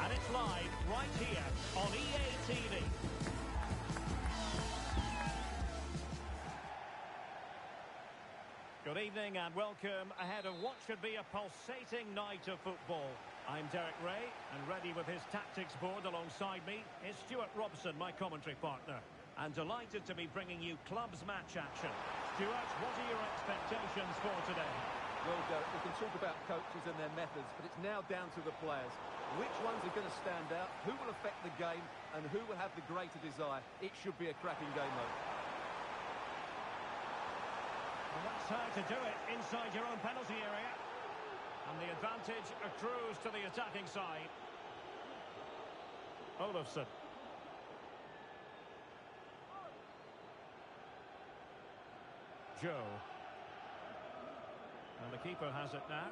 And it's live right here on EA TV. Good evening and welcome ahead of what should be a pulsating night of football. I'm Derek Ray, and ready with his tactics board alongside me is Stuart Robson, my commentary partner. And delighted to be bringing you clubs match action. Stuart, what are your expectations for today? Well, Derek, we can talk about coaches and their methods, but it's now down to the players. Which ones are going to stand out, who will affect the game, and who will have the greater desire? It should be a cracking game, though. And that's how to do it inside your own penalty area. And the advantage accrues to the attacking side. Olofsson. Joe. And the keeper has it now.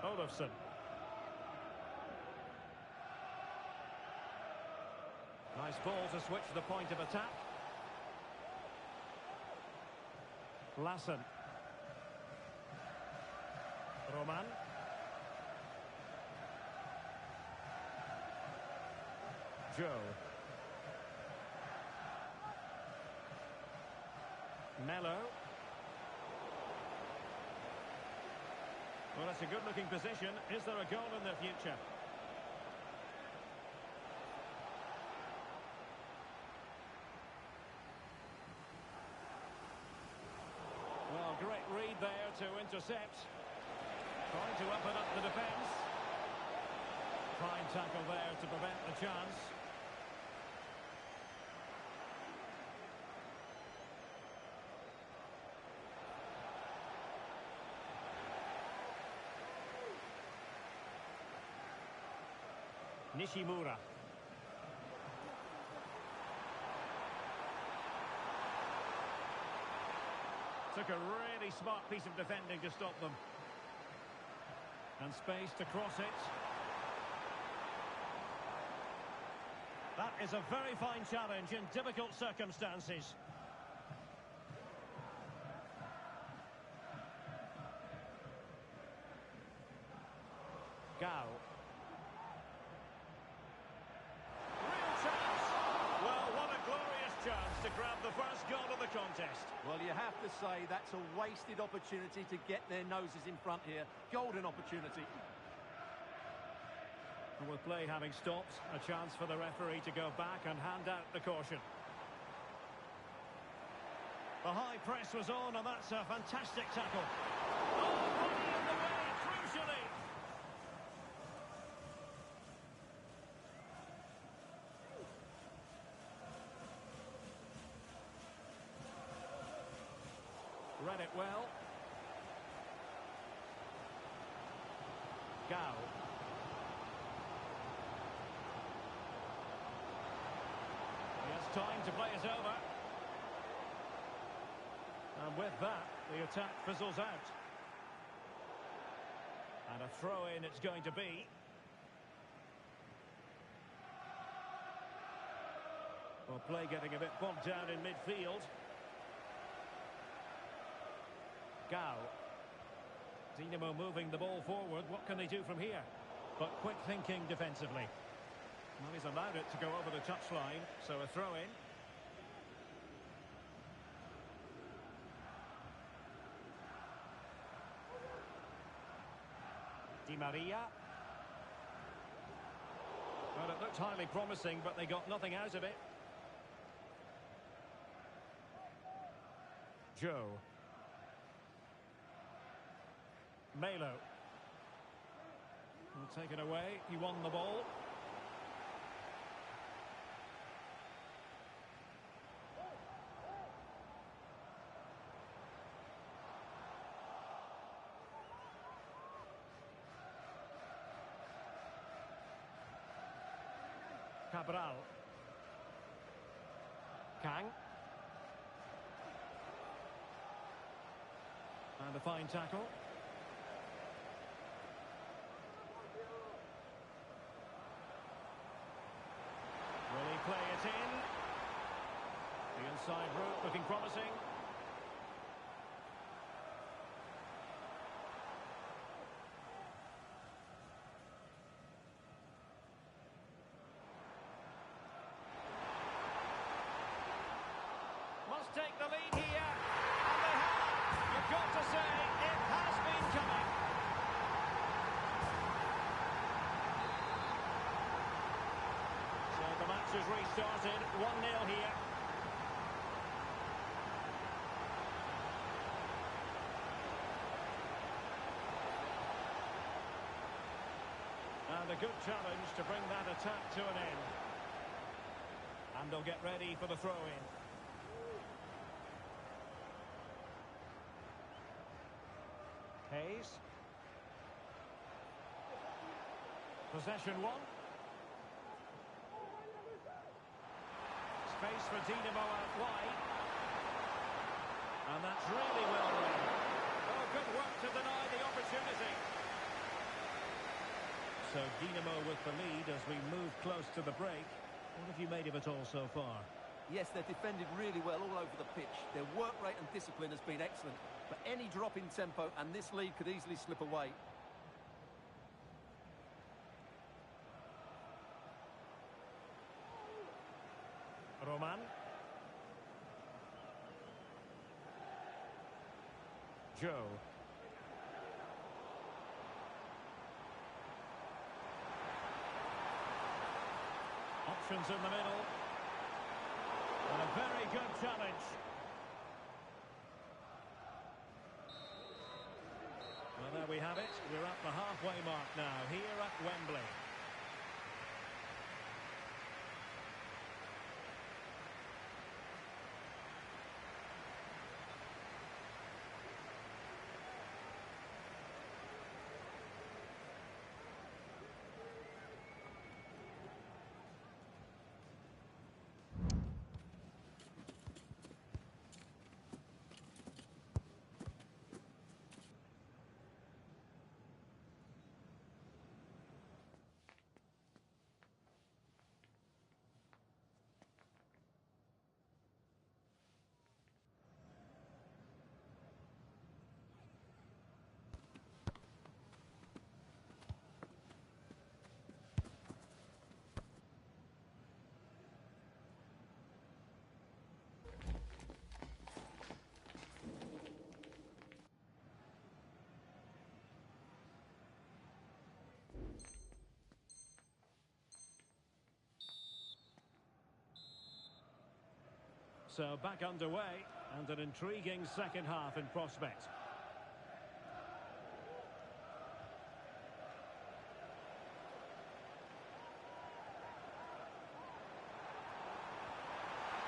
Olofsson. Nice ball to switch the point of attack. Lassen. Roman. Joe. Mello. Well, it's a good-looking position. Is there a goal in the future? Well, great read there to intercept. Trying to open up the defence. Fine tackle there to prevent the chance. Nishimura. Took a really smart piece of defending to stop them. And space to cross it. That is a very fine challenge in difficult circumstances. Gao. To grab the first goal of the contest. Well, you have to say that's a wasted opportunity to get their noses in front here. Golden opportunity. And with play having stopped, a chance for the referee to go back and hand out the caution. The high press was on, and that's a fantastic tackle. Oh, running in the way, crucially. Read it well. Gao. He has time to play it over. And with that, the attack fizzles out. And a throw-in it's going to be. Well, play getting a bit bogged down in midfield. Gao. Dinamo moving the ball forward. What can they do from here? But quick thinking defensively. Well, he's allowed it to go over the touchline, so a throw-in. Di Maria. Well, it looked highly promising, but they got nothing out of it. Joe. Melo. Will take it away. He won the ball. Cabral. Kang. And a fine tackle. Offside route looking promising. Must take the lead here, and they have. You've got to say, it has been coming. So the match has restarted, 1-0 here. And a good challenge to bring that attack to an end. And they'll get ready for the throw-in. Hayes. Possession one. Space for Dinamo out wide. And that's really well read. Oh, good work to deny the opportunity. So Dinamo with the lead as we move close to the break. What have you made of it all so far? Yes, they've defended really well all over the pitch. Their work rate and discipline has been excellent. But any drop in tempo and this lead could easily slip away. Roman. Joe. Options in the middle. And a very good challenge. Well, there we have it. We're at the halfway mark now, here at Wembley. So back underway, and an intriguing second half in prospect.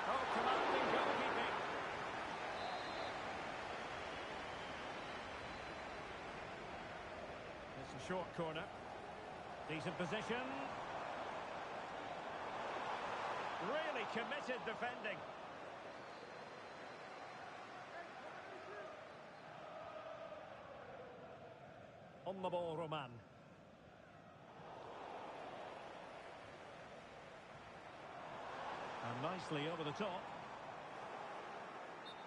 Oh, commanding goalkeeping. It's a short corner. Decent position. Really committed defending. On the ball, Roman. And nicely over the top.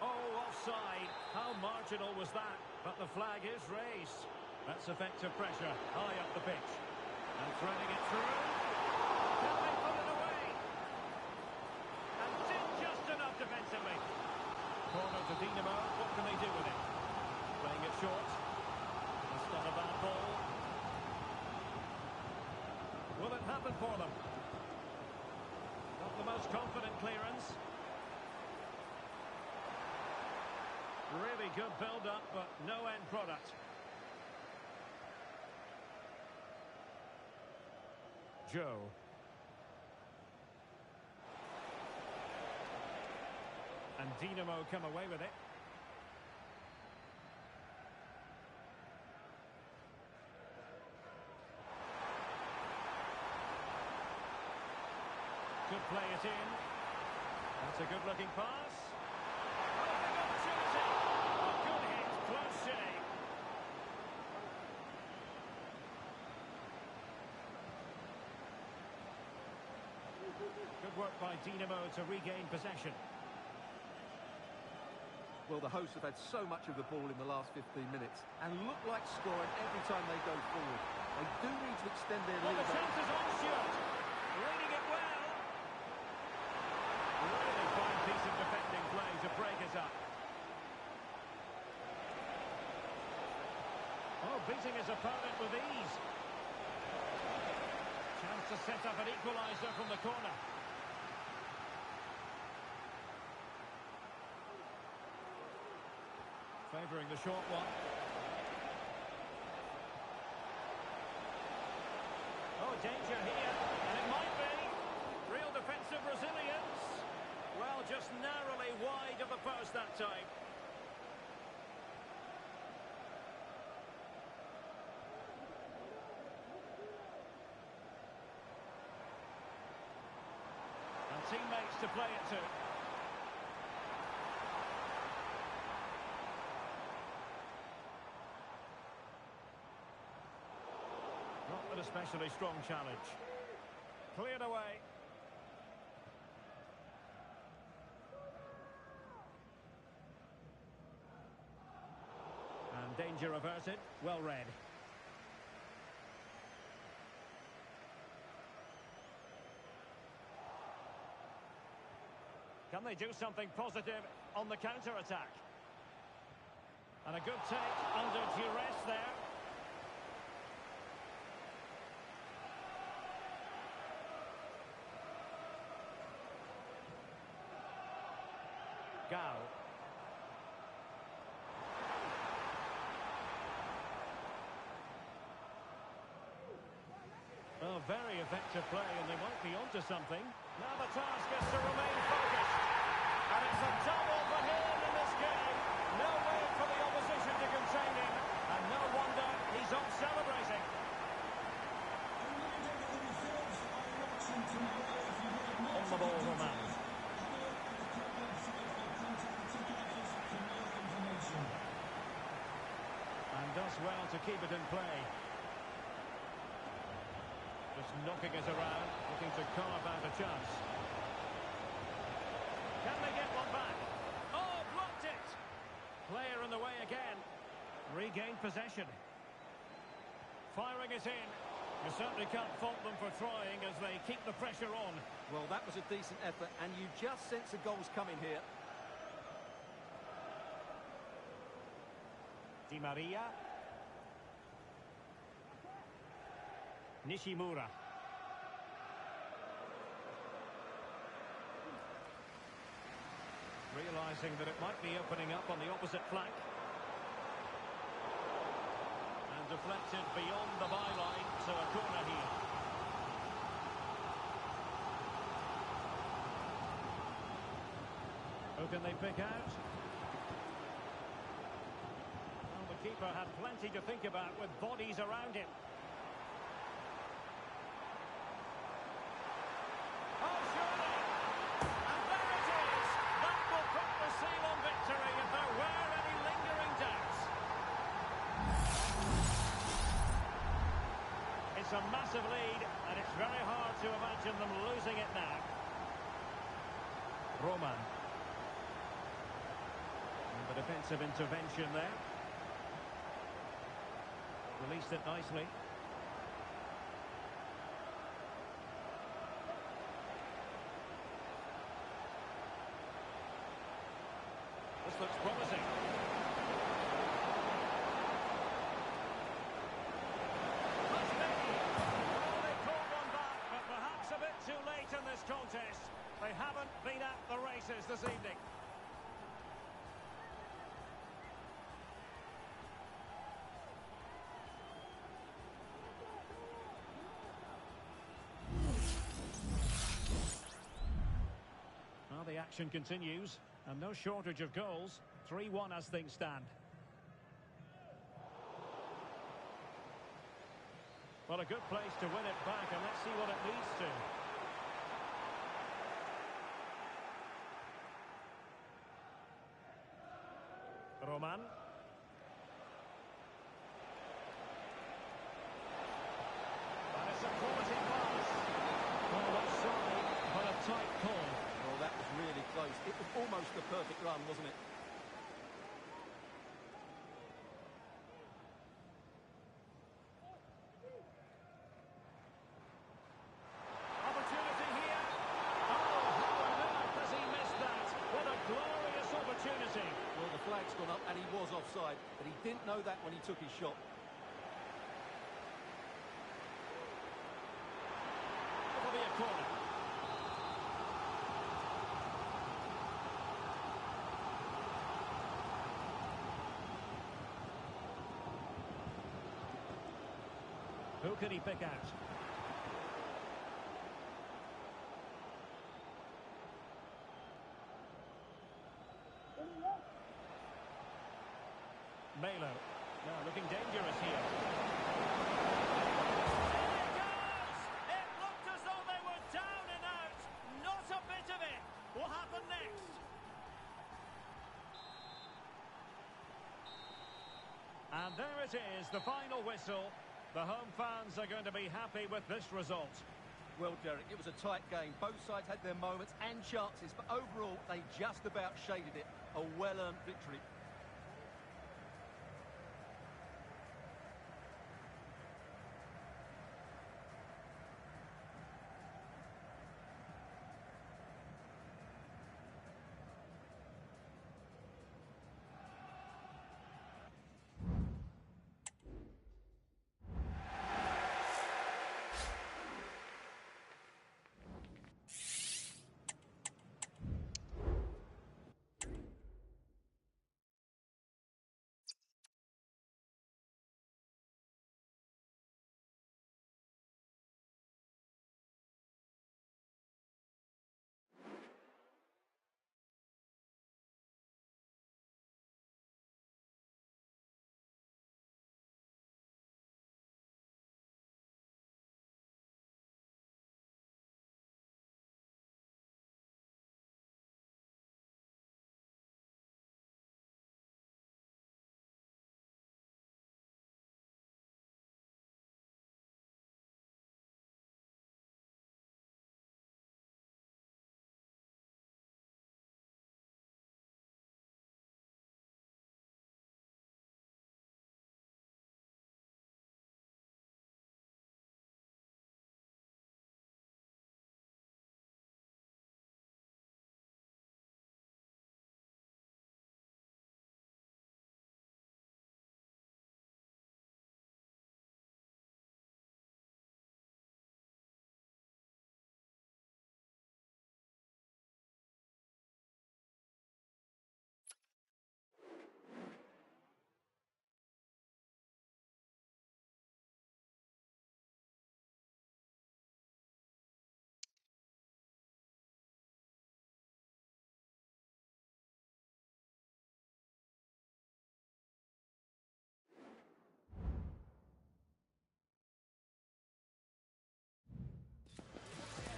Oh, offside. How marginal was that? But the flag is raised. That's effective pressure high up the pitch. And threading it through. Can they put it away? And did just enough defensively. Corner to Dinamo. What can they do with it? Playing it short. That's not a bad ball. Will it happen for them? Not the most confident clearance. Really good build-up, but no end product. Joe. And Dinamo come away with it. Could play it in. That's a good-looking pass. Oh, big opportunity. A good hit, close shave. Good work by Dinamo to regain possession. Well, the hosts have had so much of the ball in the last 15 minutes and look like scoring every time they go forward. They do need to extend their Well, lead. the chance is on, Stuart. Reading it well. Really fine piece of defending play to break it up. Oh, beating his opponent with ease. Chance to set up an equaliser from the corner. Favouring the short one. Oh, danger here, and it might be. Real defensive resilience. Well, just narrowly wide of the post that time. And teammates to play it to. Not an especially strong challenge. Cleared away. And danger averted. Well read. Can they do something positive on the counter-attack? And a good take under duress there. Gao. Oh, very effective play, and they might be onto something. Now the task is to remain focused. And it's a double for him in this game. No way for the opposition to contain him. And no wonder he's off celebrating. On the ball, Roman. And does well to keep it in play. Just knocking it around, looking to carve out a chance. Can they get one back? Oh, blocked it! Player in the way again. Regained possession. Firing it in. You certainly can't fault them for trying as they keep the pressure on. Well, that was a decent effort, and you just sense the goals coming here. Di Maria. Nishimura. Realising that it might be opening up on the opposite flank. And deflected beyond the byline, so a corner here. Who can they pick out? Well, the keeper had plenty to think about with bodies around him. Oh, surely! And there it is! That will put the seal on victory if there were any lingering doubts. It's a massive lead, and it's very hard to imagine them losing it now. Roman. And the defensive intervention there. Released it nicely. This looks promising. Must be. Well, they called one back, but perhaps a bit too late in this contest. They haven't been at the races this evening. Well, the action continues, and no shortage of goals. 3-1 as things stand. Well, a good place to win it back, and let's see what it leads to. Roman. And it's a quality pass. Well, offside, but a tight call. Well, that was really close. It was almost the perfect run, wasn't it? offside, but he didn't know that when he took his shot. It'll be a corner. Who can he pick out? Melo. Now looking dangerous here. There it goes! It looked as though they were down and out. Not a bit of it. What happened next? And there it is, the final whistle. The home fans are going to be happy with this result. Well, Derek, it was a tight game. Both sides had their moments and chances, but overall, they just about shaded it. A well-earned victory.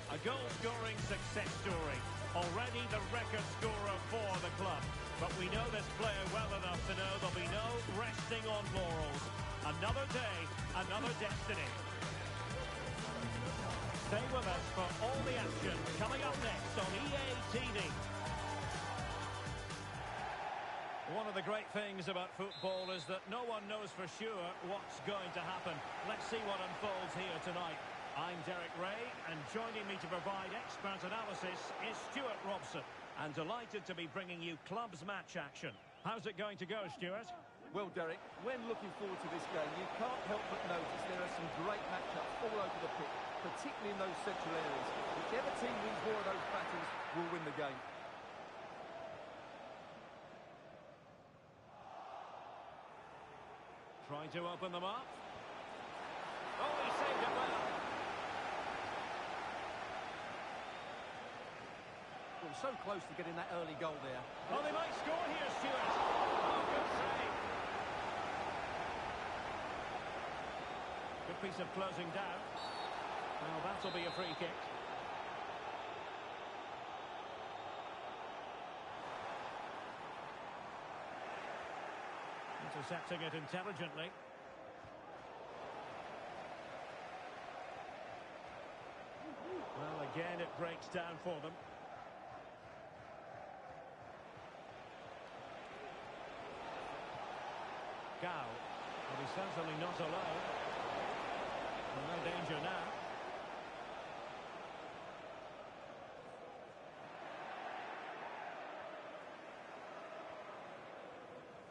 A goal-scoring success story. Already the record scorer for the club. But we know this player well enough to know there'll be no resting on laurels. Another day, another destiny. Stay with us for all the action coming up next on EA TV. One of the great things about football is that no one knows for sure what's going to happen. Let's see what unfolds here tonight. I'm Derek Ray, and joining me to provide expert analysis is Stuart Robson. And delighted to be bringing you clubs match action. How's it going to go, Stuart? Well, Derek, when looking forward to this game, you can't help but notice there are some great matchups all over the pitch, particularly in those central areas. Whichever team wins more of those battles will win the game. Trying to open them up. Oh, he saved it well. Well, so close to getting that early goal there. Oh, they might score here, Stuart. Oh, good save. Good piece of closing down. Well, that'll be a free kick. Intercepting it intelligently. Well, again, it breaks down for them. Gao. Well, he's certainly not alone. Well, no danger now.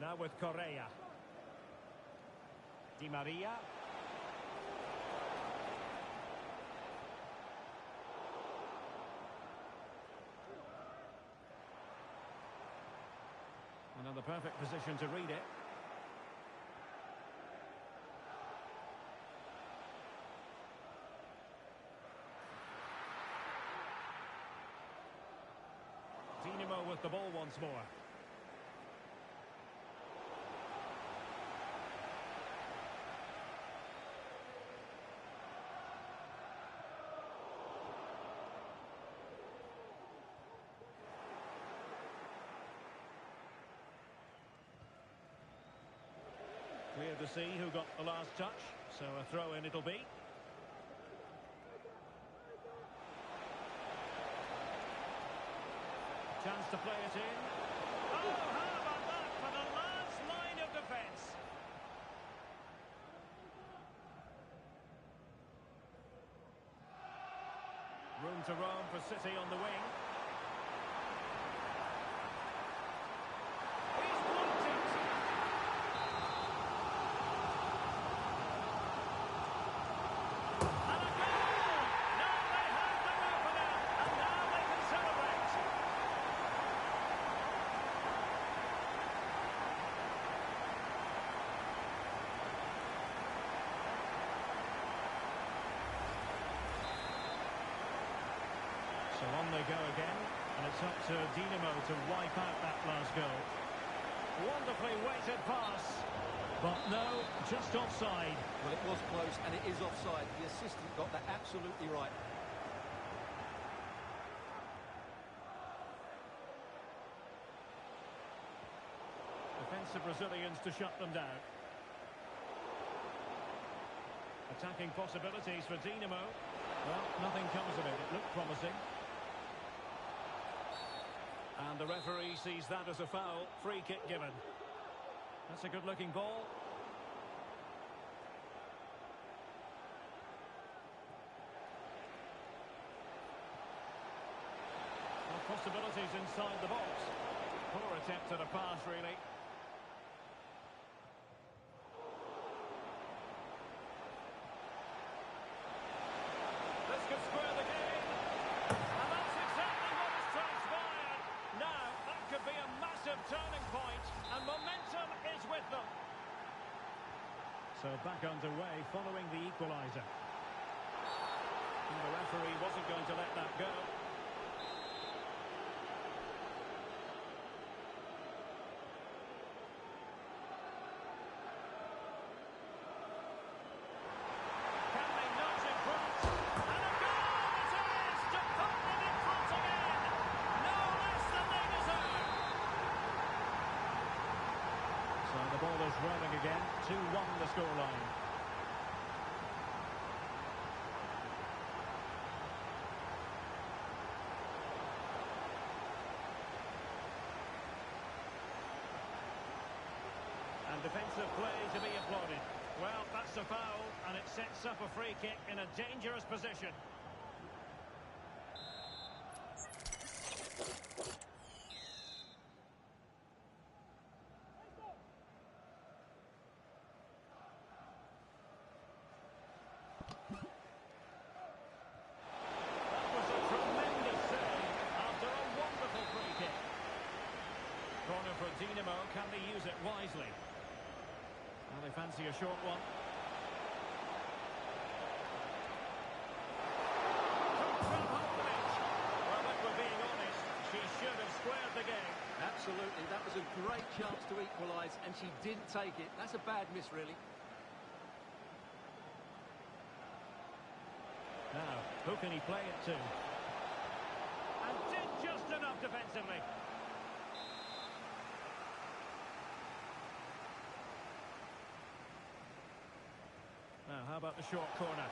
Now with Correa. Di Maria. Another perfect position to read it. Dinamo with the ball once more. Clear to see who got the last touch, so a throw-in it'll be. Chance to play it in. Oh, how about that for the last line of defence? Room to roam for City on the wing. He's blocked it. And a goal! Now they have the opener, and now they can celebrate. So on they go again, and it's up to Dinamo to wipe out that last goal. Wonderfully weighted pass, but no, just offside. Well, it was close, and it is offside. The assistant got that absolutely right. Defensive Brazilians to shut them down. Attacking possibilities for Dinamo. Well, nothing comes of it. It looked promising. And the referee sees that as a foul. Free kick given. That's a good-looking ball. Well, possibilities inside the box. Poor attempt at a pass, really. This could square the game. And that's exactly what has transpired. Now, that could be a massive turning point, and momentum is with them. So back underway following the equaliser. And the referee wasn't going to let that go. Can they nudge in front? And a goal it is! To put them in front again! No less than they deserve! So the ball is rolling again. 2-1 the scoreline. And defensive play to be applauded. Well, that's a foul, and it sets up a free kick in a dangerous position. That was a tremendous save after a wonderful free kick. Corner for Dinamo, can they use it wisely? Well, they fancy a short one. Abramovich. Well, if we're being honest, she should have squared the game. Absolutely, that was a great chance to equalise, and she didn't take it. That's a bad miss, really. Now, who can he play it to? And did just enough defensively. Now, how about the short corner?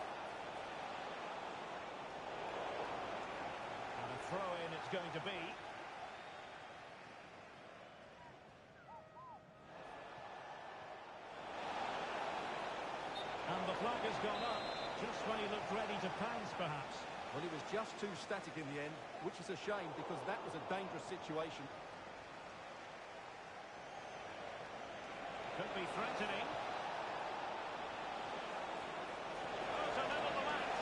And a throw-in it's going to be. And the flag has gone up, just when he looked ready to pounce, perhaps. Well, he was just too static in the end, which is a shame because that was a dangerous situation. Could be threatening. Oh, to level the match.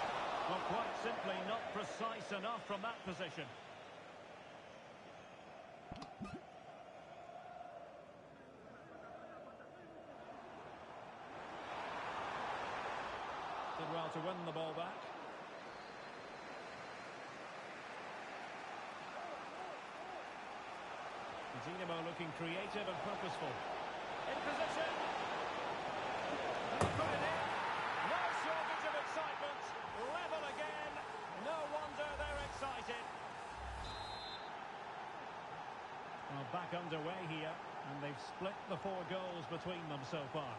Well, quite simply not precise enough from that position. Did well to win the ball back. Dinamo looking creative and purposeful. In position. And he put it in. No shortage of excitement. Level again. No wonder they're excited. Well, back underway here, and they've split the 4 goals between them so far.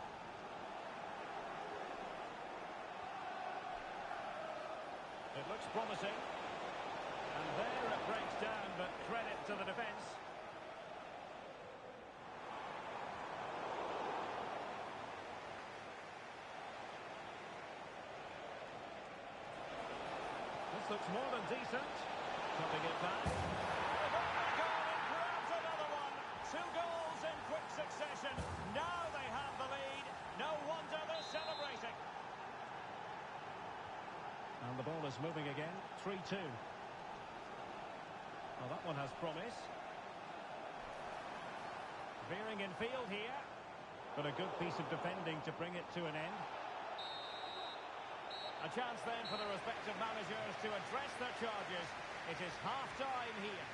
It looks promising. And there it breaks down, but credit to the defence. This looks more than decent. Cutting it back. They've opened goal and grabs another one. 2 goals in quick succession. Now they have the lead. No wonder they're celebrating. And the ball is moving again. 3-2. Well, that one has promise. Veering in field here. But a good piece of defending to bring it to an end. A chance then for the respective managers to address their charges. It is half-time here.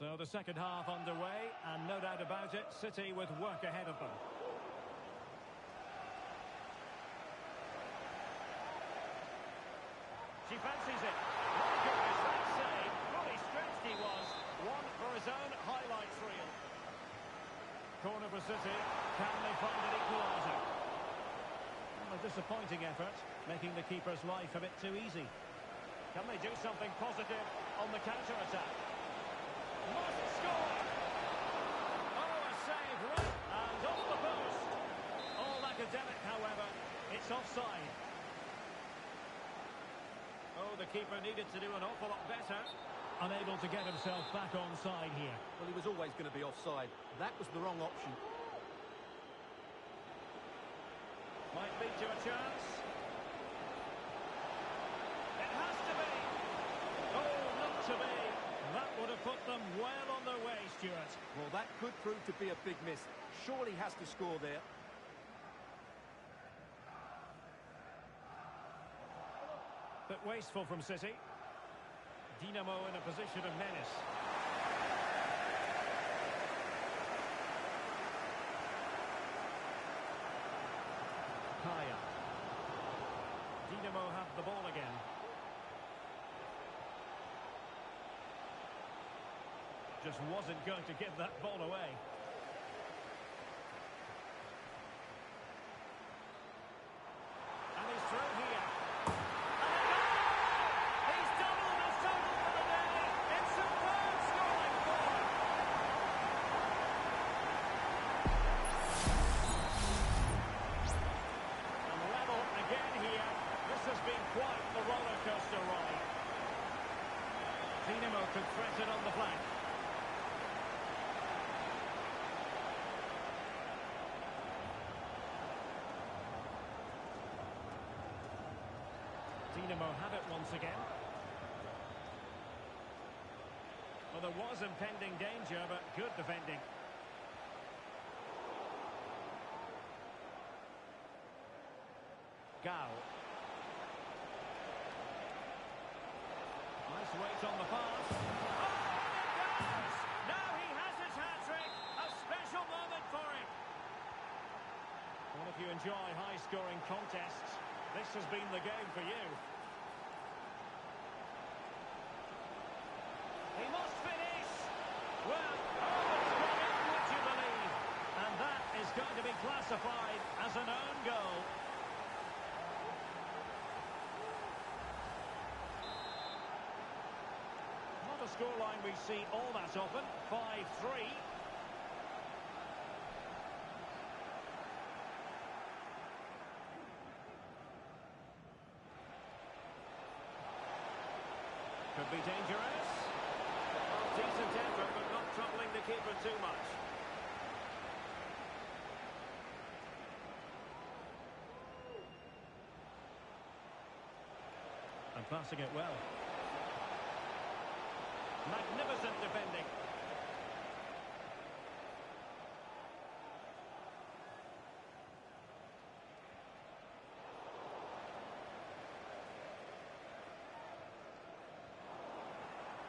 So the second half underway, and no doubt about it, City with work ahead of them. She fancies it. My goodness, that save. Fully stretched he was. One for his own highlights reel. Corner for City. Can they find an equaliser? Well, a disappointing effort, making the keeper's life a bit too easy. Can they do something positive on the counter-attack? Must score! Oh, a save right and off the post. All academic, however. It's offside. Oh, the keeper needed to do an awful lot better. Unable to get himself back onside here. Well, he was always going to be offside. That was the wrong option. Might lead to a chance. It has to be. Oh, not to be. That would have put them well on their way, Stuart. Well, that could prove to be a big miss. Surely has to score there. But wasteful from City. Dinamo in a position of menace. Kaya. Dinamo have the ball again. Just wasn't going to give that ball away. And he's through here. And a goal! He's doubled his total for the day. It's superb scoring form. And level again here. This has been quite the roller coaster ride. Dinamo could threaten on the flank. Dinamo have it once again. Well, Well, there was impending danger, but good defending. Gao. Nice weight on the pass. Oh, and it goes! Now he has his hat-trick. A special moment for him. Well, if you enjoy high-scoring contests, this has been the game for you. He must finish. Well, it's gone in, would you believe? And that is going to be classified as an own goal. Not a scoreline we see all that often. 5-3. Could be dangerous. Well, decent effort, but not troubling the keeper too much. And passing it well. Magnificent defending.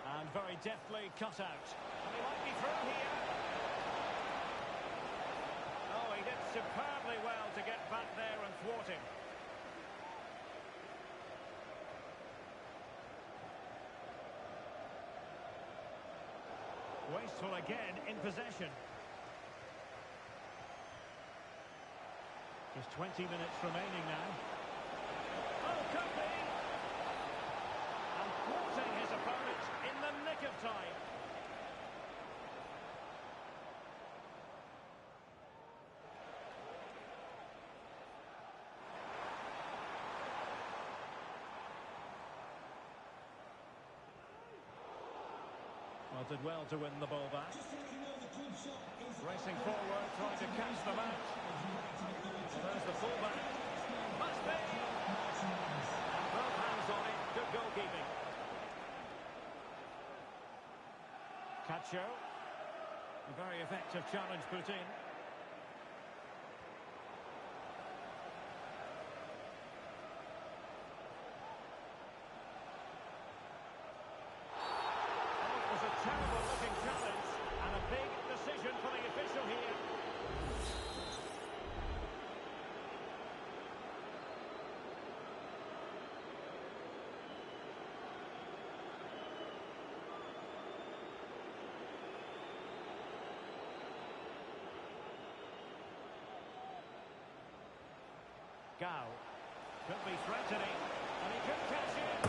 And very deftly cut out. And he might be through here. Oh, he did superbly well to get back there and thwart him. Wasteful again in possession. Just 20 minutes remaining now. Oh, could be! And thwarting his opponent in the nick of time. Well, did well to win the ball back. Racing forward, trying to catch them out. Well, there's the fullback. Must be! And both hands on it. Good goalkeeping. Cacho. A very effective challenge put in. Terrible looking challenge and a big decision for the official here. Gao could be threatening and he could catch it.